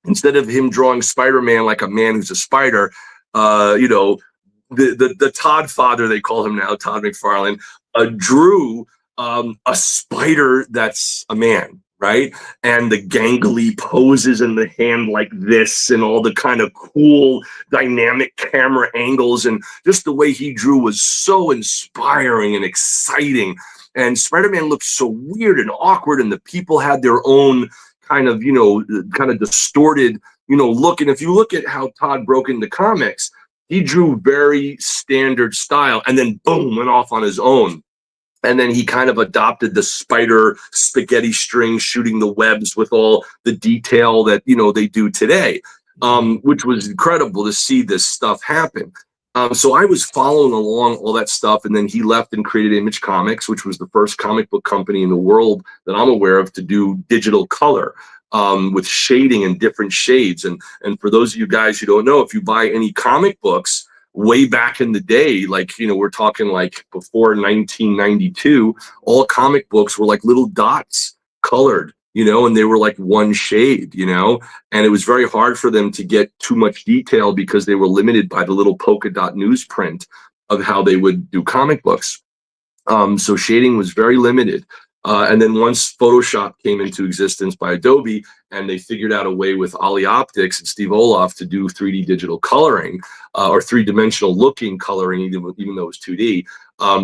instead of him drawing Spider-Man like a man who's a spider, you know, the Todd father, they call him now, Todd McFarlane, drew a spider that's a man, right? And the gangly poses in the hand like this, and all the kind of cool dynamic camera angles, and just the way he drew was so inspiring and exciting. And Spider-Man looked so weird and awkward, and the people had their own kind of, kind of distorted, look. And if you look at how Todd broke into comics, he drew very standard style, and then boom, went off on his own. And then he kind of adopted the spider spaghetti string, shooting the webs with all the detail that, they do today, which was incredible to see this stuff happen. So I was following along all that stuff. And then he left and created Image Comics, which was the first comic book company in the world that I'm aware of to do digital color, with shading in different shades. And for those of you guys who don't know, if you buy any comic books, way back in the day, like, we're talking like before 1992, all comic books were like little dots colored, and they were like one shade, and it was very hard for them to get too much detail because they were limited by the little polka dot newsprint of how they would do comic books. So shading was very limited. And then once Photoshop came into existence by Adobe, and they figured out a way with Ollie Optics and Steve Olaf to do 3D digital coloring, or three-dimensional looking coloring, even though it was 2D,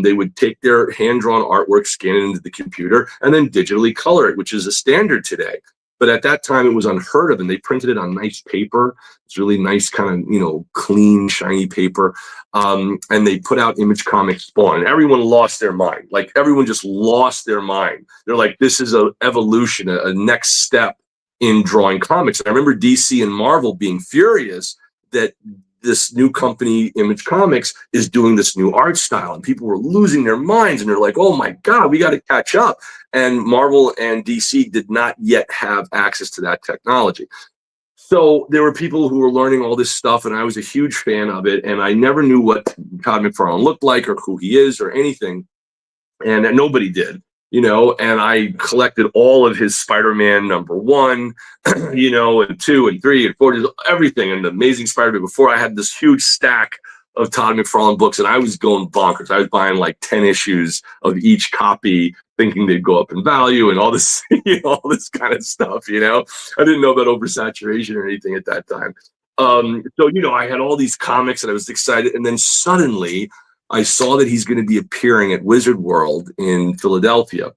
they would take their hand-drawn artwork, scan it into the computer, and then digitally color it, which is a standard today. But at that time, it was unheard of, and they printed it on nice paper. It's really nice, kind of, clean, shiny paper. And they put out Image Comics Spawn, and everyone lost their mind. Like, everyone just lost their mind. They're like, this is an evolution, a next step in drawing comics. And I remember DC and Marvel being furious that this new company, Image Comics, is doing this new art style, and people were losing their minds, and they're like, oh my God, we got to catch up. And Marvel and DC did not yet have access to that technology. So there were people who were learning all this stuff, and I was a huge fan of it, and I never knew what Todd McFarlane looked like or who he is or anything, and nobody did. And I collected all of his Spider-Man #1, and 2 and 3 and 4, everything, and the Amazing Spider-Man. Before, I had this huge stack of Todd McFarlane books, and I was going bonkers. I was buying like 10 issues of each copy, thinking they'd go up in value and all this, all this kind of stuff. I didn't know about oversaturation or anything at that time. So, I had all these comics, and I was excited, and then suddenly I saw that he's going to be appearing at Wizard World in Philadelphia,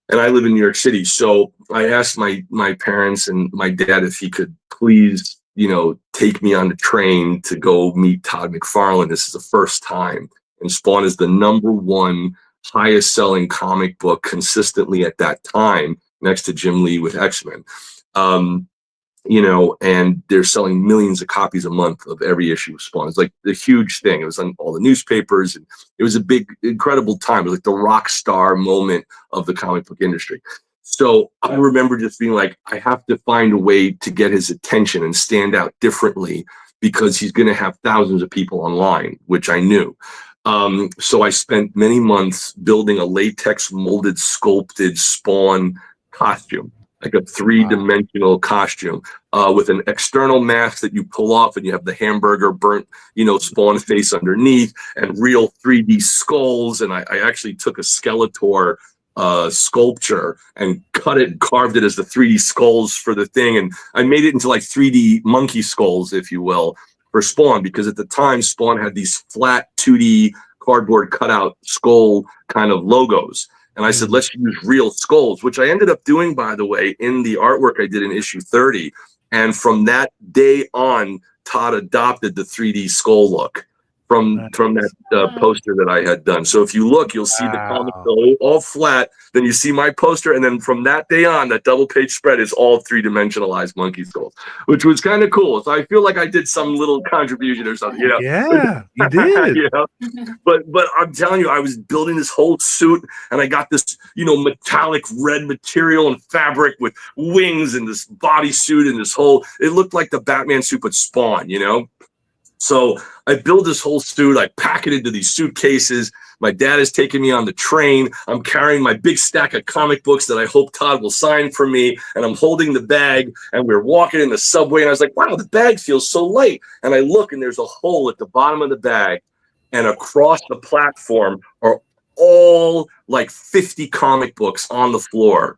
and I live in New York City. So I asked my parents and my dad if he could please, take me on the train to go meet Todd McFarlane. This is the first time, and Spawn is the #1 highest selling comic book consistently at that time, next to Jim Lee with X-Men. And they're selling millions of copies a month of every issue of Spawn. It's like the huge thing. It was on all the newspapers, and it was a big, incredible time. It was like the rock star moment of the comic book industry. So I remember just being like, I have to find a way to get his attention and stand out differently, because he's going to have thousands of people online, which I knew. So I spent many months building a latex molded, sculpted Spawn costume, like a three-dimensional costume, with an external mask that you pull off, and you have the hamburger burnt, Spawn face underneath, and real 3D skulls. And I actually took a Skeletor sculpture and cut it and carved it as the 3D skulls for the thing. And I made it into like 3D monkey skulls, if you will, for Spawn, because at the time Spawn had these flat 2D cardboard cutout skull kind of logos. And I said, let's use real skulls, which I ended up doing, by the way, in the artwork I did in issue 30. And from that day on, Todd adopted the 3D skull look from that poster that I had done. So if you look, you'll see the comic all flat. Then you see my poster, and then from that day on, that double page spread is all three-dimensionalized monkey skulls, which was kind of cool. So I feel like I did some little contribution or something. Yeah, you did. But I'm telling you, I was building this whole suit, and I got this metallic red material and fabric with wings, and this bodysuit, and this whole, it looked like the Batman suit but Spawn. So I build this whole suit. I pack it into these suitcases. My dad is taking me on the train. I'm carrying my big stack of comic books that I hope Todd will sign for me. And I'm holding the bag, and we're walking in the subway. And I was like, wow, the bag feels so light. And I look, and there's a hole at the bottom of the bag. And across the platform are all like 50 comic books on the floor.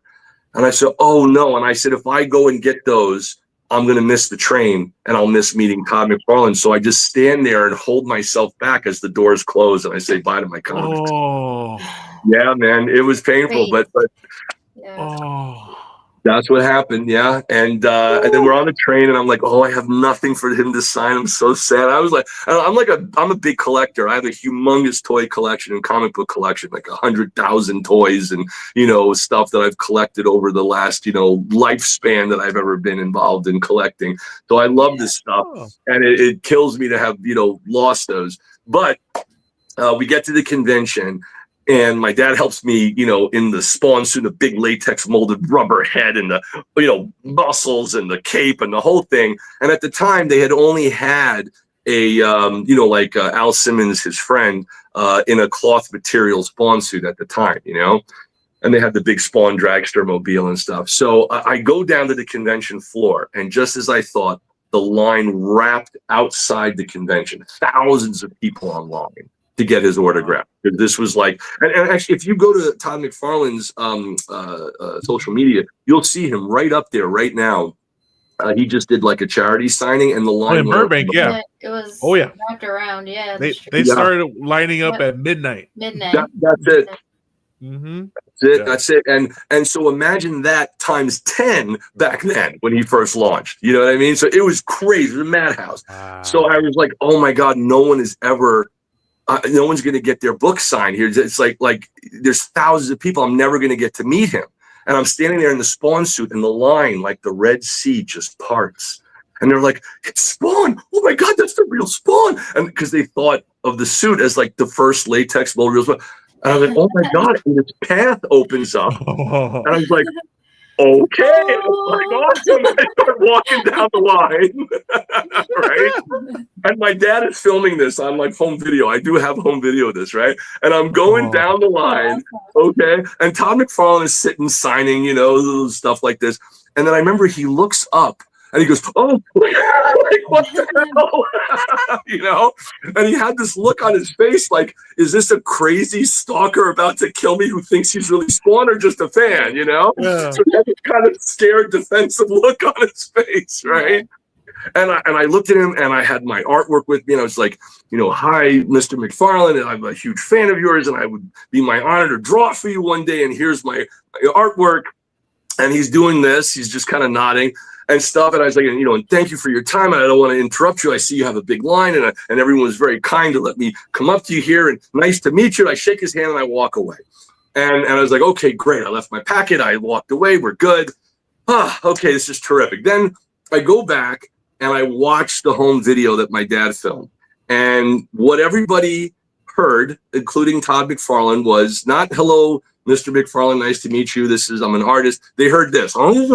And I said, oh no. And I said, if I go and get those, I'm going to miss the train and I'll miss meeting Todd McFarlane. So I just stand there and hold myself back as the doors close and I say bye to my comics. Oh. Yeah, man, it was painful, but Yeah. Oh. that's what happened. Yeah. And then we're on the train and I'm like, oh, I have nothing for him to sign. I'm so sad. I was like, I'm a big collector. I have a humongous toy collection and comic book collection, like 100,000 toys and, stuff that I've collected over the last, lifespan that I've ever been involved in collecting. So I love this stuff and it kills me to have, lost those. But we get to the convention. And my dad helps me, in the spawn suit, the big latex molded rubber head and the, muscles and the cape and the whole thing. And at the time, they had only had a, Al Simmons, his friend, in a cloth material spawn suit at the time, and they had the big Spawn dragster mobile and stuff. So I go down to the convention floor, and just as I thought, the line wrapped outside the convention, thousands of people online to get his autograph. This was like, and actually, if you go to Todd McFarlane's social media, you'll see him right up there right now. He just did like a charity signing, and the line in Burbank, It was wrapped around. Yeah, they started lining up at midnight. That's it. Mm-hmm. That's it. And so imagine that times 10 back then when he first launched. You know what I mean? So it was crazy. It was a madhouse. So I was like, oh my God, no one is ever. No one's going to get their book signed here. It's like there's thousands of people. I'm never going to get to meet him. And I'm standing there in the Spawn suit, and the line, like the Red Sea, just parts. And they're like, it's Spawn. Oh my God, that's the real Spawn. And because they thought of the suit as like the first latex mold real Spawn. And I was like, oh my God, and this path opens up. And I was like, okay, like awesome. I start walking down the line, right? And my dad is filming this on like home video. I do have home video of this, right? And I'm going down the line, okay? And Todd McFarlane is sitting, signing, stuff like this. And then I remember he looks up and he goes, oh, like, what the hell? And he had this look on his face like, is this a crazy stalker about to kill me who thinks he's really Spawn or just a fan, Yeah. So he had this kind of scared, defensive look on his face, right? And I looked at him and I had my artwork with me and I was like, hi, Mr. McFarlane, and I'm a huge fan of yours and I would be my honor to draw for you one day and here's my artwork. And he's doing this, he's just kind of nodding and stuff. And I was like, and thank you for your time. And I don't want to interrupt you. I see you have a big line and everyone was very kind to let me come up to you here and nice to meet you. I shake his hand and I walk away. And I was like, okay, great. I left my packet. I walked away. We're good. Okay, this is terrific. Then I go back and I watch the home video that my dad filmed. And what everybody heard, including Todd McFarlane, was not, hello, Mr. McFarlane, nice to meet you. I'm an artist. They heard this. And I was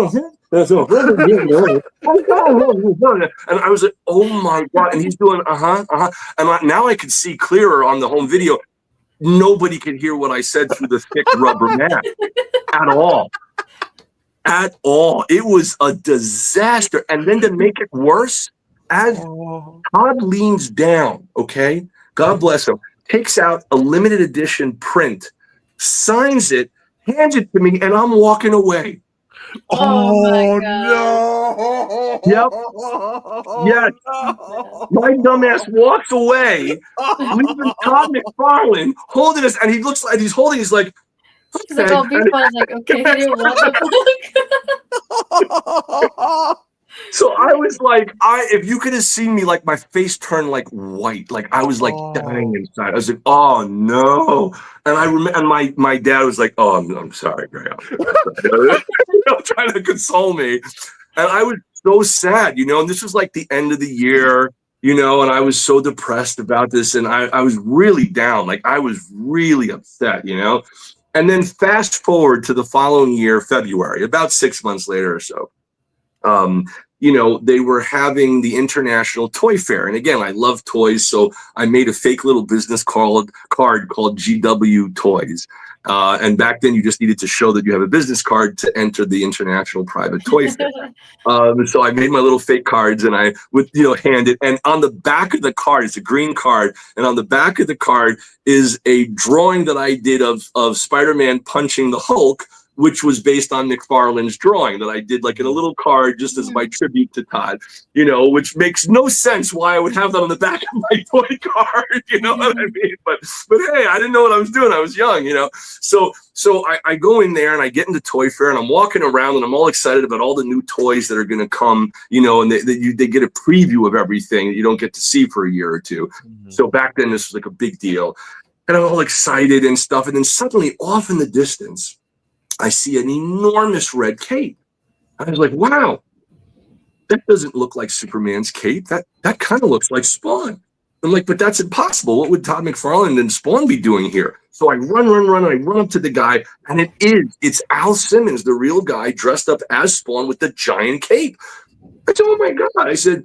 like, oh my God. And he's doing, And now I could see clearer on the home video. Nobody could hear what I said through the thick rubber mat at all. At all. It was a disaster. And then to make it worse, as Todd leans down, okay, God bless him, takes out a limited edition print, signs it, hands it to me, and I'm walking away. Oh no! Yep. Yes. My dumbass walks away, leaving Todd McFarlane holding this, and he looks like he's holding. He's like, he's like, oh, I was like, okay, he didn't want the book. So I was like, if you could have seen me, like my face turned like white, like I was like dying inside. I was like, oh no. And I remember, and my dad was like, oh, I'm sorry, Greg. Trying to console me. And I was so sad, and this was like the end of the year, and I was so depressed about this. And I was really down. Like I was really upset, And then fast forward to the following year, February, about 6 months later or so. They were having the International Toy Fair. And again, I love toys. So I made a fake little business card called GW Toys. And back then you just needed to show that you have a business card to enter the International Private Toy Fair. So I made my little fake cards and I would, hand it. And on the back of the card, it's a green card. And on the back of the card is a drawing that I did of Spider-Man punching the Hulk which was based on McFarlane's drawing that I did like in a little card just as my tribute to Todd, you know, which makes no sense why I would have that on the back of my toy card, you know what I mean? But hey, I didn't know what I was doing. I was young, you know? So I go in there and I get into Toy Fair and I'm walking around and I'm all excited about all the new toys that are going to come, you know, and they get a preview of everything that you don't get to see for a year or two. So back then this was like a big deal. And I'm all excited and stuff. And then suddenly off in the distance, I see an enormous red cape. I was like, wow, that doesn't look like Superman's cape. That kind of looks like Spawn. I'm like, but that's impossible. What would Todd McFarlane and Spawn be doing here? So I run, and I run up to the guy, and it's Al Simmons, the real guy, dressed up as Spawn with the giant cape. I said, oh my God. I said,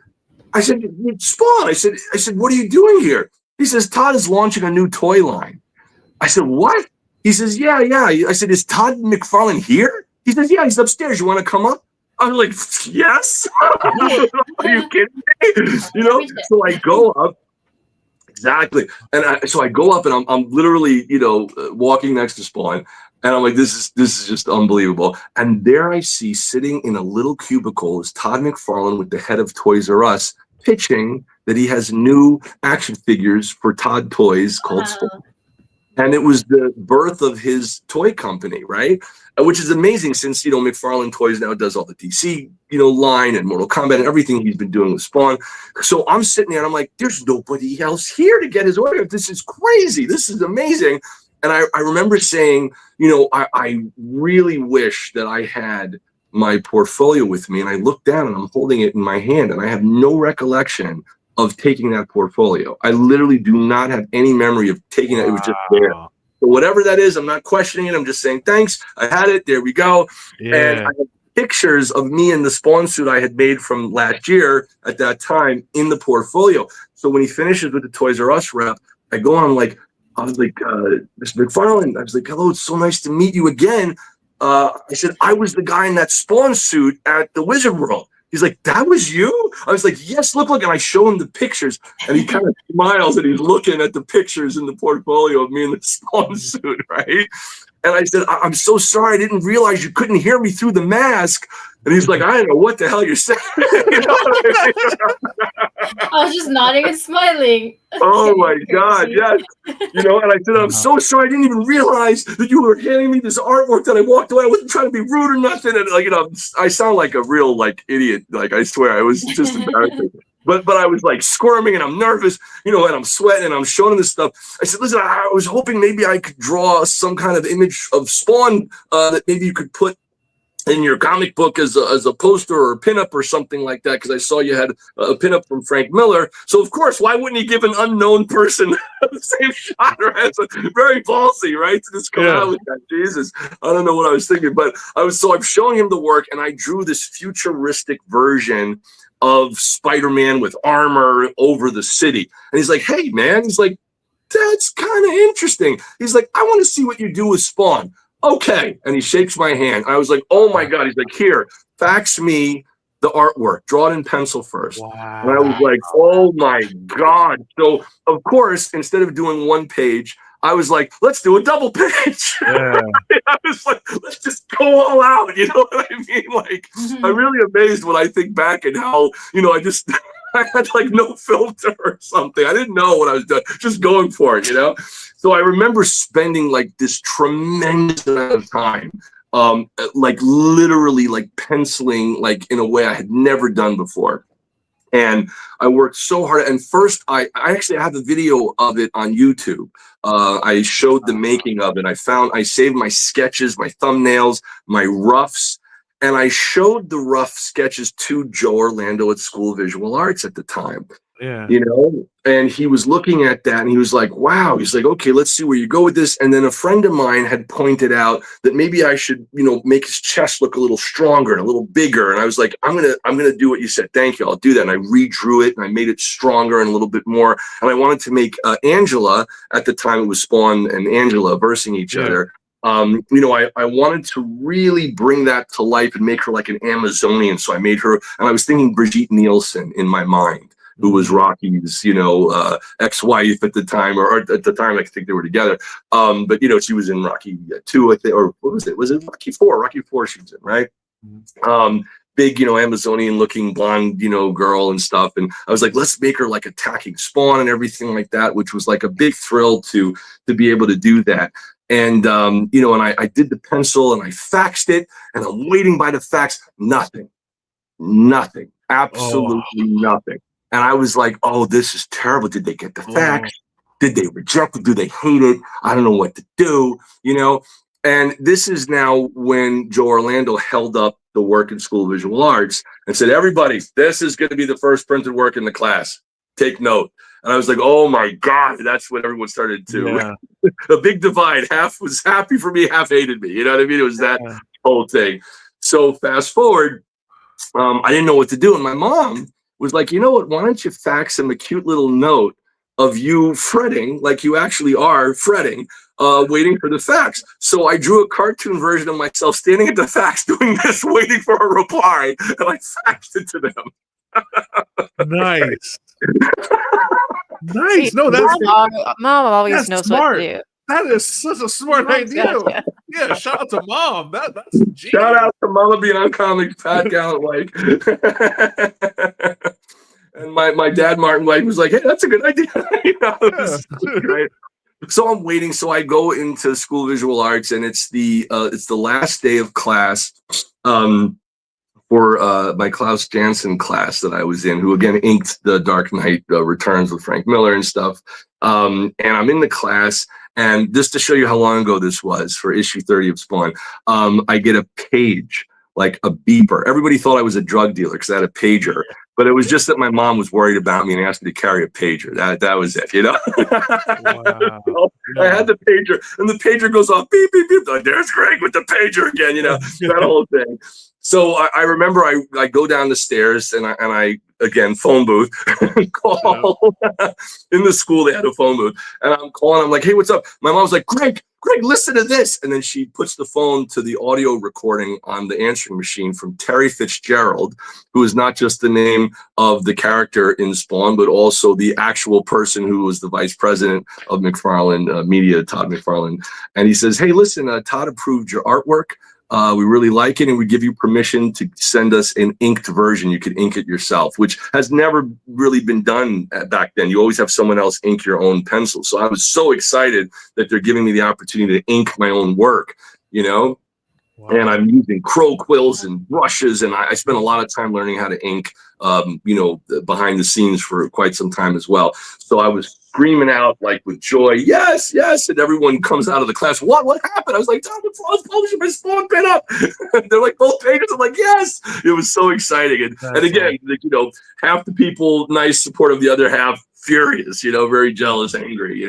Spawn. I said, what are you doing here? He says, Todd is launching a new toy line. I said, what? He says, yeah. I said, is Todd McFarlane here? He says, yeah, he's upstairs. You want to come up? I'm like, yes. Are you kidding me? You know, so I go up. Exactly. And so I go up and I'm literally, you know, walking next to Spawn. And I'm like, this is just unbelievable. And there I see sitting in a little cubicle is Todd McFarlane with the head of Toys R Us pitching that he has new action figures for Todd Toys called Spawn. And it was the birth of his toy company, right? Which is amazing since, you know, McFarlane Toys now does all the DC, you know, line and Mortal Kombat and everything he's been doing with Spawn. So I'm sitting there and I'm like, there's nobody else here to get his autograph. This is crazy. This is amazing. And I remember saying, you know, I really wish that I had my portfolio with me. And I look down and I'm holding it in my hand and I have no recollection of taking that portfolio. I literally do not have any memory of taking it. It was just there. So whatever that is, I'm not questioning it. I'm just saying, thanks. I had it. There we go. Yeah. And I have pictures of me in the Spawn suit I had made from last year at that time in the portfolio. So when he finishes with the Toys R Us rep, I go on, I was like, Mr. McFarlane, I was like, hello, it's so nice to meet you again. I said, I was the guy in that Spawn suit at the Wizard World. He's like, that was you? I was like, yes, look. And I show him the pictures. And he kind of smiles and he's looking at the pictures in the portfolio of me in the Spawn suit, right? And I said, I'm so sorry. I didn't realize you couldn't hear me through the mask. And he's like, I don't know what the hell you're saying. You know what I mean? I was just nodding and smiling. Oh my God, yes. You know, and I said, I'm so sorry. I didn't even realize that you were handing me this artwork that I walked away. I wasn't trying to be rude or nothing. And you know, I sound like a real idiot. I swear, I was just embarrassing. But I was squirming and I'm nervous, you know, and I'm sweating and I'm showing him this stuff. I said, listen, I was hoping maybe I could draw some kind of image of Spawn that maybe you could put in your comic book as a poster or a pinup or something like that, because I saw you had a pinup from Frank Miller. So of course, why wouldn't he give an unknown person the same shot? Right? It's very ballsy, right? To just come out with that. Jesus, I don't know what I was thinking, but I'm showing him the work, and I drew this futuristic version of Spider-Man with armor over the city. And he's like, hey man, he's like, that's kind of interesting. He's like, I want to see what you do with Spawn. Okay. And he shakes my hand. I was like, oh my God. He's like, here, fax me the artwork, draw it in pencil first. Wow. And I was like, oh my God. So of course, instead of doing one page, I was like, let's do a double page. Yeah. I was like, let's just go all out. You know what I mean? I'm really amazed when I think back and how, you know, I had no filter or something. I didn't know what I was doing, just going for it, you know? So I remember spending this tremendous amount of time, literally penciling, in a way I had never done before. And I worked so hard. And first, I actually have a video of it on YouTube. I showed the making of it. I saved my sketches, my thumbnails, my roughs. And I showed the rough sketches to Joe Orlando at School of Visual Arts at the time. Yeah. You know, and he was looking at that and he was like, wow. He's like, okay, let's see where you go with this. And then a friend of mine had pointed out that maybe I should, you know, make his chest look a little stronger and a little bigger. And I was like, I'm gonna do what you said. Thank you. I'll do that. And I redrew it and I made it stronger and a little bit more. And I wanted to make Angela, at the time it was Spawn and Angela versing each other. You know, I wanted to really bring that to life and make her like an Amazonian. So I made her, and I was thinking Brigitte Nielsen in my mind. who was Rocky's, ex-wife at the time, or at the time I think they were together. But she was in Rocky 2, I think, or what was it? Was it Rocky 4? Rocky 4 she was in, right? Big, Amazonian looking blonde, girl and stuff. And I was like, let's make her like attacking Spawn and everything like that, which was like a big thrill to be able to do that. And, and I did the pencil and I faxed it, and I'm waiting by the fax. Nothing, absolutely nothing. And I was like, oh, this is terrible. Did they get the fax? Did they reject it? Do they hate it? I don't know what to do, And this is now when Joe Orlando held up the work in School of Visual Arts and said, everybody, this is going to be the first printed work in the class. Take note. And I was like, oh my God, that's when everyone started to a big divide. Half was happy for me, half hated me. You know what I mean? It was that whole thing. So fast forward, I didn't know what to do. And my mom was like, you know what? Why don't you fax him a cute little note of you fretting, like you actually are fretting, waiting for the fax. So I drew a cartoon version of myself standing at the fax doing this, waiting for a reply, and I faxed it to them. Nice. Nice. No, that's mom always that's knows smart. what to do. That is such a smart idea. Gotcha. Yeah, shout out to mom. That's genius. Shout out to Mama BeyondComics, Pat Gallant White. And my dad, Martin White, was like, hey, that's a good idea. Right? So I'm waiting. So I go into School of Visual Arts, and it's the last day of class for my Klaus Janson class that I was in, who again inked The Dark Knight Returns with Frank Miller and stuff. And I'm in the class, and just to show you how long ago this was, for issue 30 of Spawn, I get a page, like a beeper. Everybody thought I was a drug dealer because I had a pager, but it was just that my mom was worried about me and asked me to carry a pager. That was it, Wow. So I had the pager, and the pager goes off, beep, beep, beep. Like, there's Graig with the pager again, that whole thing. So I remember I go down the stairs, and I again, phone booth, call. In the school, they had a phone booth, and I'm calling. I'm like, hey, what's up? My mom's like, Graig, listen to this. And then she puts the phone to the audio recording on the answering machine from Terry Fitzgerald, who is not just the name of the character in Spawn, but also the actual person who was the vice president of McFarlane Media, Todd McFarlane. And he says, hey, listen, Todd approved your artwork. We really like it, and we give you permission to send us an inked version. You could ink it yourself, which has never really been done back then. You always have someone else ink your own pencil. So I was so excited that they're giving me the opportunity to ink my own work, Wow. And I'm using crow quills and brushes, and I spent a lot of time learning how to ink, behind the scenes for quite some time as well. So I was screaming out like with joy, yes, yes, and everyone comes out of the class. What happened? I was like, Tom McFarlane's publishing my Spawn pin up. They're like, both pages. I'm like, yes. It was so exciting, and again, half the people nice, supportive, the other half furious, very jealous, angry,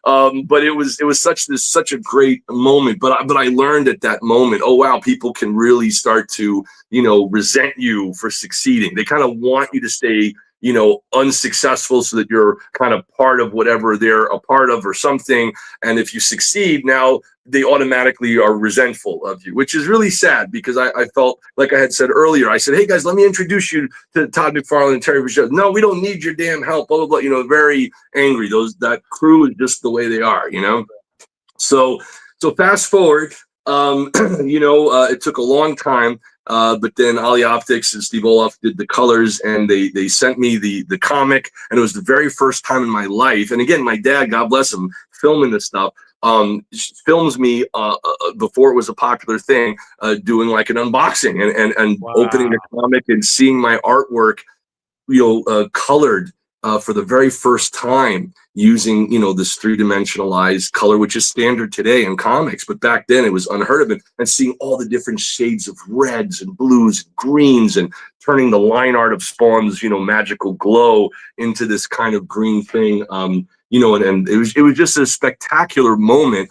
but it was such a great moment. But I learned at that moment, oh wow, people can really start to resent you for succeeding. They kind of want you to stay unsuccessful so that you're kind of part of whatever they're a part of or something. And if you succeed, now they automatically are resentful of you, which is really sad, because I felt like I had said earlier, I said, hey guys, let me introduce you to Todd McFarlane and Terry Fitzgerald. No, we don't need your damn help, blah, blah, blah, very angry. That crew is just the way they are, So fast forward, it took a long time. But then Ali Optics and Steve Olaf did the colors, and they sent me the comic, and it was the very first time in my life. And again, my dad, God bless him, filming this stuff, films me before it was a popular thing, doing like an unboxing and wow. Opening the comic and seeing my artwork, colored for the very first time, using this three-dimensionalized color, which is standard today in comics, but back then it was unheard of. And seeing all the different shades of reds and blues and greens, and turning the line art of Spawn's magical glow into this kind of green thing, and it was just a spectacular moment.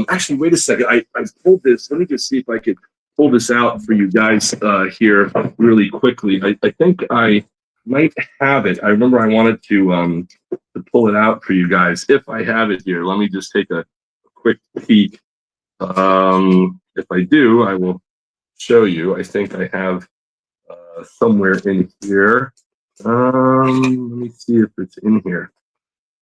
Actually, wait a second, I pulled this. Let me just see if I could pull this out for you guys here really quickly. I think I might have it. I remember I wanted to pull it out for you guys. If I have it here, let me just take a quick peek. If I do, I will show you. I think I have somewhere in here. Let me see if it's in here.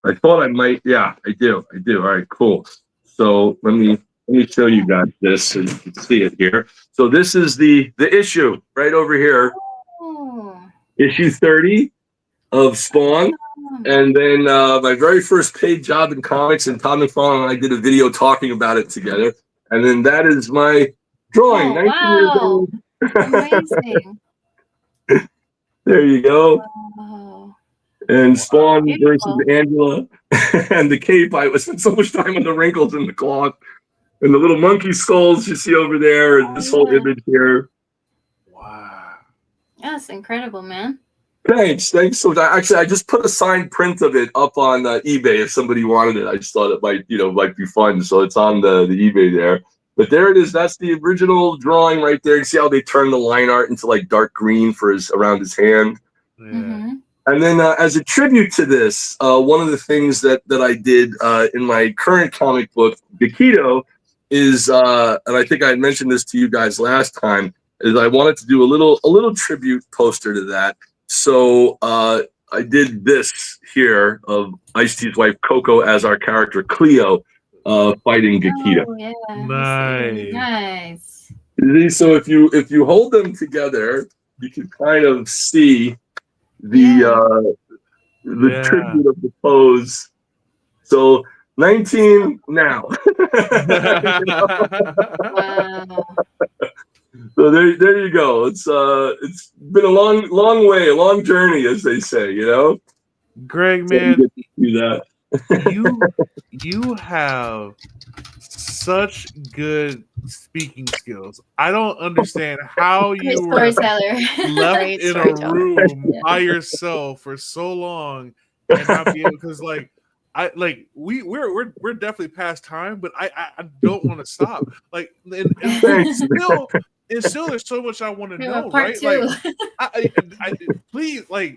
I thought I might. Yeah, I do. All right, cool. So let me show you guys this so you can see it here. So this is the issue right over here, Oh. issue 30 of Spawn. And then my very first paid job in comics, and Tom McFarlane and I did a video talking about it together. And then that is my drawing. Oh, 19 years old. amazing. There you go. Oh. And Spawn Beautiful. versus Angela. And the cape, I spent so much time on the wrinkles in the cloth. And the little monkey skulls you see over there, and this whole image here. Wow. That's incredible, man. Thanks. So actually, I just put a signed print of it up on eBay if somebody wanted it. I just thought it might be fun. So it's on the eBay there. But there it is. That's the original drawing right there. You see how they turned the line art into like dark green for around his hand. Yeah. Mm-hmm. And then as a tribute to this, one of the things that I did in my current comic book, Gakito, is, and I think I had mentioned this to you guys last time, is I wanted to do a little tribute poster to that. So I did this here of Ice-T's wife Coco as our character Cleo fighting Gakito. Oh, yeah. Nice. Nice. So if you hold them together, you can kind of see the tribute of the pose. So 19 now. Wow. So there you go. It's been a long way, a long journey, as they say, Greg, So you man, get to do that. you have such good speaking skills. I don't understand how Great you were storyteller. left Great in a storyteller. room Yeah. by yourself for so long and not be able, because we're definitely past time, but I don't want to stop. Like and still there's so much I want to know, Part right? two. Like I please, I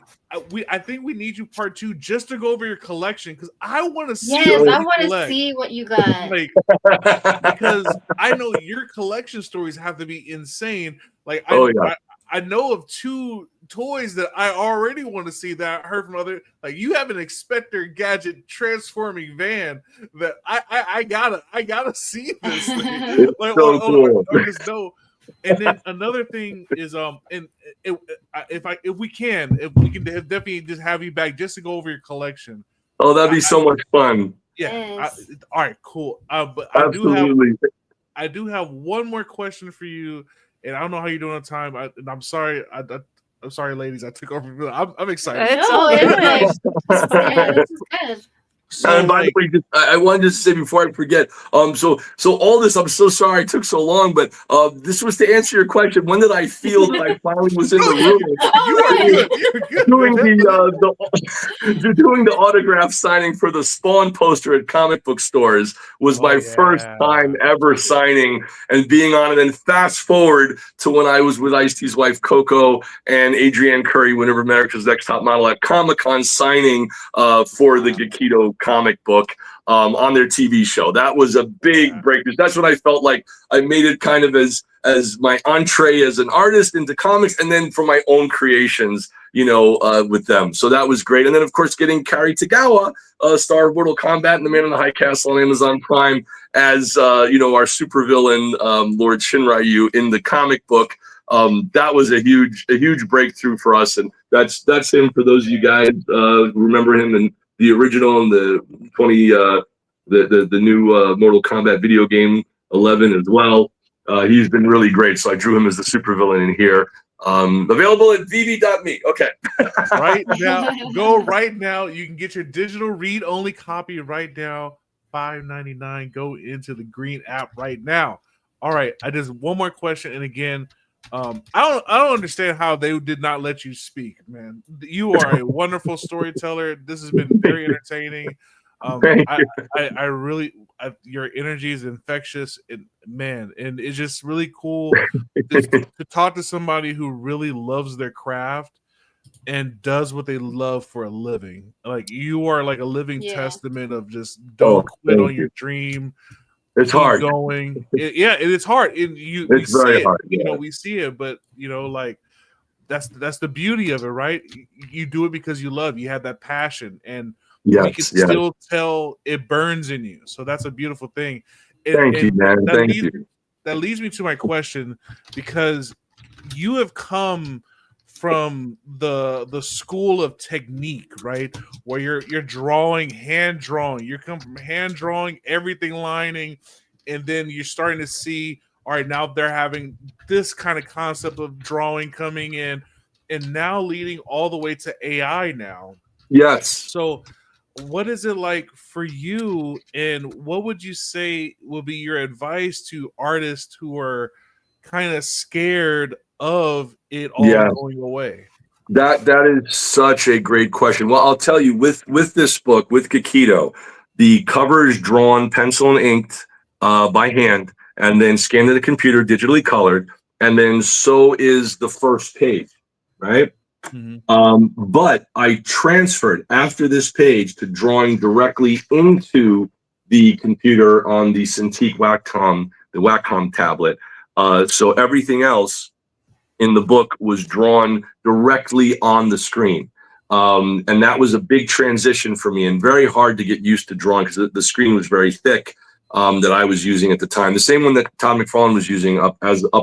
think we need you part 2 just to go over your collection, because I want to see. Yes, what I you want to collect. see what you got. Like, because I know your collection stories have to be insane. Like I know of 2 toys that I already want to see that I heard from other. Like, you have an Inspector Gadget transforming van that I gotta see this thing. Like, So cool. or just know. And then another thing is if we can definitely just have you back just to go over your collection. Oh, that'd be so much fun. Yeah. Yes. All right, cool. But Absolutely. I do have one more question for you, and I don't know how you're doing on time. I'm sorry. I'm sorry, ladies. I took over. I'm excited. It's No, all it's good. good. Yeah, this is good. So, And by the way, I wanted to say before I forget, so all this, I'm so sorry it took so long, but this was to answer your question. When did I feel that I finally was in the room you are good. You're good. doing doing the autograph signing for the Spawn poster at comic book stores was my first time ever signing and being on it. And fast forward to when I was with Ice-T's wife Coco and Adrienne Curry, whenever America's Next Top Model at Comic-Con, signing for the Gakito comic book on their TV show. That was a big breakthrough. That's when I felt like I made it kind of as my entree as an artist into comics, and then for my own creations, with them. So that was great. And then, of course, getting Kari Tagawa, star of Mortal Kombat and The Man in the High Castle on Amazon Prime, as our supervillain, Lord Shinryu, in the comic book. That was a huge breakthrough for us, and that's him. For those of you guys who remember him in the original and the the new Mortal Kombat video game 11 as well. He's been really great, so I drew him as the supervillain in here. Available at VeVe.me. Okay. Right now, go right now. You can get your digital read-only copy right now, $5.99. Go into the green app right now. All right, I just one more question, and again, I don't understand how they did not let you speak, man. You are a wonderful storyteller. This has been very entertaining. I really, your energy is infectious, and it's just really cool to talk to somebody who really loves their craft and does what they love for a living. Like, you are like a living testament of just don't quit on your dream. It's hard going. It's hard. We very see it. hard. We see it, but that's the beauty of it, right? You do it because you love. You have that passion, and we can Yes, yes. still tell it burns in you. So that's a beautiful thing. Thank you, man. Thank you. That leads me to my question, because you have come from the school of technique, right? Where you're drawing, hand drawing. You come from hand drawing, everything lining, and then you're starting to see, all right, now they're having this kind of concept of drawing coming in, and now leading all the way to AI now. Yes. So what is it like for you, and what would you say will be your advice to artists who are kind of scared of it all going away? That is such a great question. Well, I'll tell you, with this book, with Kikito, the cover is drawn pencil and inked by hand, and then scanned to the computer, digitally colored, and then so is the first page, right? But I transferred after this page to drawing directly into the computer on the Cintiq Wacom, the Wacom tablet. So everything else in the book was drawn directly on the screen. And that was a big transition for me, and very hard to get used to drawing, because the screen was very thick that I was using at the time. The same one that Todd McFarlane was using up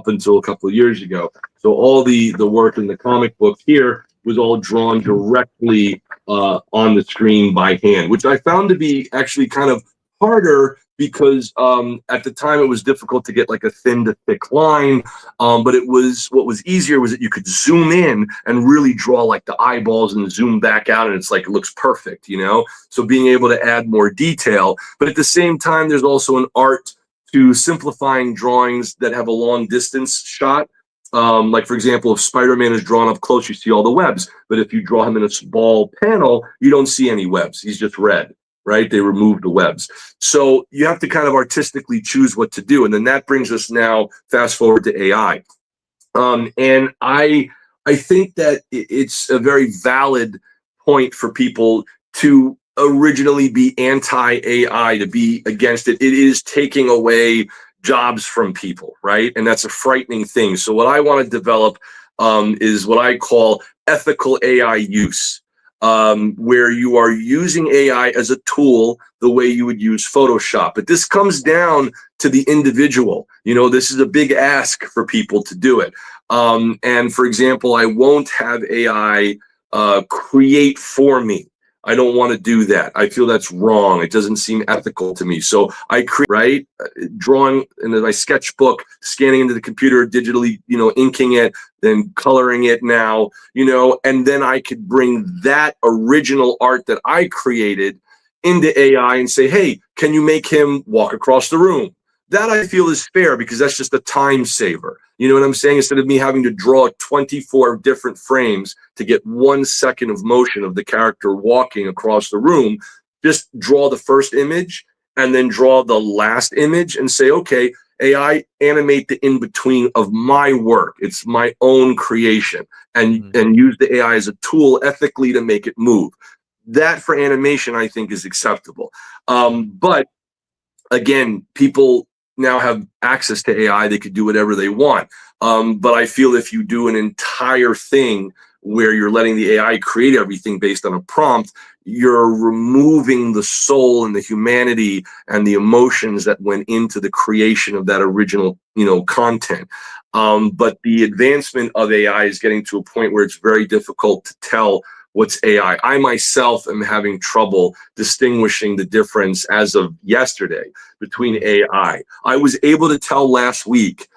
until a couple of years ago. So all the work in the comic book here was all drawn directly on the screen by hand, which I found to be actually kind of harder, because at the time it was difficult to get like a thin to thick line, but what was easier was that you could zoom in and really draw like the eyeballs and zoom back out, and it's like it looks perfect, you know? So being able to add more detail, but at the same time there's also an art to simplifying drawings that have a long distance shot. Like, for example, if Spider-Man is drawn up close, you see all the webs, but if you draw him in a small panel, you don't see any webs. He's just red. Right? They remove the webs. So you have to kind of artistically choose what to do. And then that brings us now fast forward to AI. And I think that it's a very valid point for people to originally be anti-AI, to be against it. It is taking away jobs from people, right? And that's a frightening thing. So what I want to develop is what I call ethical AI use. Where you are using AI as a tool the way you would use Photoshop. But this comes down to the individual. You know, this is a big ask for people to do it. And for example, I won't have AI create for me. I don't want to do that. I feel that's wrong. It doesn't seem ethical to me. So I create, drawing in my sketchbook, scanning into the computer, digitally, you know, inking it, then coloring it now, you know, and then I could bring that original art that I created into AI and say, hey, can you make him walk across the room? That I feel is fair, because that's just a time saver. You know what I'm saying? Instead of me having to draw 24 different frames to get 1 second of motion of the character walking across the room, just draw the first image and then draw the last image and say, okay, AI, animate the in-between of my work. It's my own creation, and use the AI as a tool ethically to make it move. That for animation, I think, is acceptable. But again, people now have access to AI. They could do whatever they want. But I feel if you do an entire thing where you're letting the AI create everything based on a prompt, you're removing the soul and the humanity and the emotions that went into the creation of that original, you know, content. But the advancement of AI is getting to a point where it's very difficult to tell what's AI. I myself am having trouble distinguishing the difference as of yesterday between AI. I was able to tell last week.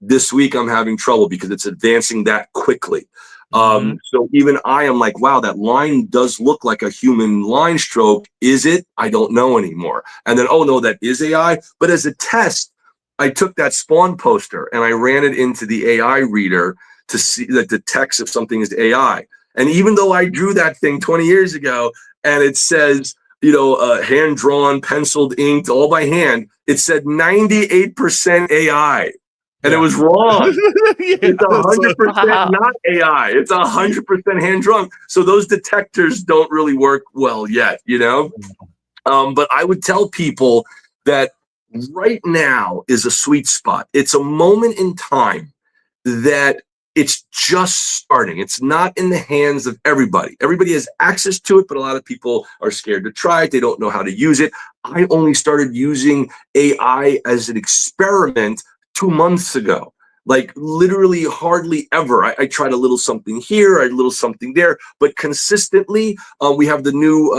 This week I'm having trouble because it's advancing that quickly. So even I am like, wow, that line does look like a human line stroke. Is it? I don't know anymore. And then, oh no, that is AI. But as a test, I took that Spawn poster and I ran it into the AI reader to see, like, detects if something is AI. And even though I drew that thing 20 years ago and it says, you know, hand drawn, penciled, inked, all by hand, it said 98% AI. And it was wrong. It's 100% not AI. It's 100% hand drawn. So those detectors don't really work well yet, you know? But I would tell people that right now is a sweet spot. It's a moment in time that it's just starting. It's not in the hands of everybody. Everybody has access to it, but a lot of people are scared to try it. They don't know how to use it. I only started using AI as an experiment 2 months ago. Like literally hardly ever. I tried a little something here, a little something there, but consistently, we have the new,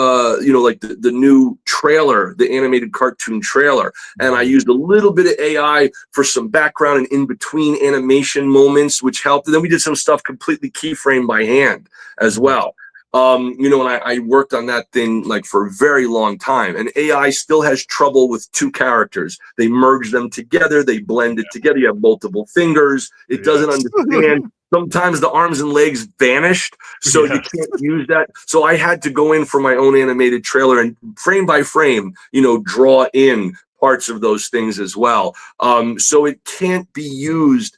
like the new trailer, the animated cartoon trailer. And I used a little bit of AI for some background and in between animation moments, which helped. And then we did some stuff completely keyframe by hand as well. And I worked on that thing like for a very long time, and AI still has trouble with two characters. They merge them together, they blend it together. You have multiple fingers. It doesn't understand. Sometimes the arms and legs vanished, so you can't use that. So I had to go in for my own animated trailer and frame by frame, draw in parts of those things as well. So it can't be used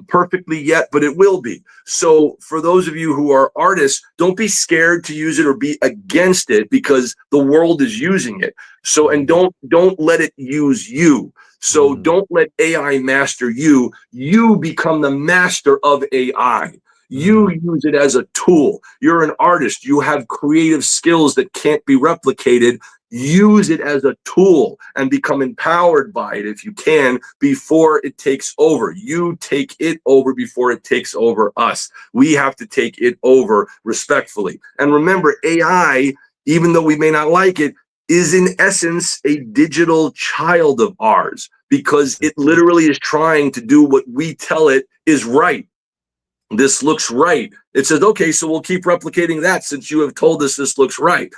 perfectly yet, but it will be. So for those of you who are artists, don't be scared to use it or be against it, because the world is using it. So, and don't let it use you. So don't let AI master you. You become the master of AI. You use it as a tool. You're an artist. You have creative skills that can't be replicated. Use it as a tool and become empowered by it if you can, before it takes over. You take it over before it takes over us. We have to take it over respectfully. And remember, AI, even though we may not like it, is in essence a digital child of ours, because it literally is trying to do what we tell it is right. This looks right. It says, okay, so we'll keep replicating that since you have told us this looks right.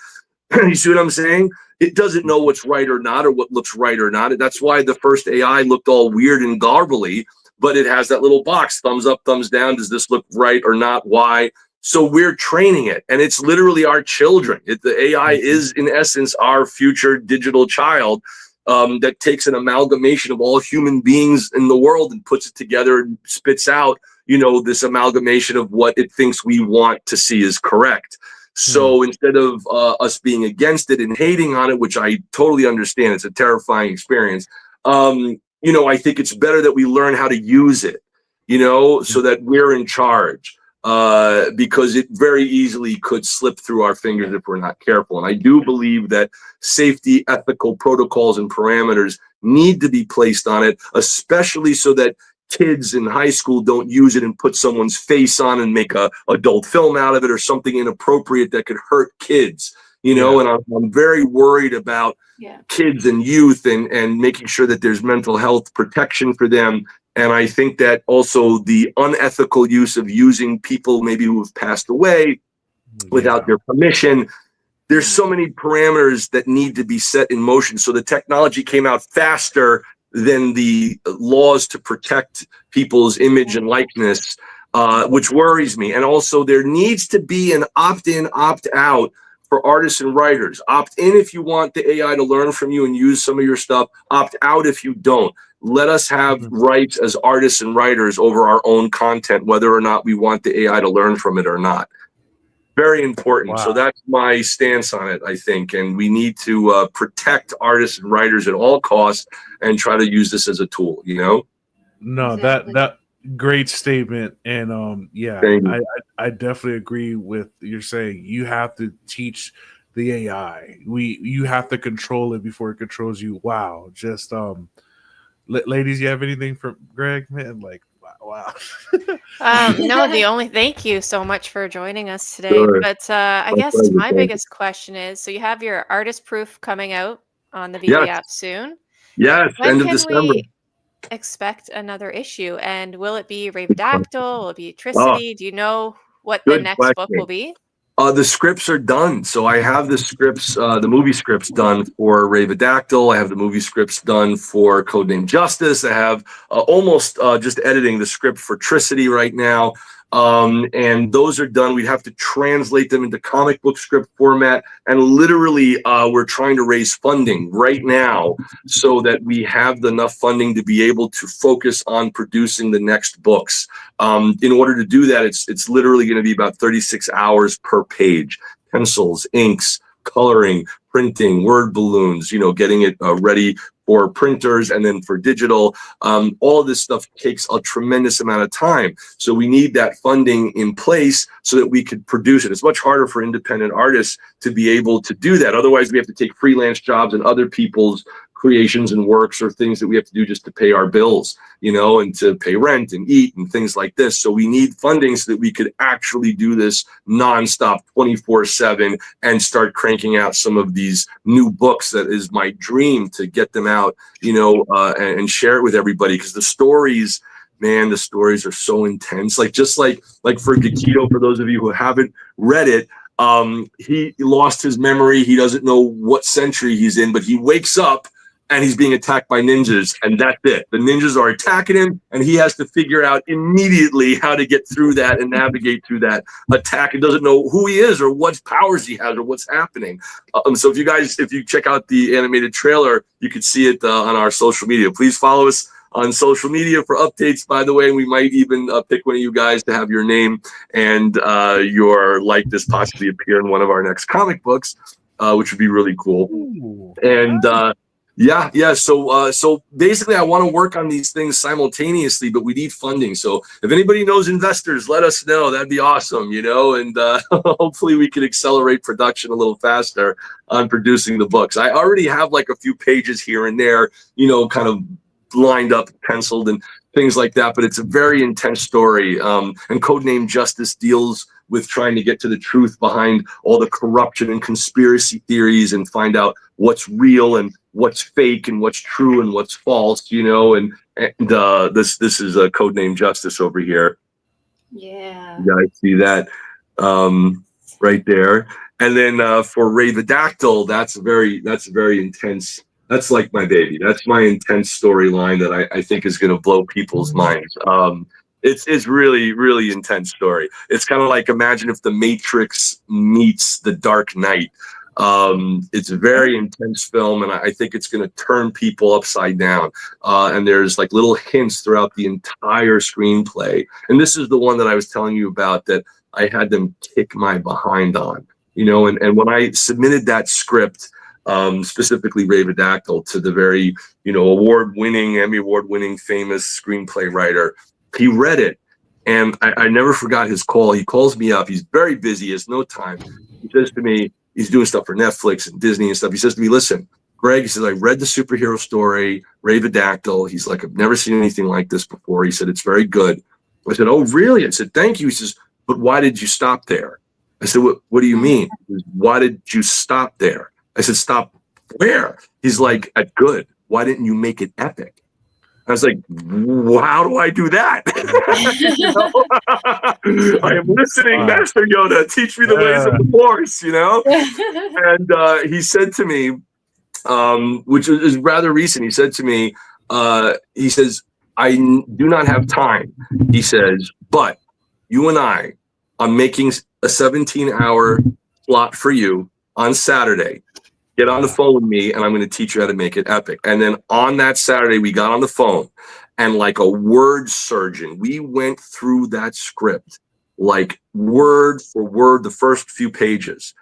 You see what I'm saying? It doesn't know what's right or not, or what looks right or not. That's why the first AI looked all weird and garbly, but it has that little box, thumbs up, thumbs down. Does this look right or not? Why? So we're training it, and it's literally our children. The AI is, in essence, our future digital child that takes an amalgamation of all human beings in the world and puts it together and spits out, this amalgamation of what it thinks we want to see is correct. So instead of us being against it and hating on it, which I totally understand, it's a terrifying experience. I think it's better that we learn how to use it, so that we're in charge, because it very easily could slip through our fingers if we're not careful. And I do believe that safety, ethical protocols and parameters need to be placed on it, especially so that kids in high school don't use it and put someone's face on and make a adult film out of it, or something inappropriate that could hurt kids, and I'm very worried about kids and youth and making sure that there's mental health protection for them. And I think that also the unethical use of using people maybe who have passed away without their permission. There's so many parameters that need to be set in motion. So the technology came out faster than the laws to protect people's image and likeness, which worries me. And also there needs to be an opt-in, opt-out for artists and writers. Opt in if you want the AI to learn from you and use some of your stuff. Opt out if you don't. Let us have rights as artists and writers over our own content, whether or not we want the AI to learn from it or not. Very important. Wow. So that's my stance on it, I think. And we need to protect artists and writers at all costs and try to use this as a tool, No, exactly. that great statement. And I definitely agree with you're saying. You have to teach the AI. You have to control it before it controls you. Wow. Just ladies, you have anything for Greg? Man, like wow. No, thank you so much for joining us today. Sure. But I guess my biggest question is, so you have your artist proof coming out on the VeVe app soon. Yes, when end of December. We expect another issue, and will it be Ravedactyl? Will it be Tricity? Do you know what the next book will be? The scripts are done. So I have the scripts, the movie scripts done for Ravedactyl. I have the movie scripts done for Codename Justice. I have almost just editing the script for Tricity right now. And those are done. We'd have to translate them into comic book script format. And literally, we're trying to raise funding right now so that we have enough funding to be able to focus on producing the next books. In order to do that, it's literally going to be about 36 hours per page. Pencils, inks, coloring, printing, word balloons, getting it ready for printers and then for digital. All of this stuff takes a tremendous amount of time. So we need that funding in place so that we could produce it. It's much harder for independent artists to be able to do that. Otherwise, we have to take freelance jobs and other people's creations and works or things that we have to do just to pay our bills, and to pay rent and eat and things like this. So we need funding so that we could actually do this nonstop 24/7 and start cranking out some of these new books. That is my dream, to get them out, and share it with everybody, because the stories, man, the stories are so intense. Like for Gakito, for those of you who haven't read it, he lost his memory. He doesn't know what century he's in, but he wakes up and he's being attacked by ninjas, and that's it. The ninjas are attacking him, and he has to figure out immediately how to get through that and navigate through that attack. He doesn't know who he is or what powers he has or what's happening. So if you check out the animated trailer, you can see it on our social media. Please follow us on social media for updates, by the way. We might even pick one of you guys to have your name and your likeness possibly appear in one of our next comic books, which would be really cool. Ooh. And yeah. So basically, I want to work on these things simultaneously, but we need funding. So if anybody knows investors, let us know. That'd be awesome, and hopefully we can accelerate production a little faster on producing the books. I already have like a few pages here and there, kind of lined up, penciled, and things like that. But it's a very intense story. And Codename Justice deals with trying to get to the truth behind all the corruption and conspiracy theories and find out what's real and what's fake and what's true and what's false, and this is a Codename Justice over here. Yeah. Yeah, I see that right there. And then for Ravedactyl, that's very intense. That's like my baby. That's my intense storyline that I think is going to blow people's minds. It's really, really intense story. It's kind of like, imagine if The Matrix meets The Dark Knight. It's a very intense film, and I think it's going to turn people upside down. And there's like little hints throughout the entire screenplay. And this is the one that I was telling you about that I had them kick my behind on, and when I submitted that script, specifically Ravedactyl, to the very, Emmy award-winning famous screenplay writer, he read it, and I never forgot his call. He calls me up. He's very busy. He has no time. He says to me, he's doing stuff for Netflix and Disney and stuff. He says to me, listen, Greg, he says, I read the superhero story, Ravedactyl. He's like, I've never seen anything like this before. He said, it's very good. I said, oh, really? I said, thank you. He says, but why did you stop there? I said, what do you mean? He says, why did you stop there? I said, stop where? He's like, at good. Why didn't you make it epic? I was like, well, how do I do that? I am listening, Master Yoda. Teach me the ways of the Force, And he said to me, which is rather recent, he said to me, he says, I do not have time. He says, but you and I'm making a 17-hour slot for you on Saturday. Get on the phone with me, and I'm going to teach you how to make it epic. And then on that Saturday, we got on the phone, and like a word surgeon, we went through that script, like word for word, the first few pages.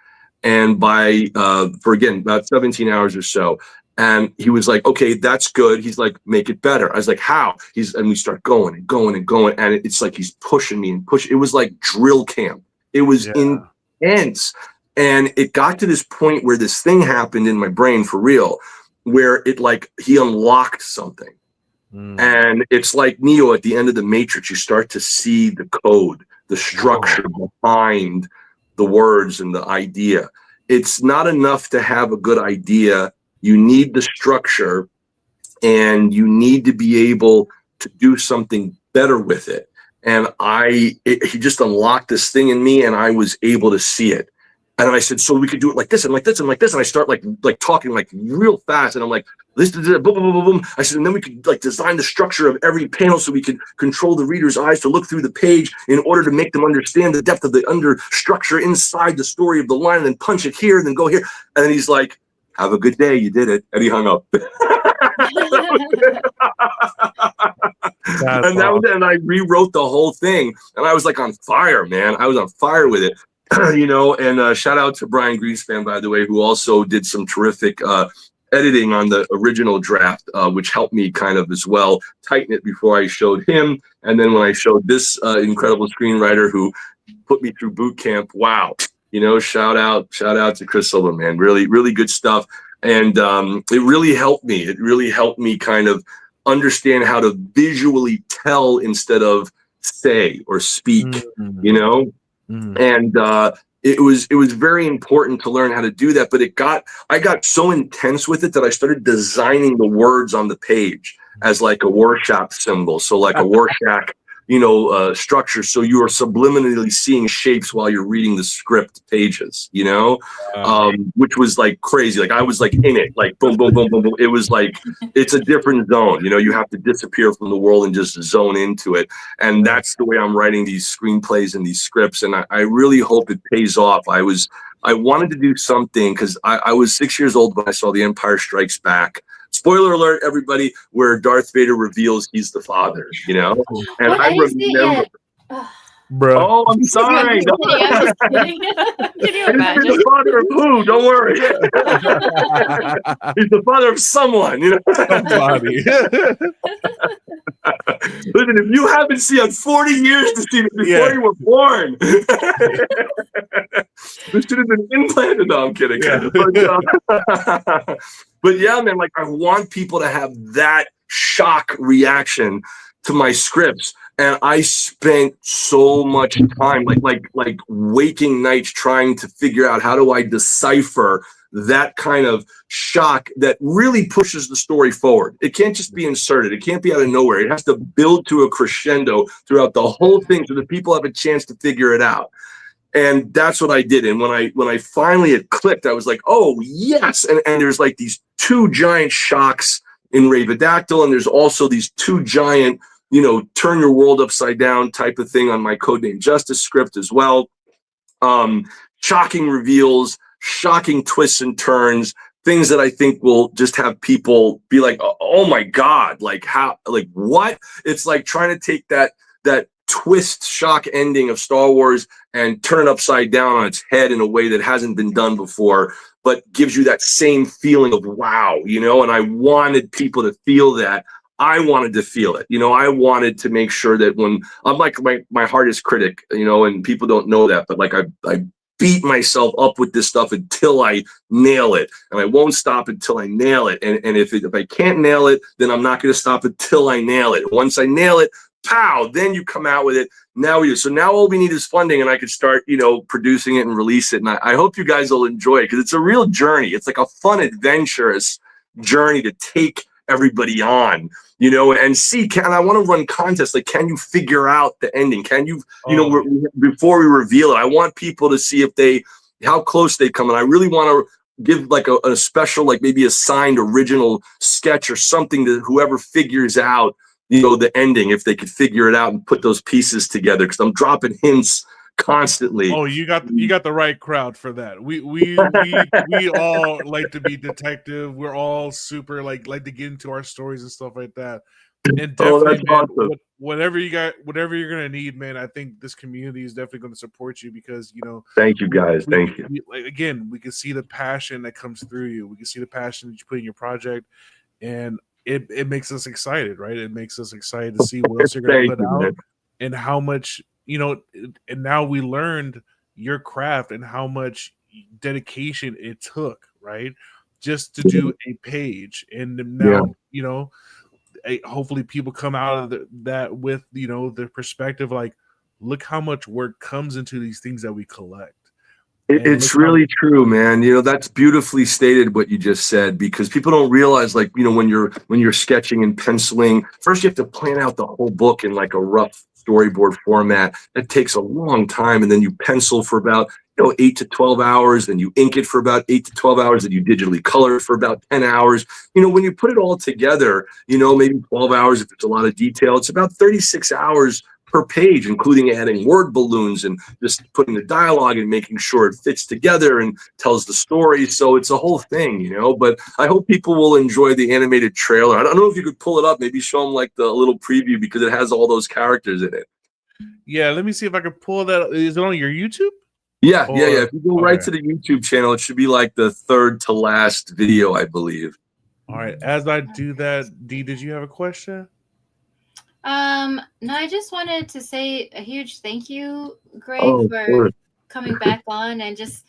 And for about 17 hours or so. And he was like, okay, that's good. He's like, make it better. I was like, how? And we start going and going and going. And it's like, he's pushing me and pushing. It was like drill camp. It was intense. And it got to this point where this thing happened in my brain for real, where he unlocked something. And it's like Neo at the end of the Matrix. You start to see the code, the structure behind the words and the idea. It's not enough to have a good idea. You need the structure, and you need to be able to do something better with it. And he just unlocked this thing in me, and I was able to see it. And then I said, so we could do it like this and like this and like this. And I start like talking like real fast. And I'm like, this, boom, boom, boom, boom, boom. I said, and then we could like design the structure of every panel so we could control the reader's eyes to look through the page in order to make them understand the depth of the under structure inside the story of the line, and then punch it here and then go here. And then he's like, have a good day. You did it. And he hung up. And I rewrote the whole thing. And I was like on fire, man. I was on fire with it. And shout out to Brian Greenspan, by the way, who also did some terrific editing on the original draft, which helped me kind of as well tighten it before I showed him. And then when I showed this incredible screenwriter who put me through boot camp, wow, shout out to Chris Silver, man, really, really good stuff. And it really helped me. It really helped me kind of understand how to visually tell instead of say or speak, and it was very important to learn how to do that. But I got so intense with it that I started designing the words on the page as like a Rorschach symbol. So like a Rorschach, structure. So you are subliminally seeing shapes while you're reading the script pages, which was like crazy. Like I was like in it, like boom, boom, boom, boom, boom. It was like, it's a different zone. You have to disappear from the world and just zone into it. And that's the way I'm writing these screenplays and these scripts. And I really hope it pays off. I wanted to do something because I was 6 years old when I saw The Empire Strikes Back. Spoiler alert, everybody, where Darth Vader reveals he's the father, And I remember. Bro. Oh, I'm sorry. Can you imagine? He's the father of who? Don't worry. He's the father of someone, Somebody. Listen, if you haven't seen it, 40 years to see it before you were born. This should have been implanted. No, I'm kidding. Yeah. But yeah, man, like I want people to have that shock reaction to my scripts. And I spent so much time, like waking nights trying to figure out how do I decipher that kind of shock that really pushes the story forward. It can't just be inserted. It can't be out of nowhere. It has to build to a crescendo throughout the whole thing so that people have a chance to figure it out. And that's what I did. And when I finally it clicked, I was like, oh yes. And there's like these two giant shocks in Ravedactyl, and there's also these two giant, turn your world upside down type of thing on my Codename Justice script as well. Shocking reveals, shocking twists and turns, things that I think will just have people be like, oh my God, like how, like what? It's like trying to take that twist shock ending of Star Wars and turn it upside down on its head in a way that hasn't been done before, but gives you that same feeling of wow, and I wanted people to feel that. I wanted to feel it. I wanted to make sure that when I'm like my hardest critic, and people don't know that, but like I beat myself up with this stuff until I nail it, and I won't stop until I nail it. And if I can't nail it, then I'm not going to stop until I nail it. Once I nail it, pow, then you come out with it. So now all we need is funding, and I could start, producing it and release it. And I hope you guys will enjoy it because it's a real journey. It's like a fun, adventurous journey to take everybody on, and see, I want to run contests. Like, can you figure out the ending? Can you, before we reveal it, I want people to see how close they come. And I really want to give like a special, like maybe a signed original sketch or something to whoever figures out, the ending, if they could figure it out and put those pieces together. Cause I'm dropping hints constantly. Oh, you got the right crowd for that. We all like to be detective. We're all super like to get into our stories and stuff like that. And definitely, man, awesome. whatever you're gonna need, man, I think this community is definitely going to support you because Thank you guys. Thank you. Again, we can see the passion that comes through you. We can see the passion that you put in your project, and it makes us excited, right? It makes us excited to see what else you're going to put out, man. And how much. And now we learned your craft and how much dedication it took, right? Just to do a page. And now, hopefully people come out of that with, the perspective, like, look how much work comes into these things that we collect. It's really true, man. That's beautifully stated what you just said, because people don't realize, like, when you're sketching and penciling, first you have to plan out the whole book in like a rough storyboard format. That takes a long time, and then you pencil for about 8 to 12 hours, then you ink it for about 8 to 12 hours, and you digitally color it for about 10 hours. When you put it all together, maybe 12 hours if it's a lot of detail, it's about 36 hours per page, including adding word balloons and just putting the dialogue and making sure it fits together and tells the story. So it's a whole thing, but I hope people will enjoy the animated trailer. I don't know if you could pull it up, maybe show them like the little preview, because it has all those characters in it. Yeah, let me see if I can pull that. Is it on your YouTube? Yeah. If you go right to the YouTube channel, it should be like the third to last video, I believe. All right. As I do that, Dee, did you have a question? No, I just wanted to say a huge thank you, Greg, Oh, of for course. coming back on and just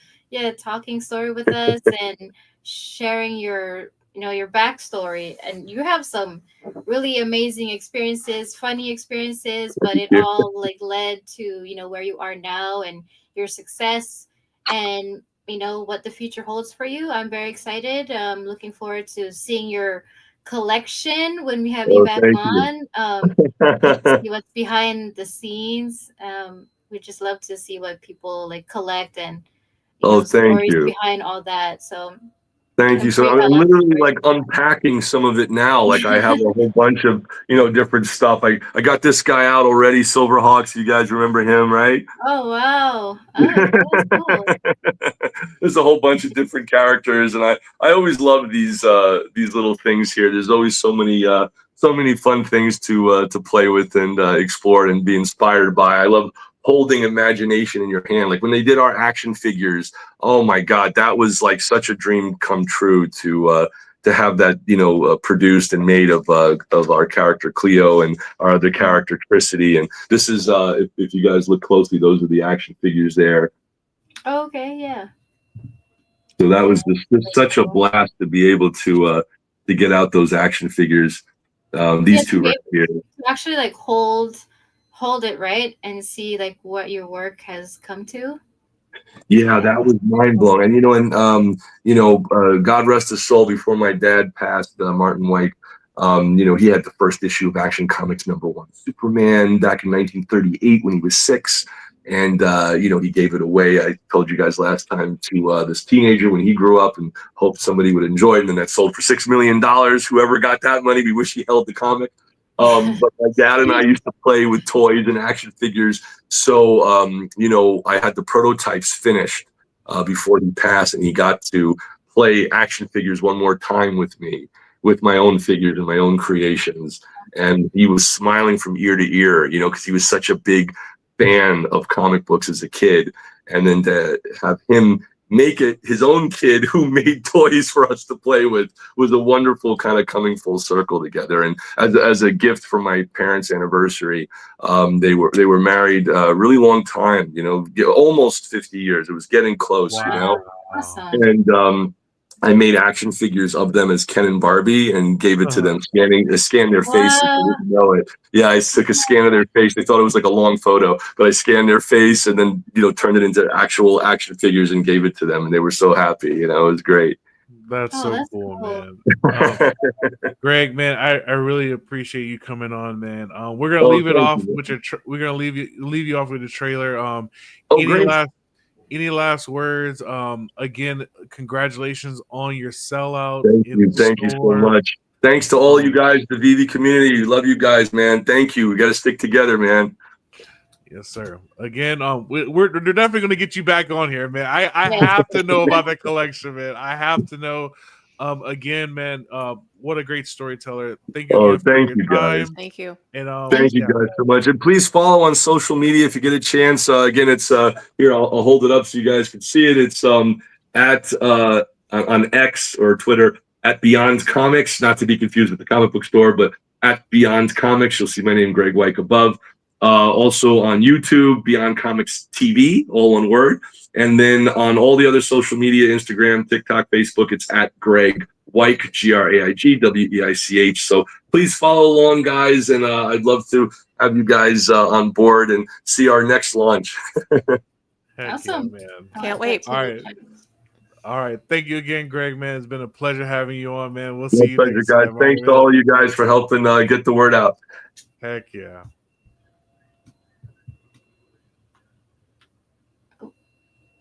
talking story with us and sharing your your backstory. And you have some really amazing experiences, funny experiences, but it Yeah. all like led to where you are now and your success and what the future holds for you. I'm very excited. Looking forward to seeing your collection when we have you Oh, back thank you. on. Get to see what's behind the scenes. We just love to see what people like collect and Oh, thank stories you. behind all that. So Thank you. I'm sure So you got I'm lots of literally stories. like unpacking some of it now. Like I have a whole bunch of, different stuff. I got this guy out already, Silverhawks. You guys remember him, right? Oh wow! Oh, that's cool. There's a whole bunch of different characters, and I always love these little things here. There's always so many fun things to play with and explore and be inspired by. I love holding imagination in your hand. Like when they did our action figures, oh my God, that was like such a dream come true to have that produced and made of our character Cleo and our other character Tricity. And this is if you guys look closely, those are the action figures there. Oh, okay, yeah. So that was just such a blast to be able to get out those action figures. These two right here. To actually like hold it right and see like what your work has come to. Yeah, that was mind blowing. And God rest his soul. Before my dad passed, Martin Weich, he had the first issue of Action Comics #1 Superman back in 1938 when he was 6. And, he gave it away. I told you guys last time to this teenager when he grew up and hoped somebody would enjoy it. And then that sold for $6 million. Whoever got that money, we wish he held the comic. But my dad and I used to play with toys and action figures. So, I had the prototypes finished before he passed, and he got to play action figures one more time with me, with my own figures and my own creations. And he was smiling from ear to ear, because he was such a big fan of comic books as a kid. And then to have him make it his own kid who made toys for us to play with was a wonderful kind of coming full circle together. And as a gift for my parents' anniversary, they were married a really long time, almost 50 years. It was getting close. Wow. Awesome. And I made action figures of them as Ken and Barbie and gave it to them, scanned their face. They didn't know it. Yeah, I took a scan of their face. They thought it was like a long photo, but I scanned their face and then, turned it into actual action figures and gave it to them. And they were so happy. It was great. That's that's cool, cool. man. Greg, man, I really appreciate you coming on, man. We're gonna leave it off with we're gonna leave you off with the trailer. Any last words? Again, congratulations on your sellout. Thank you so much. Thanks to all you guys, the VeVe community. Love you guys, man. Thank you. We got to stick together, man. Yes, sir. Again, we're definitely going to get you back on here, man. I have to know about that collection, man. I have to know. Again, man, what a great storyteller. Thank you. Thank you, guys. Thank you. And thank you guys so much. And please follow on social media if you get a chance. Again, it's here. I'll hold it up so you guys can see it. It's at on X or Twitter at BeyondComics, not to be confused with the comic book store, but at BeyondComics. You'll see my name, Graig Weich, above. Also on YouTube, BeyondComics TV, all one word. And then on all the other social media, Instagram, TikTok, Facebook, it's at Graig Weich, Graig Weich. So please follow along, guys. And I'd love to have you guys on board and see our next launch. Awesome. Yeah, man. Can't wait. All right. Thank you again, Greg, man. It's been a pleasure having you on, man. We'll see you next guys. time. Thanks to all you guys for helping get the word out. Heck yeah.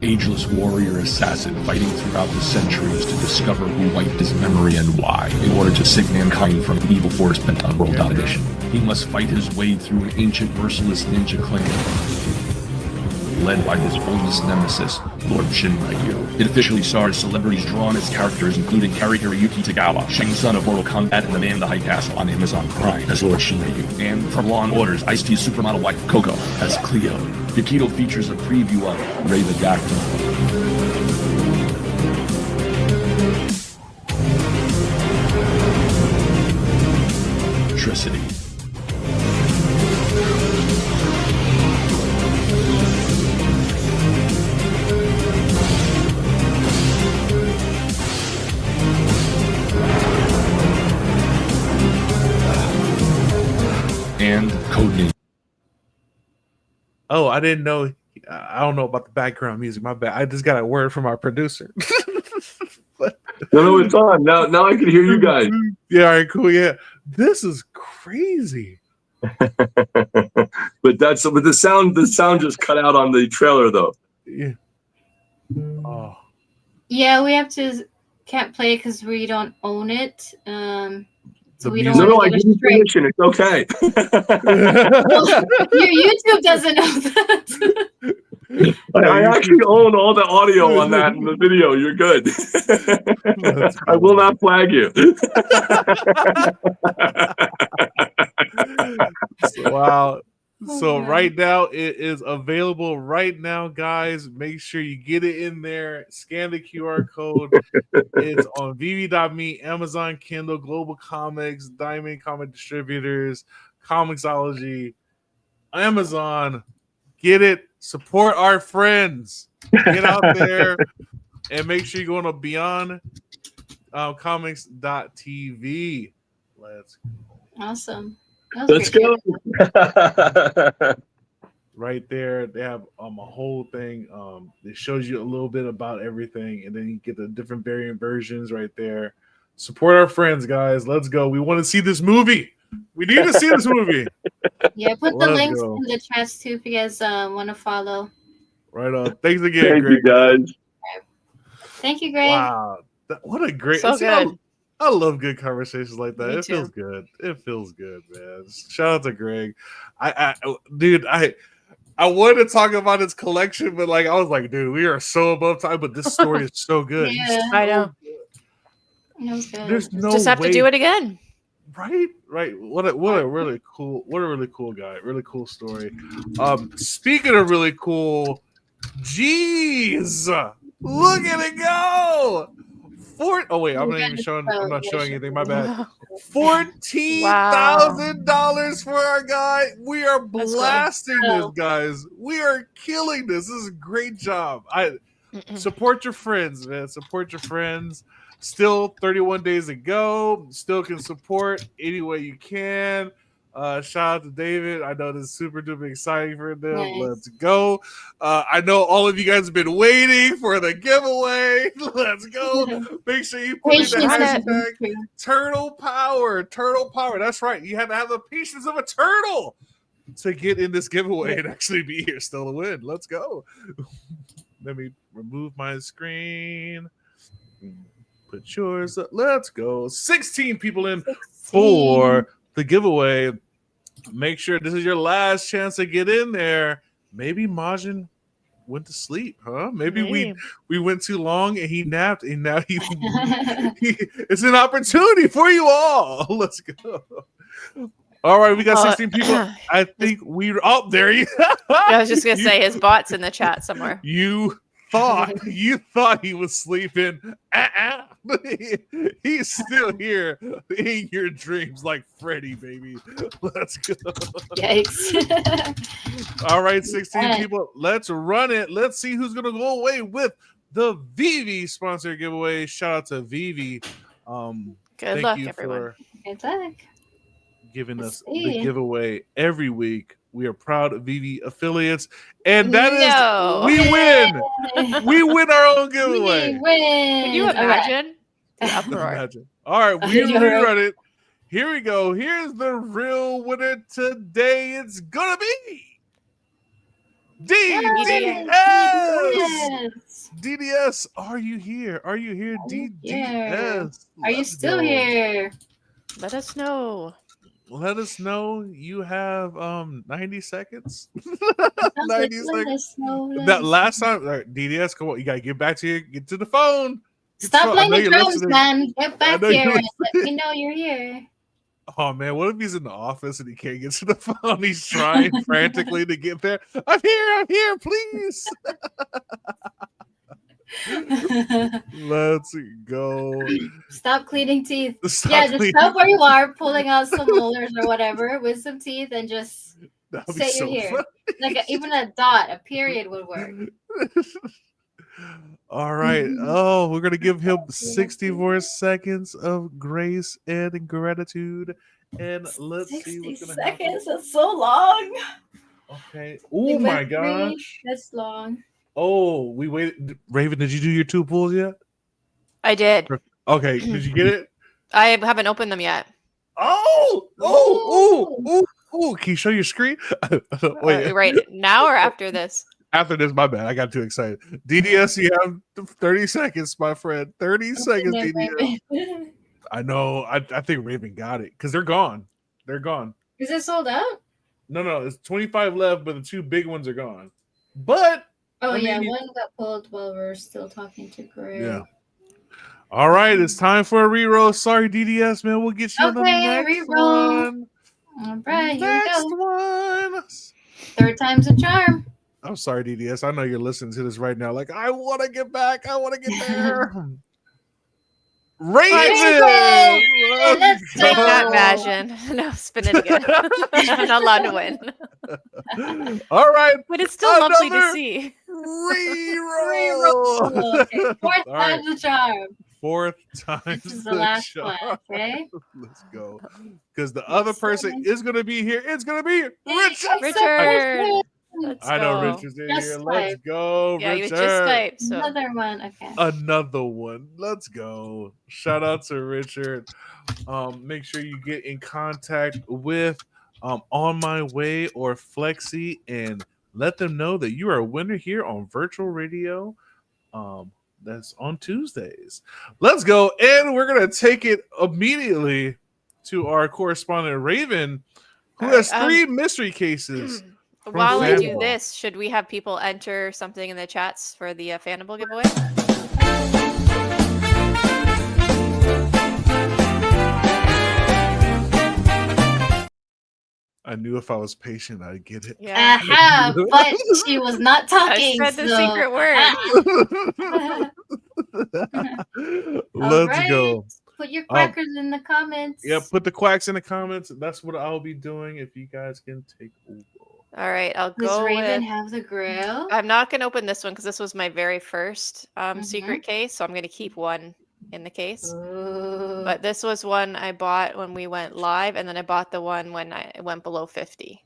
Ageless warrior assassin fighting throughout the centuries to discover who wiped his memory and why, in order to save mankind from the evil force bent on world domination. He must fight his way through an ancient merciless ninja clan, led by his oldest nemesis, Lord Shinryu. It officially stars celebrities drawn as characters including Kari Hiroyuki Tagawa, Shang-Sun of Mortal Kombat, and the Man in the High Castle on Amazon Prime as Lord Shinryu, and from Law & Order's Ice-T's supermodel wife, Coco, as Cleo. Yakido features a preview of VeVe Comics. electricity. And codename. Oh, I didn't know. I don't know about the background music. My bad. I just got a word from our producer. No, it's on. Now I can hear you guys. Yeah, all right, cool. Yeah. This is crazy. But the sound just cut out on the trailer though. Yeah. Oh. Yeah, we can't play it because we don't own it. So we don't No, want I to give you straight. permission. It's okay. Your YouTube doesn't know that. I actually own all the audio on that in the video. You're good. I will not flag you. Wow. So Okay. right now it is available right now, guys. Make sure you get it in there. Scan the QR code. It's on VeVe.me, Amazon, Kindle, Global Comics, Diamond Comic Distributors, Comixology, Amazon. Get it. Support our friends. Get out there and make sure you go on to BeyondComics.tv. Let's go. Awesome. That was Let's great. go. Right there, they have a whole thing. It shows you a little bit about everything, and then you get the different variant versions right there. Support our friends, guys. Let's go. We want to see this movie. We need to see this movie. Yeah, put the Let's links go. in the chats too if you guys want to follow. Right on. Thanks again, Thank Greg. you, guys. Thank you, Greg. Wow, what a great! So see, good. I love good conversations like that. Me It feels too. good. It feels good, man. Shout out to Greg. Dude, I wanted to talk about his collection, but I was like, dude, we are so above time. But this story is so good. Yeah. I know. That was good. There's no Just have way, to do it again. right. What a really cool guy. Really cool story. Speaking of really cool, jeez, look at it go. Oh wait, I'm not even showing. I'm not showing anything. My bad. $14,000 for our guy. We are blasting this, guys. We are killing this. This is a great job. Support your friends, man. Support your friends. Still 31 days to go. Still can support any way you can. Shout out to David. I know this is super duper exciting for them. Nice. Let's go. I know all of you guys have been waiting for the giveaway. Let's go. Make sure you put in the hashtag Turtle Power. Turtle Power. That's right. You have to have the patience of a turtle to get in this giveaway and actually be here still to win. Let's go. Let me remove my screen. Put yours up. Let's go. 16 people in for the giveaway. Make sure this is your last chance to get in there. Maybe Majin went to sleep, huh? Maybe we went too long and he napped, and now it's an opportunity for you all. Let's go. All right, we got 16 people. I think there you I was just gonna say his bot's in the chat somewhere. You thought he was sleeping. He's still here in your dreams like Freddy, baby. Let's go. Yikes. All right, 16 people. Let's run it. Let's see who's going to go away with the VeVe sponsor giveaway. Shout out to VeVe. Good luck, everyone. Good luck. Giving us the giveaway every week. We are proud of VeVe affiliates, and that is we win. We win our own giveaway. We win. Can you imagine? Imagine. All right, we rerun it. Here we go. Here's the real winner today. It's gonna be DDS. DDS, are you here? Are you here, DDS? Are you still here? Let us know. Let us know. You have 90 seconds. 90 seconds. That last time, all right, DDS, come on, you gotta get back to get to the phone. Stop playing the drums, man. Get back here and let me know you're here. Oh man, what if he's in the office and he can't get to the phone? He's trying frantically to get there. I'm here, please. Let's go. Stop cleaning teeth. Stop Yeah, just cleaning. stop where you are, pulling out some molars or whatever with some teeth, and just That'd be say you're so here. funny. Like even a dot, a period would work. All right. Oh, we're gonna give him 60 more seconds of grace and gratitude, and let's see 60 what's gonna happen. seconds. That's so long. Okay. Oh my gosh. That's long. Oh, we waited. Raven, did you do your 2 pulls yet? I did. Okay. Did you get it? I haven't opened them yet. Oh! Can you show your screen? Wait. Right now or after this? After this, my bad. I got too excited. DDS, you have 30 seconds, my friend. 30 seconds, DDS. I know. I think Raven got it because they're gone. They're gone. Is it sold out? No. It's 25 left, but the 2 big ones are gone. But Oh, I yeah. mean, One got pulled while we're still talking to Graig. yeah. All right, it's time for a reroll. Sorry, DDS, man. We'll get you on the next reroll. one. All right, here Next we go. one. Third time's a charm. I'm sorry, DDS. I know you're listening to this right now. Like, I want to get back. I want to get there. Raven! Let's Take that, go. Majan. No, spin it again. I'm not allowed to win. All right. But it's still lovely to Another see. Reroll. Okay, fourth All right. time's a charm. 4th time's This is the last charm. one, okay? Let's go. Because the other person is going to be here. It's going to be Richard. Richard. Let's I know go. Richard's in Just here. Let's Skype. go, Yeah, you Richard. just Skype. So Another one. Okay. Another one. Let's go. Shout out to Richard. Make sure you get in contact with On My Way or Flexi and let them know that you are a winner here on virtual radio. That's on Tuesdays. Let's go. And we're going to take it immediately to our correspondent, Raven, who All has right, 3 mystery cases. while I do Fanable. this, should we have people enter something in the chats for the Fanable giveaway? I knew if I was patient, I'd get it. Yeah. Aha, but she was not I talking. said the so- secret word. Let's right. go. Put your crackers in the comments. Yeah, put the quacks in the comments. That's what I'll be doing if you guys can take over. All right, I'll Does go Raven with... have the grill? I'm not going to open this one because this was my very first secret case, so I'm going to keep one in the case. Ooh. But this was one I bought when we went live, and then I bought the one when I went below 50.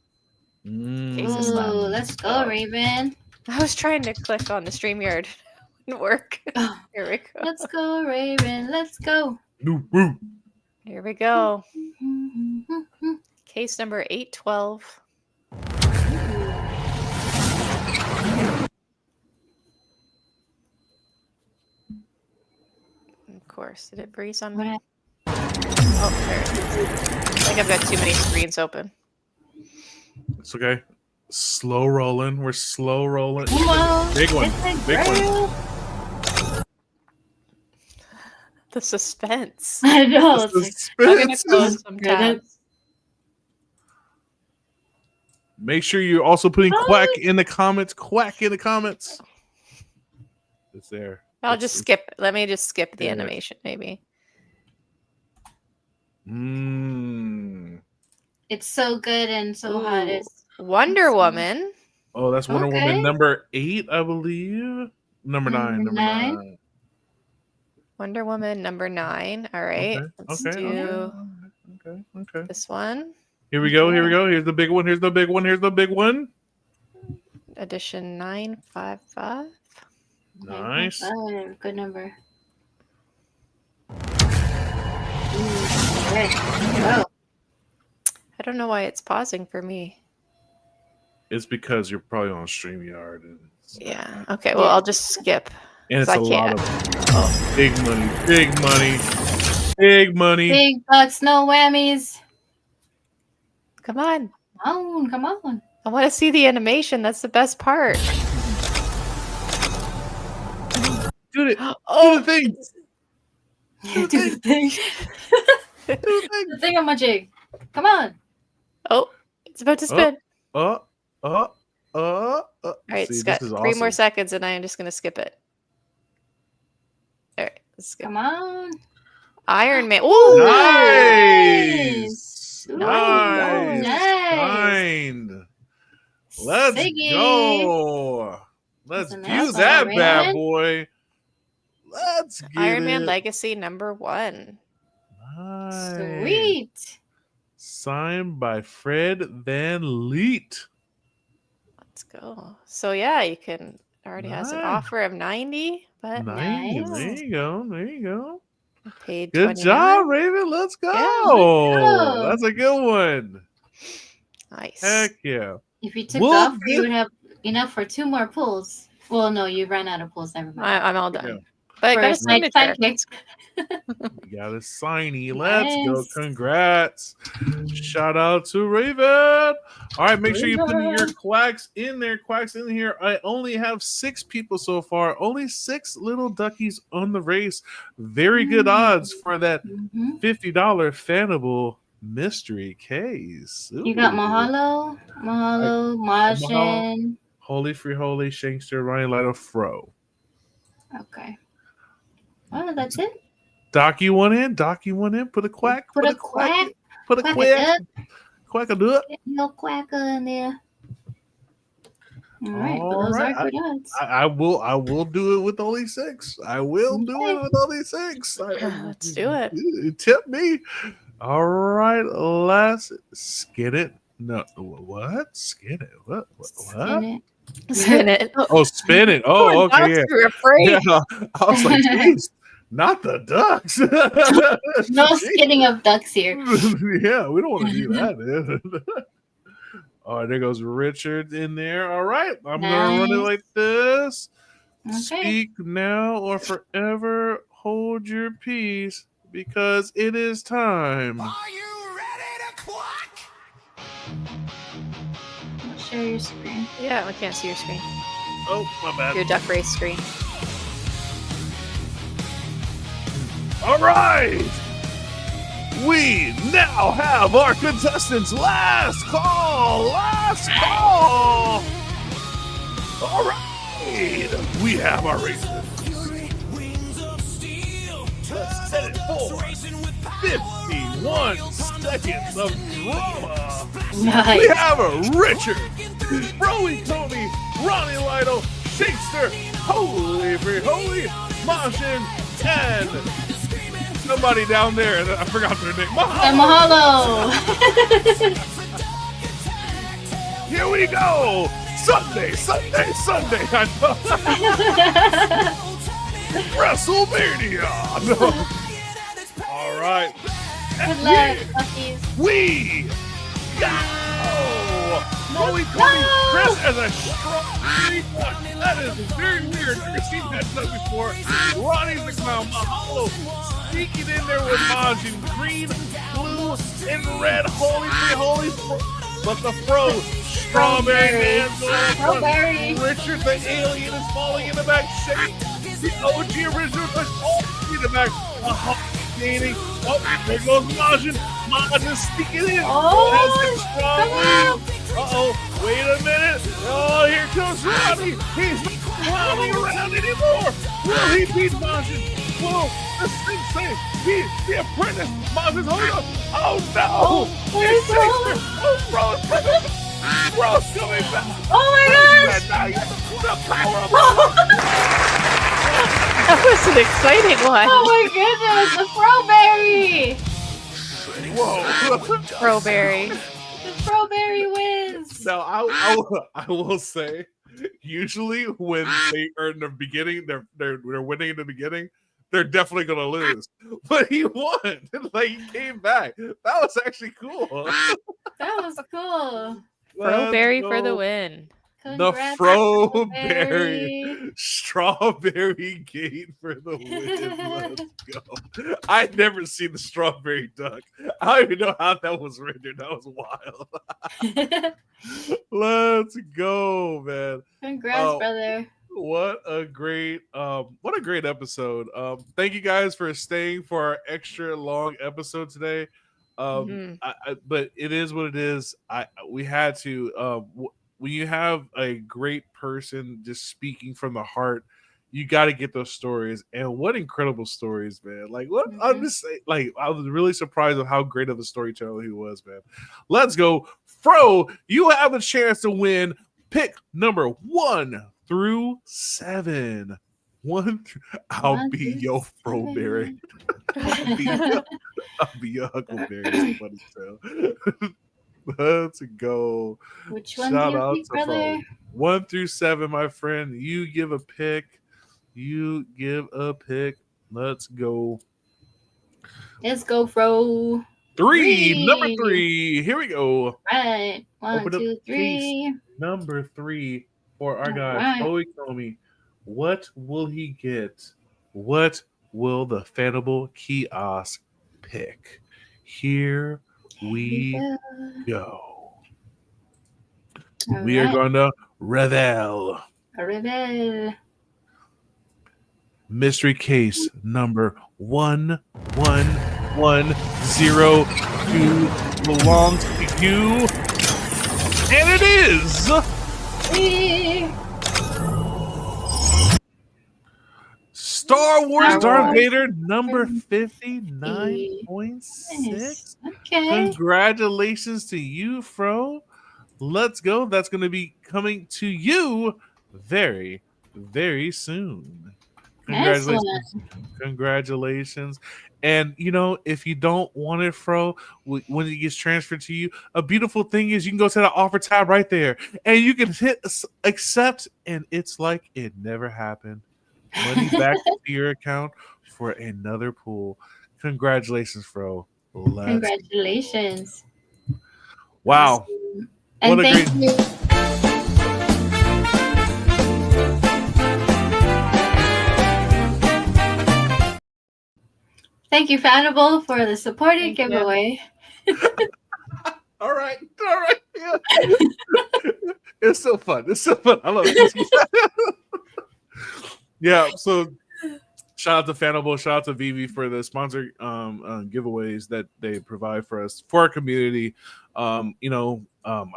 Cases left. Ooh, let's go, Raven. I was trying to click on the StreamYard. It didn't work. Oh. Here we go. Let's go, Raven. Let's go. Here we go. Case number 812. Of course. Did it freeze on me? Oh, there it is. I think I've got too many screens open. It's okay. Slow rolling. We're slow rolling. Come on. Big one. It's a Big one. grill. The suspense. I know. It's like, I'm gonna Suspense. close some tabs. Make sure you're also putting quack in the comments. Quack in the comments. It's there. I'll It's- just skip. Let me just skip the Yeah. animation, maybe. it's so good and so hot. Ooh, It's Wonder Woman. Oh, that's Wonder Okay. Woman number 8, I believe. Number 9. Number Number 9. 9. Wonder Woman number 9. All right. Okay, Let's okay, do Okay. this one. Here we go. Here we go. Here's the big one. Here's the big one. Here's the big one. Edition 955. Nice. Oh, good number. Okay. Oh, I don't know why it's pausing for me. It's because you're probably on StreamYard. And Yeah. Okay. Well, I'll just skip. it's I a lot can't. of big money. Big money. Big money. big bucks, no whammies. Come on. Come on. I want to see the animation. That's the best part. Do it. Oh, Do the thing. Do the thing. Do the thing. The thing on my jig. Come on. oh, it's about to spin. All All right, See, it's got this is 3 more awesome. seconds, and I am just going to skip it. Let's go. Come on. Iron Man. Ooh, Nice. Ooh, Nice. nice. Kind. Let's Siggy. go. Let's That's a view nice that Iron bad Man. boy. Let's get Iron Man it. Legacy #1. Nice. Sweet. Signed by Fred Van Leet. Let's go. So yeah, you can already has an Nice. offer of 90, but Nice. Nice. There you go. There you go. paid Good 29. job, Raven. Let's go. go. That's a good one. Nice. Heck yeah. If you took We'll the offer, do- you would have enough for 2 more pulls. Well, no, you ran out of pulls. Never mind. I'm all done. Yeah. But I For got a a side signature. You got a signy. Let's go. Nice. Congrats. Shout out to Raven. All right, make sure you put your Raven. quacks in there. Quacks in here. I only have 6 people so far. Only 6 little duckies on the race. Very good odds for that Mhm. $50 Fanable mystery case. You got Ooh. Mahalo, Majin. Holy Free Holy, Shankster, Ryan Lido, Fro. Okay. Oh, that's it. Docky one in. Docky one in. Put a quack. Put a quack. Put a Quack quack. it up. Quack a duck. Get no quacker in there. All right, but All those right. are good odds. I will do it with only 6. I will do it with only 6. Let's do it. Tip me. All right, let's skin it. No, what? Skin it. What? Skin it. Spin it. Oh, spin it. Oh, okay. Yeah. You're afraid. Yeah. I was like, geez, not the ducks. No skinning of ducks here. Yeah, we don't want to do that, man. All right, there goes Richard in there. All right, I'm gonna run it Nice. like this. Okay. Speak now or forever hold your peace because it is time. Share your screen. Yeah, I can't see your screen. Oh, my bad. Your duck race screen. All right. We now have our contestants' last call. Last call. All right. We have our race. Let's set it for 51 seconds of drama. We Nice. have a Richard, Broly Tony, Ronnie Lido, Shakespeare, Holy Free Holy, Mashin, and somebody down there. I forgot their name. And Mahalo. Mahalo. Here we go. Sunday. I know. WrestleMania. No. All right. Good luck, Buckies. We go. Holy Tony dressed as a strong green one. That is very weird. I've seen that done before. Ronnie's the clown. Mahalo sneaking in there with Majin. Green, blue, and red. Holy Free Holy. But the Fro, Strawberry Man, Strawberry. Richard the alien is falling in the back. Shake the OG original touch all in the back. Gaining. Oh, there goes Majin. Majin sneaking in. Oh, Has it strong. Uh-oh, wait a minute. Oh, here comes Ronnie. He's not clowning around anymore. Will he beat Majin? Will the sensei be the apprentice? Majin's holding up. Oh, no. where's It's Shakespeare. Oh, Bro's coming back. Oh my gosh. The power of That was an exciting one. Oh my goodness, the Strawberry. Whoa. Strawberry. The Strawberry wins. Now, I will say, usually when they are in the beginning, they're winning in the beginning, they're definitely going to lose. But he won. Like, he came back. That was actually cool. That was cool. Strawberry Let's for the go. win. The Congrats, Strawberry Strawberry Gate for the win. Let's go. I'd never seen the Strawberry Duck. I don't even know how that was rendered. That was wild. Let's go, man. Congrats, brother. What a great episode. Thank you guys for staying for our extra long episode today. But it is what it is. We had to when you have a great person just speaking from the heart, you got to get those stories. And what incredible stories, man. Like, what I'm just saying, like, I was really surprised of how great of a storyteller he was, man. Let's go. Fro, you have a chance to win pick number 1 through 7. I'll be your Froberry. I'll be your Huckleberry. Somebody tell. Let's go. Which one Shout do you out pick, to brother? Fro. 1 through 7, my friend. You give a pick. You give a pick. Let's go. Let's go, Fro. 3. Number 3. Here we go. Right. 1, Open up 2, 3. Number 3 for our guy, Right. Chloe Comey. What will he get? What will the Fanable Kiosk pick? Here we go. We are going to reveal. Rebel. Mystery case number 1110 belongs to you. And it is Star Wars Darth Vader number 59.6. Okay. Congratulations to you, Fro. Let's go. That's going to be coming to you very, very soon. Congratulations. Excellent. Congratulations. And, you know, if you don't want it, Fro, when it gets transferred to you, a beautiful thing is you can go to the offer tab right there and you can hit accept, and it's like it never happened. Money back to your account for another pool. Congratulations, Fro. Congratulations. Wow. And What a thank great- you. Thank you, Fanable, for the supported Thank you. giveaway. All right. Yeah. It's so fun. I love it. Yeah, so shout out to Fanable, shout out to VeVe for the sponsor giveaways that they provide for us, for our community. I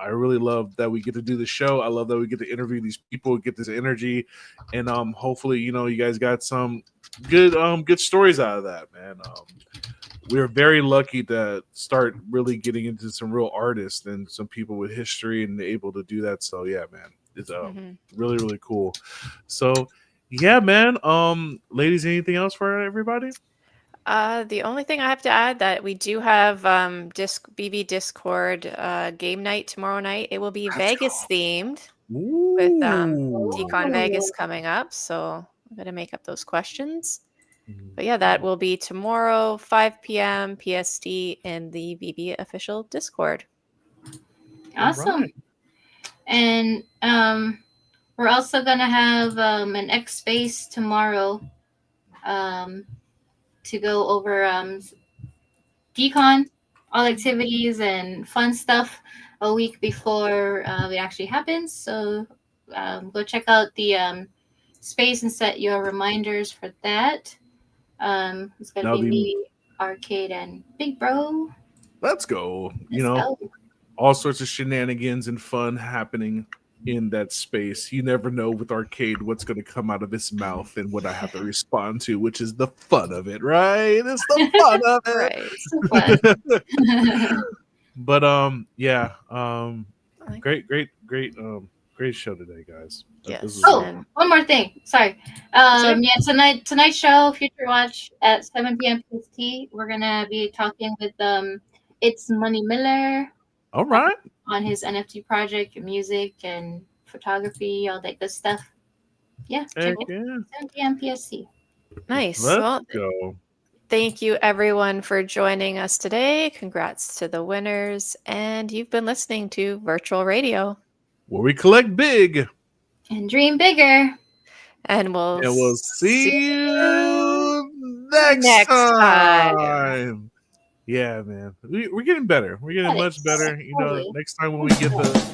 really love that we get to do the show. I love that we get to interview these people, get this energy, and hopefully, you guys got some good stories out of that, man. We're very lucky to start really getting into some real artists and some people with history and able to do that. So yeah, man, it's really, really cool. So yeah, man. Ladies, anything else for everybody? The only thing I have to add that we do have BB Discord game night tomorrow night. It will be Vegas themed with Decon Vegas coming up. So I'm gonna make up those questions. But yeah, that will be tomorrow, 5 p.m. PST in the BB official Discord. Awesome. Right. And we're also going to have an X Space tomorrow to go over Decon, all activities and fun stuff a week before it actually happens. So go check out the space and set your reminders for that. It's going to be me, Arcade, and Big Bro. Let's go. Let's go. All sorts of shenanigans and fun happening in that space. You never know with Arcade what's going to come out of his mouth and what I have to respond to, which is the fun of it, right? It's the fun of it. Right. So fun. But great show today, guys. Yes. This was Oh, one more thing. Sorry. Tonight's show, Future Watch at 7 p.m. PST. We're gonna be talking with It's Money Miller all right. on his NFT project, music and photography, all that good stuff. Yeah, check Heck it out. yeah. 7 p.m. PST. Nice. Let's Well, go. thank you everyone for joining us today. Congrats to the winners. And you've been listening to Virtual Radio. Where we collect big. And dream bigger. And we'll See you next time. Yeah, man. We're getting better. We're getting Yeah, much better. totally. Next time when we get the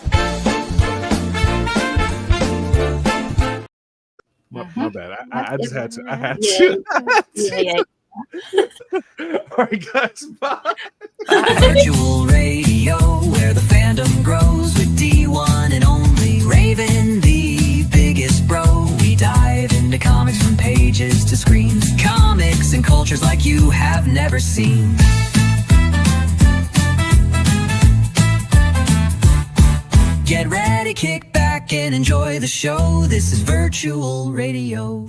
my bad. I just had to. I had to. Yeah. All right, guys. Bye. Virtual radio, where the fandom grows with D1 and only Raven, the biggest bro. We dive into comics cultures like you have never seen. Get ready, kick back, and enjoy the show. This is virtual radio.